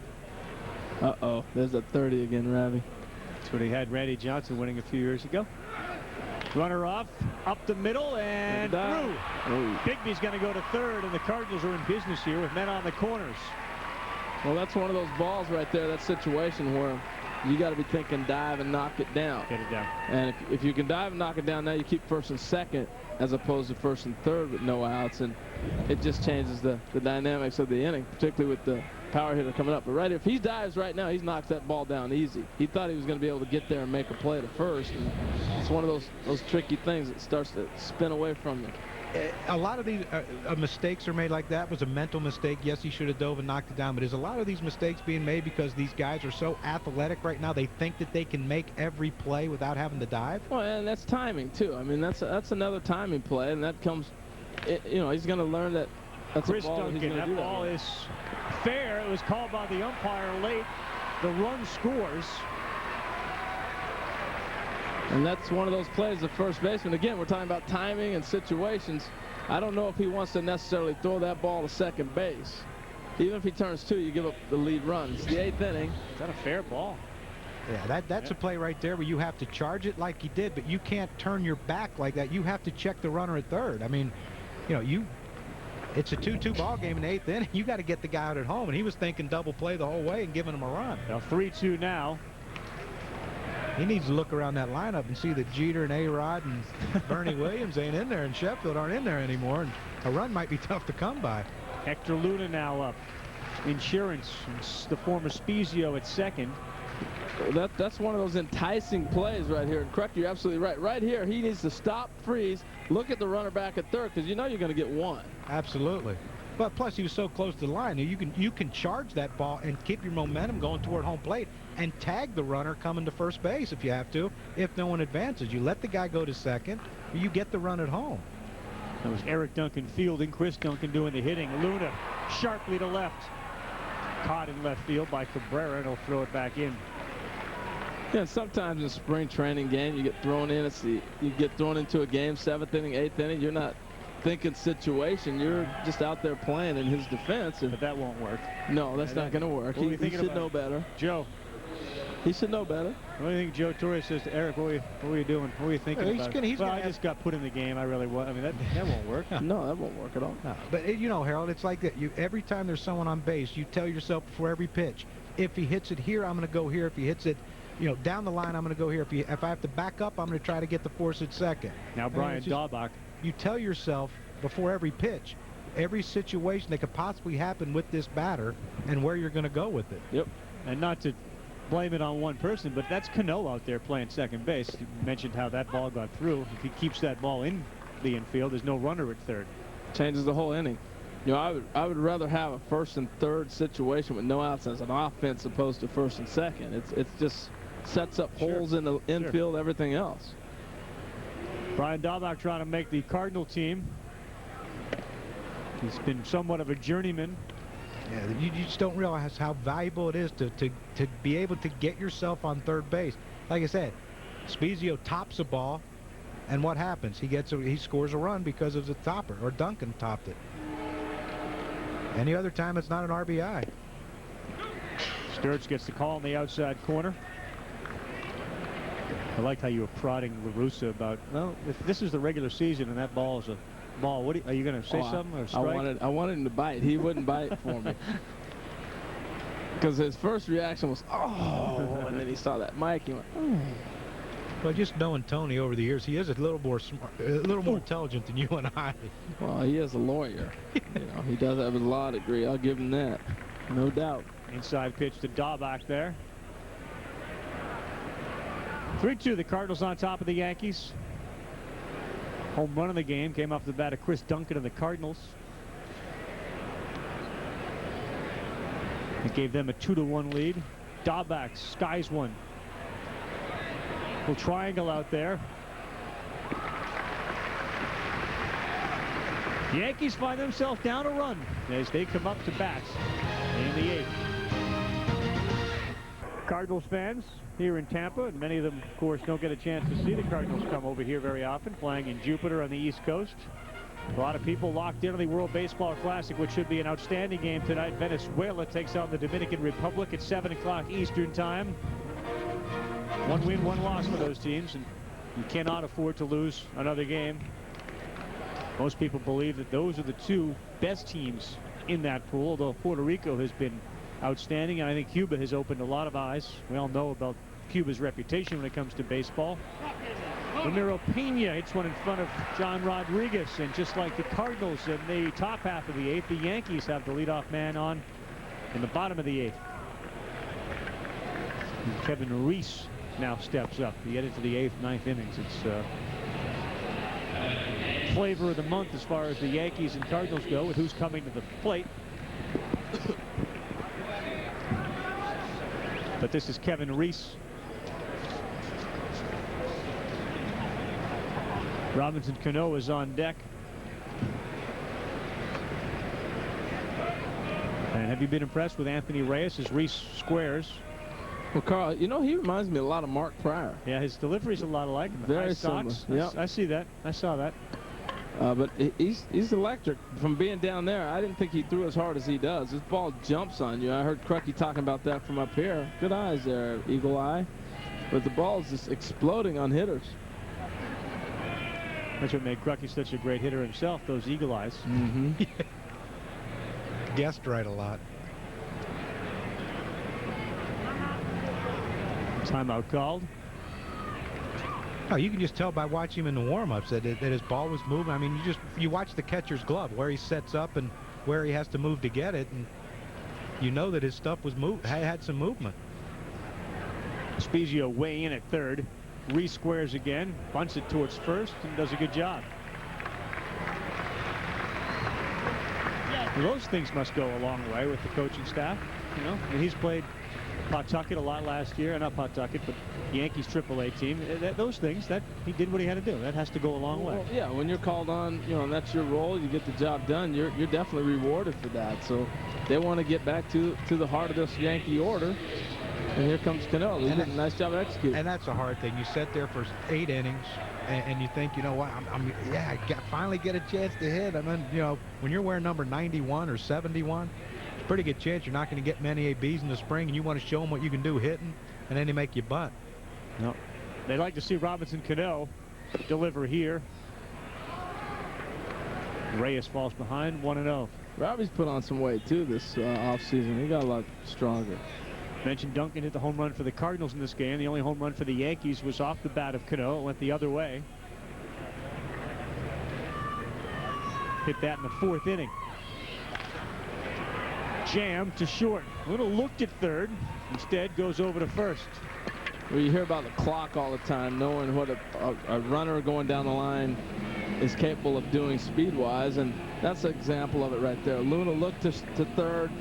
Uh-oh. There's a 30 again, Ravi. That's what he had Randy Johnson winning a few years ago. Runner off, up the middle, and through. Oh. Bigby's going to go to third, and the Cardinals are in business here with men on the corners. Well, that's one of those balls right there, that situation where you got to be thinking dive and knock it down. Get it down. And if you can dive and knock it down, now you keep first and second as opposed to first and third with no outs, and it just changes the dynamics of the inning, particularly with the power hitter coming up. But right, if he dives right now, he knocks that ball down easy. He thought he was going to be able to get there and make a play to first, and it's one of those tricky things that starts to spin away from you. A lot of these mistakes are made like that. It was a mental mistake. Yes, he should have dove and knocked it down, but there's a lot of these mistakes being made because these guys are so athletic right now. They think that they can make every play without having to dive. Well, and that's timing too. I mean, that's another timing play, and that comes, you know, he's going to learn that. That's Chris a ball Duncan, that ball is fair. It was called by the umpire late. The run scores. And that's one of those plays, the first baseman. Again, we're talking about timing and situations. I don't know if he wants to necessarily throw that ball to second base. Even if he turns two, you give up the lead run. It's the 8th inning. Is that a fair ball? Yeah, that's a play right there where you have to charge it like he did, but you can't turn your back like that. You have to check the runner at third. I mean, you know, it's a 2-2 ball game in the 8th inning. You got to get the guy out at home, and he was thinking double play the whole way and giving him a run. Now 3-2 now. He needs to look around that lineup and see that Jeter and A-Rod and Bernie Williams ain't in there, and Sheffield aren't in there anymore, and a run might be tough to come by. Hector Luna now up. Insurance, the former Spezio at second. That's one of those enticing plays right here. And correct, you're absolutely right. Right here, he needs to stop, freeze, look at the runner back at third, because you know you're going to get one. Absolutely. But plus, he was so close to the line. You can charge that ball and keep your momentum going toward home plate and tag the runner coming to first base if you have to, if no one advances. You let the guy go to second, or you get the run at home. That was Eric Duncan fielding, Chris Duncan doing the hitting. Luna sharply to left. Caught in left field by Cabrera, and he'll throw it back in. Yeah, sometimes in spring training game, you get thrown in. You get thrown into a game, 7th inning, 8th inning. You're not thinking situation. You're just out there playing in his defense. And but that won't work. No, that's not going to work. He should know better. Joe. He should know better. What do you think Joe Torre says to Eric? What are you doing? What are you thinking about? I just got put in the game. I really was. I mean, that won't work. No, that won't work at all. No. But, you know, Harold, it's like that. Every time there's someone on base, you tell yourself before every pitch, if he hits it here, I'm going to go here. If he hits it, you know, down the line, I'm going to go here. If I have to back up, I'm going to try to get the force at second. Now, Brian Daubach. You tell yourself before every pitch, every situation that could possibly happen with this batter and where you're going to go with it. Yep. And not to blame it on one person, but that's Cano out there playing second base. You mentioned how that ball got through. If he keeps that ball in the infield, there's no runner at third. Changes the whole inning. You know, I would rather have a first and third situation with no outs as an offense opposed to first and second. It's just sets up holes in the infield, everything else. Brian Daubach trying to make the Cardinal team. He's been somewhat of a journeyman. Yeah, you just don't realize how valuable it is to be able to get yourself on third base. Like I said, Spezio tops a ball, and what happens? He scores a run because of the topper, or Duncan topped it. Any other time, it's not an RBI. Sturz gets the call on the outside corner. I like how you were prodding LaRussa about, well, if this is the regular season and that ball is a ball, are you going to say something or strike? I wanted him to bite. He wouldn't bite for me. Because his first reaction was, oh, and then he saw that mic. He went, oh. Well, just knowing Tony over the years, he is a little more smart, a little more intelligent than you and I. Well, he is a lawyer. You know, he does have a law degree. I'll give him that, no doubt. Inside pitch to Daubach there. 3-2, the Cardinals on top of the Yankees. Home run of the game came off the bat of Chris Duncan of the Cardinals. It gave them a 2-1 lead. Daubach skies one. Little triangle out there. The Yankees find themselves down a run as they come up to bat in the 8th. Cardinals fans here in Tampa, and many of them, of course, don't get a chance to see the Cardinals come over here very often, playing in Jupiter on the East Coast. A lot of people locked in on the World Baseball Classic, which should be an outstanding game tonight. Venezuela takes on the Dominican Republic at 7 o'clock Eastern Time. 1 win, 1 loss for those teams. And You cannot afford to lose another game. Most people believe that those are the two best teams in that pool, although Puerto Rico has been outstanding, and I think Cuba has opened a lot of eyes. We all know about Cuba's reputation when it comes to baseball. Ramiro Pena hits one in front of John Rodriguez, and just like the Cardinals in the top half of the 8th, the Yankees have the leadoff man on in the bottom of the 8th. And Kevin Reese now steps up. He headed to the 8th, 9th innings. It's flavor of the month as far as the Yankees and Cardinals go, with who's coming to the plate. But this is Kevin Reese. Robinson Cano is on deck. And have you been impressed with Anthony Reyes as Reese squares? Well, Carl, you know, he reminds me a lot of Mark Pryor. Yeah, his delivery's a lot alike. Very similar. Yep. I see that. I saw that. But he's electric. From being down there, I didn't think he threw as hard as he does. His ball jumps on you. I heard Crucky talking about that from up here. Good eyes there, Eagle Eye. But the ball is just exploding on hitters. That's what made Crucky such a great hitter himself, those eagle eyes. Mm-hmm. Guessed right a lot. Timeout called. Oh, you can just tell by watching him in the warm-ups that his ball was moving. I mean, you watch the catcher's glove where he sets up and where he has to move to get it, and you know that his stuff was had some movement. Spezio way in at third. Re-squares again, bunts it towards first, and does a good job. Well, those things must go a long way with the coaching staff. You know, I mean, he's played Pawtucket a lot last year, not Pawtucket, but Yankees AAA team. Those things, that he did what he had to do. That has to go a long way. Well, yeah, when you're called on, you know, and that's your role, you get the job done. You're definitely rewarded for that. So they want to get back to the heart of this Yankee order. And here comes Cano. He did a nice job of executing. And that's a hard thing. You sit there for 8 innings, and you think, you know what, I finally get a chance to hit. And then, you know, when you're wearing number 91 or 71, it's a pretty good chance you're not going to get many ABs in the spring, and you want to show them what you can do hitting, and then they make you bunt. No. They'd like to see Robinson Cano deliver here. Reyes falls behind, 1-0. Robbie's put on some weight, too, this offseason. He got a lot stronger. Mentioned Duncan hit the home run for the Cardinals in this game. The only home run for the Yankees was off the bat of Cano. It went the other way. Hit that in the 4th inning. Jam to short. Little looked at third. Instead goes over to first. Well, you hear about the clock all the time, knowing what a runner going down the line is capable of doing speed-wise, and that's an example of it right there. Luna looked to third.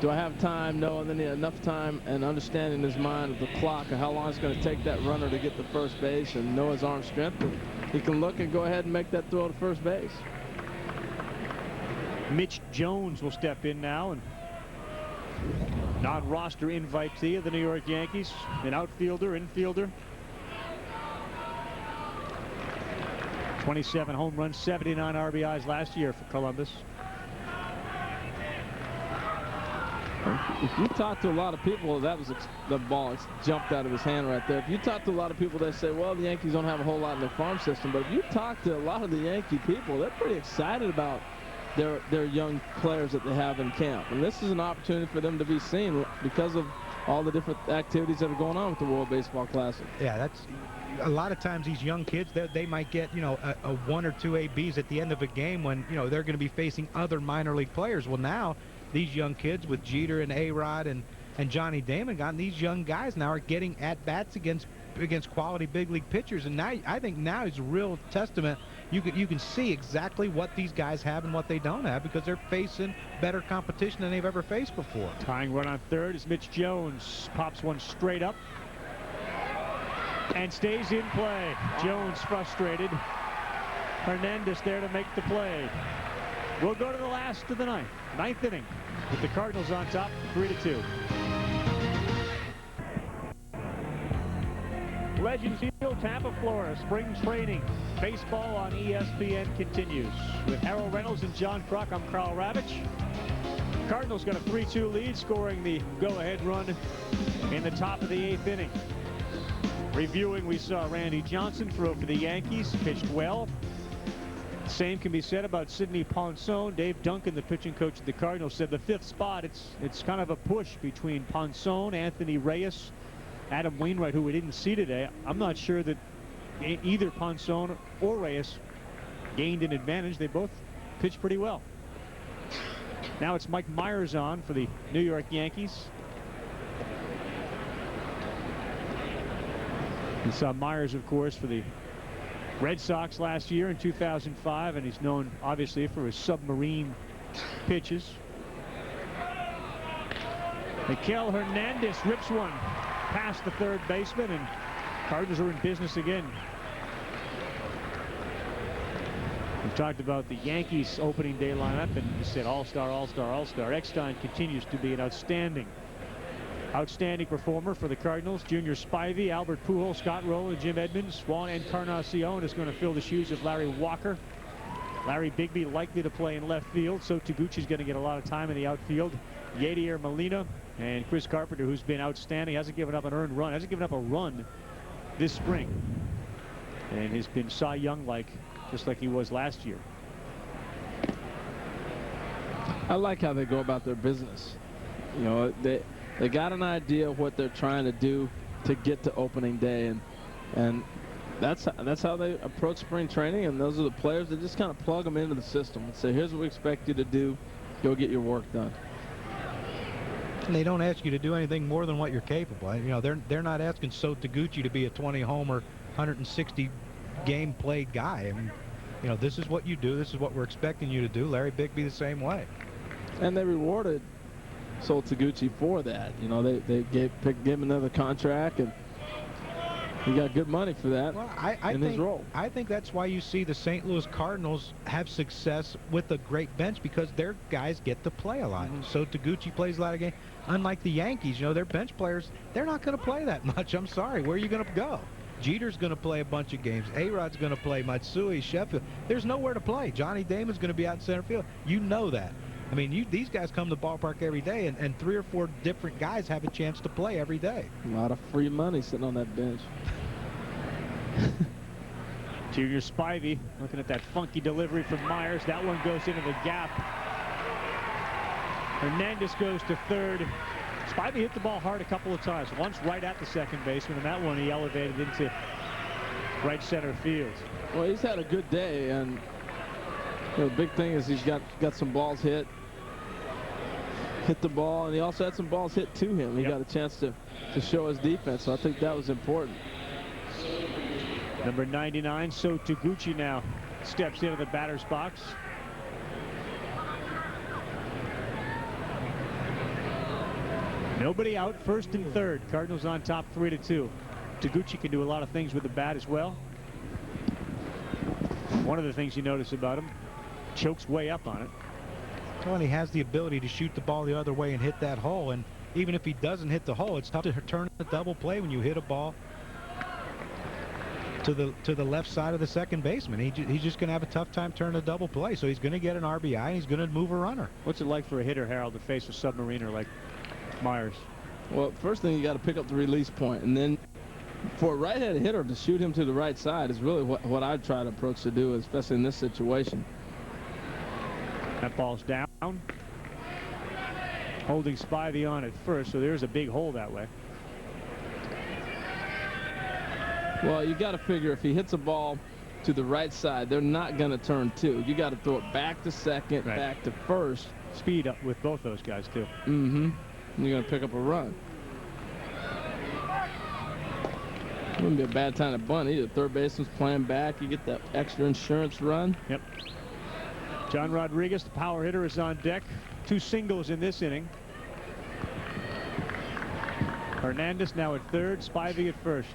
Do I have time? No. And then he had enough time and understanding in his mind of the clock and how long it's going to take that runner to get to first base and know his arm strength. He can look and go ahead and make that throw to first base. Mitch Jones will step in now, and non-roster invitee of the New York Yankees, an outfielder, infielder. 27 home runs, 79 RBIs last year for Columbus. If you talk to a lot of people, that was the ball jumped out of his hand right there. If you talk to a lot of people, they say, well, the Yankees don't have a whole lot in their farm system. But if you talk to a lot of the Yankee people, they're pretty excited about their young players that they have in camp. And this is an opportunity for them to be seen because of all the different activities that are going on with the World Baseball Classic. Yeah, that's a lot of times these young kids, they might get, you know, a 1 or 2 ABs at the end of a game when, you know, they're going to be facing other minor league players. Well, now these young kids with Jeter and A-Rod and Johnny Damon, these young guys now are getting at-bats against quality big league pitchers. And now I think now is a real testament. You can see exactly what these guys have and what they don't have because they're facing better competition than they've ever faced before. Tying run on third is Mitch Jones. Pops one straight up and stays in play. Jones frustrated. Hernandez there to make the play. We'll go to the last of the ninth inning with the Cardinals on top, 3-2. Legends Field, Tampa, Florida. Spring training. Baseball on ESPN continues. With Harold Reynolds and John Kruk, I'm Carl Ravitch. Cardinals got a 3-2 lead, scoring the go-ahead run in the top of the 8th inning. Reviewing, we saw Randy Johnson throw for the Yankees, pitched well. Same can be said about Sidney Ponson. Dave Duncan, the pitching coach of the Cardinals, said the 5th spot, it's kind of a push between Ponson, Anthony Reyes, Adam Wainwright, who we didn't see today. I'm not sure that either Ponson or Reyes gained an advantage. They both pitched pretty well. Now it's Mike Myers on for the New York Yankees. We saw Myers, of course, for the Red Sox last year in 2005, and he's known obviously for his submarine pitches. Miguel Hernandez rips one past the third baseman, and Cardinals are in business again. We've talked about the Yankees opening day lineup, and you said all-star, all-star, all-star. Eckstein continues to be an outstanding performer for the Cardinals. Junior Spivey, Albert Pujols, Scott Rowland, Jim Edmonds, Juan Encarnacion is going to fill the shoes of Larry Walker. Larry Bigby likely to play in left field, so Taguchi's going to get a lot of time in the outfield. Yadier Molina and Chris Carpenter, who's been outstanding, hasn't given up an earned run, hasn't given up a run this spring, and has been Cy Young-like, just like he was last year. I like how they go about their business. You know, they got an idea of what they're trying to do to get to opening day, and that's how they approach spring training, and those are the players that just kind of plug them into the system and say, here's what we expect you to do, go get your work done. And they don't ask you to do anything more than what you're capable of. You know, they're not asking So Taguchi to be a 20-homer, 160-game played guy. I mean, you know, this is what you do. This is what we're expecting you to do. Larry Bigby the same way. And they rewarded So Taguchi for that. You know, they gave him another contract, and he got good money for that. Well, his role. I think that's why you see the St. Louis Cardinals have success with a great bench, because their guys get to play a lot. So Taguchi plays a lot of games. Unlike the Yankees, you know, their bench players, they're not going to play that much. I'm sorry. Where are you going to go? Jeter's going to play a bunch of games. A-Rod's going to play. Matsui, Sheffield. There's nowhere to play. Johnny Damon's going to be out in center field. You know that. I mean, these guys come to the ballpark every day, and 3 or 4 different guys have a chance to play every day. A lot of free money sitting on that bench. Junior Spivey looking at that funky delivery from Myers. That one goes into the gap. Hernandez goes to third. Spivey hit the ball hard a couple of times. Once right at the second baseman, and that one he elevated into right center field. Well, he's had a good day, and you know, the big thing is he's got some balls hit the ball, and he also had some balls hit to him. He got a chance to show his defense, so I think that was important. Number 99, So Taguchi now steps into the batter's box. Nobody out, first and third. Cardinals on top 3-2. Taguchi can do a lot of things with the bat as well. One of the things you notice about him, chokes way up on it. Well, and he has the ability to shoot the ball the other way and hit that hole. And even if he doesn't hit the hole, it's tough to turn a double play when you hit a ball to the left side of the second baseman. He's just going to have a tough time turning a double play. So he's going to get an RBI, and he's going to move a runner. What's it like for a hitter, Harold, to face a submariner like Myers? Well, first thing, you got to pick up the release point, and then for a right-handed hitter to shoot him to the right side is really what I'd try to approach to do, especially in this situation. That ball's down. Holding Spivey on at first, so there's a big hole that way. Well, you got to figure if he hits a ball to the right side, they're not going to turn 2. You got to throw it back to second, back to first. Speed up with both those guys, too. Mm-hmm. You're going to pick up a run. Wouldn't be a bad time to bunt either. Third baseman's playing back. You get that extra insurance run. Yep. John Rodriguez, the power hitter, is on deck. 2 singles in this inning. Hernandez now at third, Spivey at first.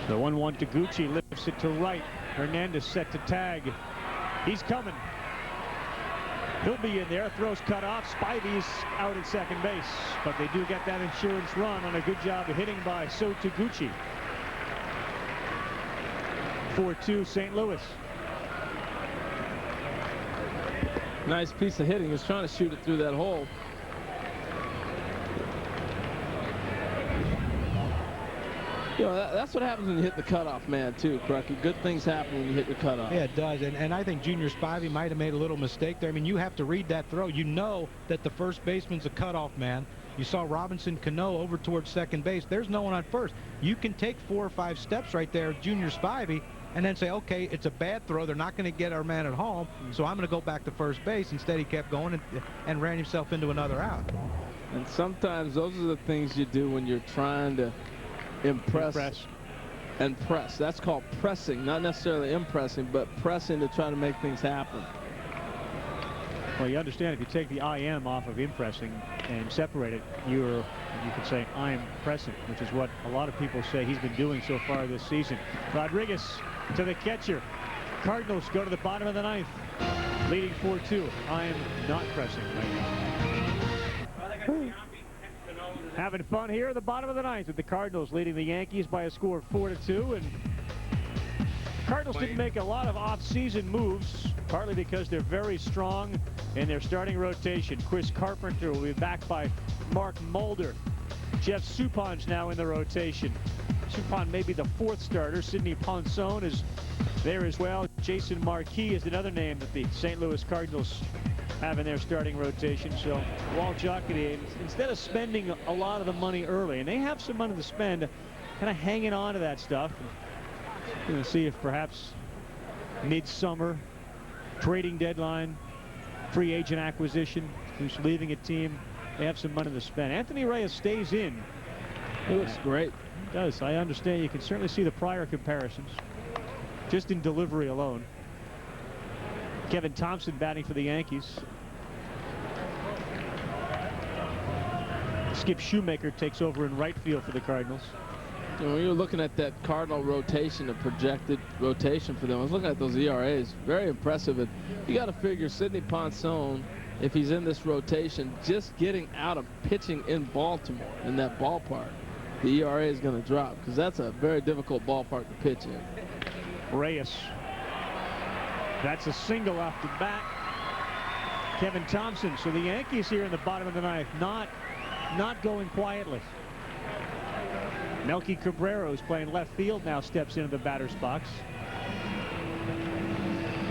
The 1-1 Taguchi lifts it to right. Hernandez set to tag. He's coming. He'll be in there. Throws cut off. Spivey's out at second base. But they do get that insurance run on a good job of hitting by So Taguchi. 4-2 St. Louis. Nice piece of hitting. He's trying to shoot it through that hole. You know, that's what happens when you hit the cutoff man, too, Crucky. Good things happen when you hit your cutoff. Yeah, it does. And I think Junior Spivey might have made a little mistake there. I mean, you have to read that throw. You know that the first baseman's a cutoff man. You saw Robinson Cano over towards second base. There's no one on first. You can take 4 or 5 steps right there, Junior Spivey, and then say, okay, it's a bad throw. They're not going to get our man at home, so I'm going to go back to first base. Instead, he kept going and ran himself into another out. And sometimes those are the things you do when you're trying to impress. And press. That's called pressing, not necessarily impressing, but pressing to try to make things happen. Well, you understand if you take the IM off of impressing and separate it, you could say I'm pressing, which is what a lot of people say he's been doing so far this season. Rodriguez to the catcher. Cardinals go to the bottom of the 9th, leading 4-2. I am not pressing right now. Having fun here at the bottom of the 9th with the Cardinals leading the Yankees by a score of 4-2. And Cardinals didn't make a lot of off-season moves, partly because they're very strong in their starting rotation. Chris Carpenter will be backed by Mark Mulder. Jeff Supon's now in the rotation. Supon may be the 4th starter. Sidney Ponson is there as well. Jason Marquis is another name that the St. Louis Cardinals have in their starting rotation. So Walt Jocketty, instead of spending a lot of the money early, and they have some money to spend, kind of hanging on to that stuff. Going to see if perhaps midsummer trading deadline, free agent acquisition, who's leaving a team, they have some money to spend. Anthony Reyes stays in. He looks great. He does. I understand. You can certainly see the prior comparisons just in delivery alone. Kevin Thompson batting for the Yankees. Skip Shoemaker takes over in right field for the Cardinals. You know, when you're looking at that Cardinal rotation, the projected rotation for them, I was looking at those ERAs. Very impressive. And you got to figure Sidney Ponson, if he's in this rotation, just getting out of pitching in Baltimore, in that ballpark, the ERA is going to drop, because that's a very difficult ballpark to pitch in. Reyes. That's a single off the bat. Kevin Thompson. So the Yankees here in the bottom of the 9th, not going quietly. Melky Cabrera, who's playing left field, now steps into the batter's box.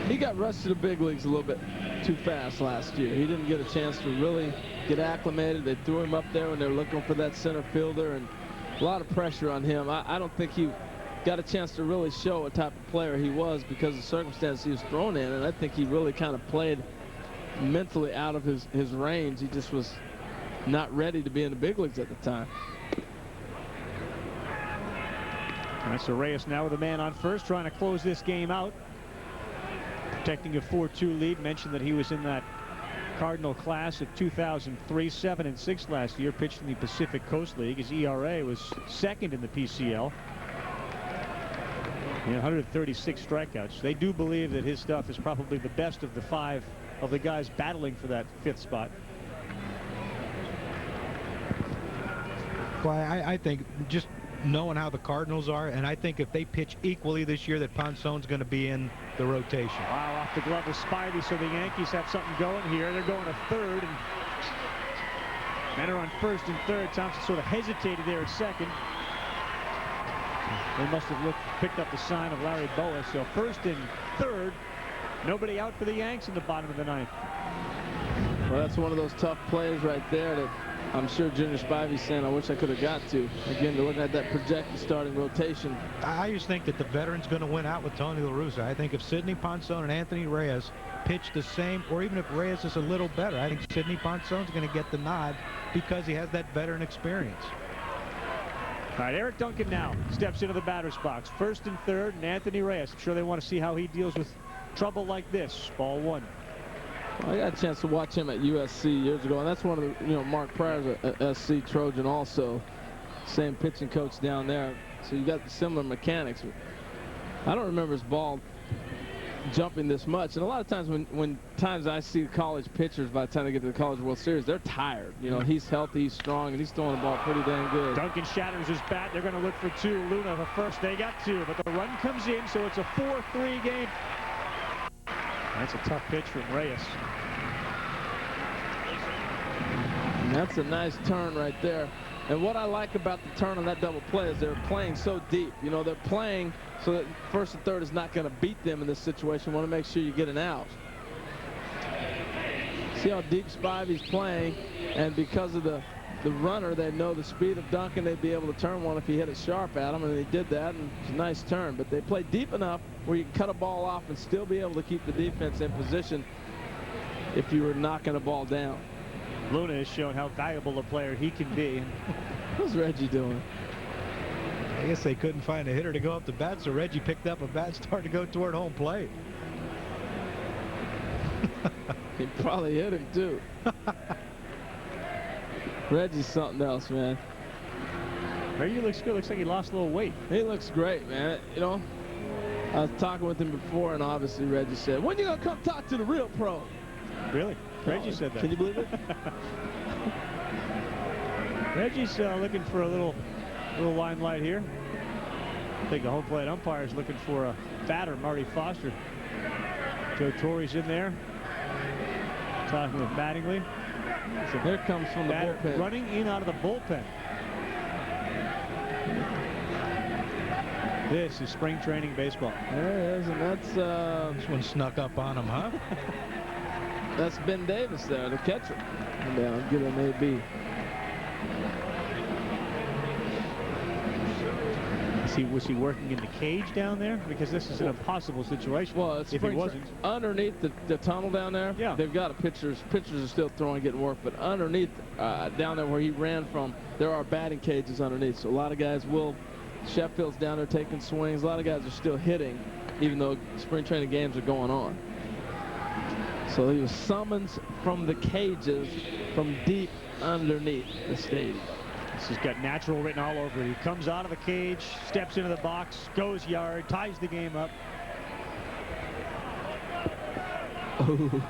He got rushed to the big leagues a little bit too fast last year. He didn't get a chance to really get acclimated. They threw him up there when they were looking for that center fielder, and a lot of pressure on him. I don't think he got a chance to really show what type of player he was because of the circumstances he was thrown in, and I think he really kind of played mentally out of his range. He just was not ready to be in the big leagues at the time. All right, so Reyes now with a man on first, trying to close this game out. Protecting a 4-2 lead. Mentioned that he was in that Cardinal class of 2003, 7-6 last year. Pitched in the Pacific Coast League. His ERA was 2nd in the PCL. 136 strikeouts. They do believe that his stuff is probably the best of the 5 of the guys battling for that 5th spot. Well, I think just knowing how the Cardinals are, and I think if they pitch equally this year, that Ponson's going to be in the rotation. Wow, off the glove of Spivey, so the Yankees have something going here. They're going to third, and men are on first and third. Thompson sort of hesitated there at second. They must have picked up the sign of Larry Boa. So first and third, nobody out for the Yanks in the bottom of the 9th. Well, that's one of those tough plays right there that I'm sure Junior Spivey's saying, I wish I could have got to. Again, to look at that projected starting rotation. I just think that the veteran's going to win out with Tony La Russa. I think if Sidney Ponson and Anthony Reyes pitch the same, or even if Reyes is a little better, I think Sidney Ponson's going to get the nod because he has that veteran experience. All right, Eric Duncan now steps into the batter's box. First and third, and Anthony Reyes. I'm sure they want to see how he deals with trouble like this. Ball 1. Well, I got a chance to watch him at USC years ago, and that's one of the, Mark Pryor's a SC Trojan also. Same pitching coach down there. So you got the similar mechanics. I don't remember his ball jumping this much, and a lot of times when I see college pitchers, by the time they get to the College World Series, they're tired. He's healthy, he's strong, and he's throwing the ball pretty dang good. Duncan shatters his bat. They're going to look for 2. Luna the first. They got 2, but the run comes in, so it's a 4-3 game. That's a tough pitch from Reyes. And that's a nice turn right there. And what I like about the turn on that double play is they're playing so deep. You know, they're playing so that first and third is not going to beat them in this situation. Want to make sure you get an out. See how deep Spivey's playing, and because of the runner, they know the speed of Duncan, they'd be able to turn one if he hit it sharp at him, and they did that, and it's a nice turn. But they play deep enough where you can cut a ball off and still be able to keep the defense in position if you were knocking a ball down. Luna has shown how valuable a player he can be. What's Reggie doing? I guess they couldn't find a hitter to go up the bat, so Reggie picked up a bat and started to go toward home plate. He probably hit him, too. Reggie's something else, man. Reggie looks good. Looks like he lost a little weight. He looks great, man. You know, I was talking with him before, and obviously Reggie said, when you going to come talk to the real pro? Really? Reggie said that. Can you believe it? Reggie's looking for a little limelight here. I think the home plate umpire is looking for a batter, Marty Foster. Joe Torre's in there, talking with Mattingly. So here comes from the bullpen. Running in out of the bullpen. This is spring training baseball. There it is, and that's this one snuck up on him, huh? That's Ben Davis there, the catcher. And I'll give him an AB. Was he working in the cage down there? Because this is an impossible situation. Well, it's if he wasn't. Underneath the tunnel down there, yeah. They've got pitchers are still throwing, getting work, but underneath, down there where he ran from, there are batting cages underneath. So a lot of guys Sheffield's down there taking swings. A lot of guys are still hitting, even though spring training games are going on. So he was summoned from the cages from deep underneath the stadium. This has got natural written all over it. He comes out of the cage, steps into the box, goes yard, ties the game up. Oh.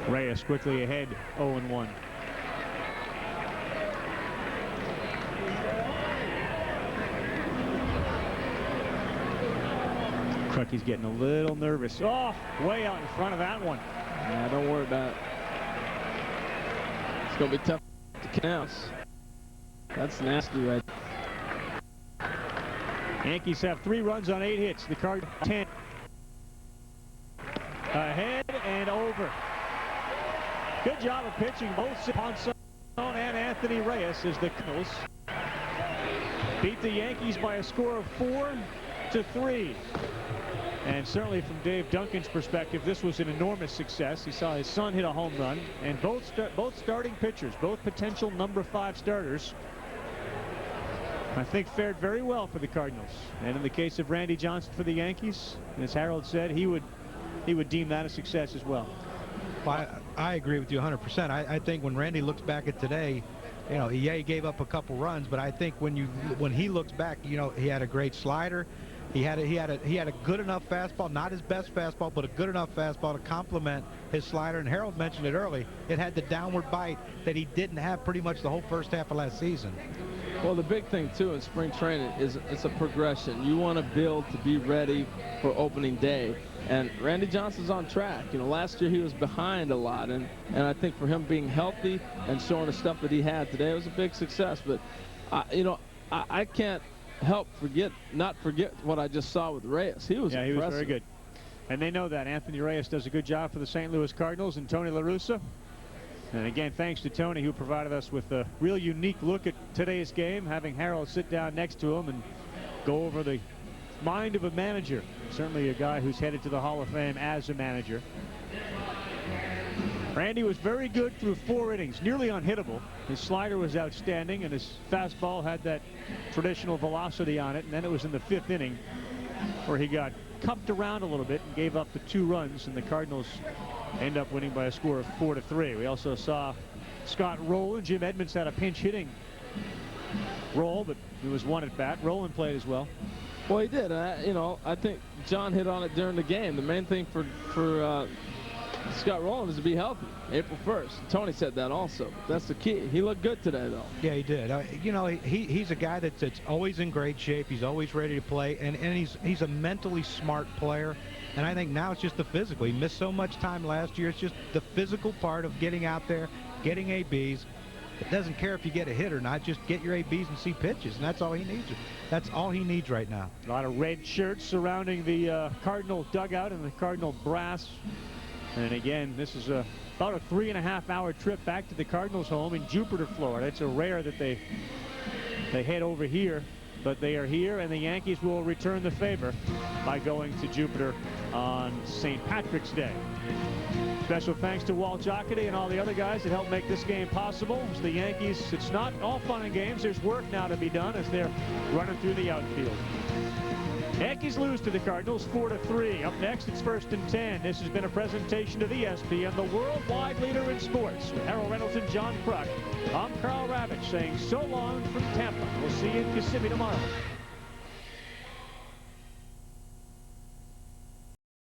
Reyes quickly ahead, 0-1. Crucky's getting a little nervous. Oh, way out in front of that one. Yeah, don't worry about it. It's going to be tough to count. That's nasty right there. Yankees have 3 runs on 8 hits. The Cardinals 10. Ahead and over. Good job of pitching both Ponson and Anthony Reyes as the Cardinals beat the Yankees by a score of 4-3. And certainly from Dave Duncan's perspective, this was an enormous success. He saw his son hit a home run, and both starting pitchers, both potential number 5 starters, I think fared very well for the Cardinals. And in the case of Randy Johnson for the Yankees, as Harold said, he would deem that a success as well. I agree with you 100%. I think when Randy looks back at today, you know, he gave up a couple runs, but I think when he looks back, you know, he had a great slider. He had a good enough fastball, not his best fastball, but a good enough fastball to complement his slider. And Harold mentioned it early. It had the downward bite that he didn't have pretty much the whole first half of last season. Well, the big thing too in spring training is it's a progression. You want to build to be ready for opening day. And Randy Johnson's on track. You know, last year he was behind a lot, and I think for him being healthy and showing the stuff that he had today, it was a big success. But you know, I can't help not forget what I just saw with Reyes. He was impressive. He was very good. And they know that. Anthony Reyes does a good job for the St. Louis Cardinals, and Tony La Russa. And again, thanks to Tony, who provided us with a real unique look at today's game, having Harold sit down next to him and go over the mind of a manager. Certainly a guy who's headed to the Hall of Fame as a manager. Randy was very good through 4 innings, nearly unhittable. His slider was outstanding, and his fastball had that traditional velocity on it. And then it was in the 5th inning where he got cupped around a little bit and gave up the 2 runs, and the Cardinals end up winning by a score of 4-3. We also saw Scott Rowland. Jim Edmonds had a pinch hitting role, but it was 1 at bat. Rowland played as well. Well, he did. You know, I think John hit on it during the game. The main thing for Scott Rowland is to be healthy. April 1st. Tony said that also. That's the key. He looked good today, though. Yeah, he did. You know, he's a guy that's always in great shape. He's always ready to play, and he's a mentally smart player. And I think now it's just the physical. He missed so much time last year. It's just the physical part of getting out there, getting ABs. It doesn't care if you get a hit or not. Just get your ABs and see pitches, and that's all he needs. That's all he needs right now. A lot of red shirts surrounding the Cardinal dugout and the Cardinal brass. And again, this is about a 3.5-hour trip back to the Cardinals' home in Jupiter, Florida. It's a rare that they head over here, but they are here, and the Yankees will return the favor by going to Jupiter on St. Patrick's Day. Special thanks to Walt Jocketty and all the other guys that helped make this game possible. It's the Yankees. It's not all fun and games. There's work now to be done as they're running through the outfield. Yankees lose to the Cardinals 4-3. Up next, it's 1st and 10. This has been a presentation of ESPN, the worldwide leader in sports. With Harold Reynolds and John Kruk, I'm Carl Ravitch saying so long from Tampa. We'll see you in Kissimmee tomorrow.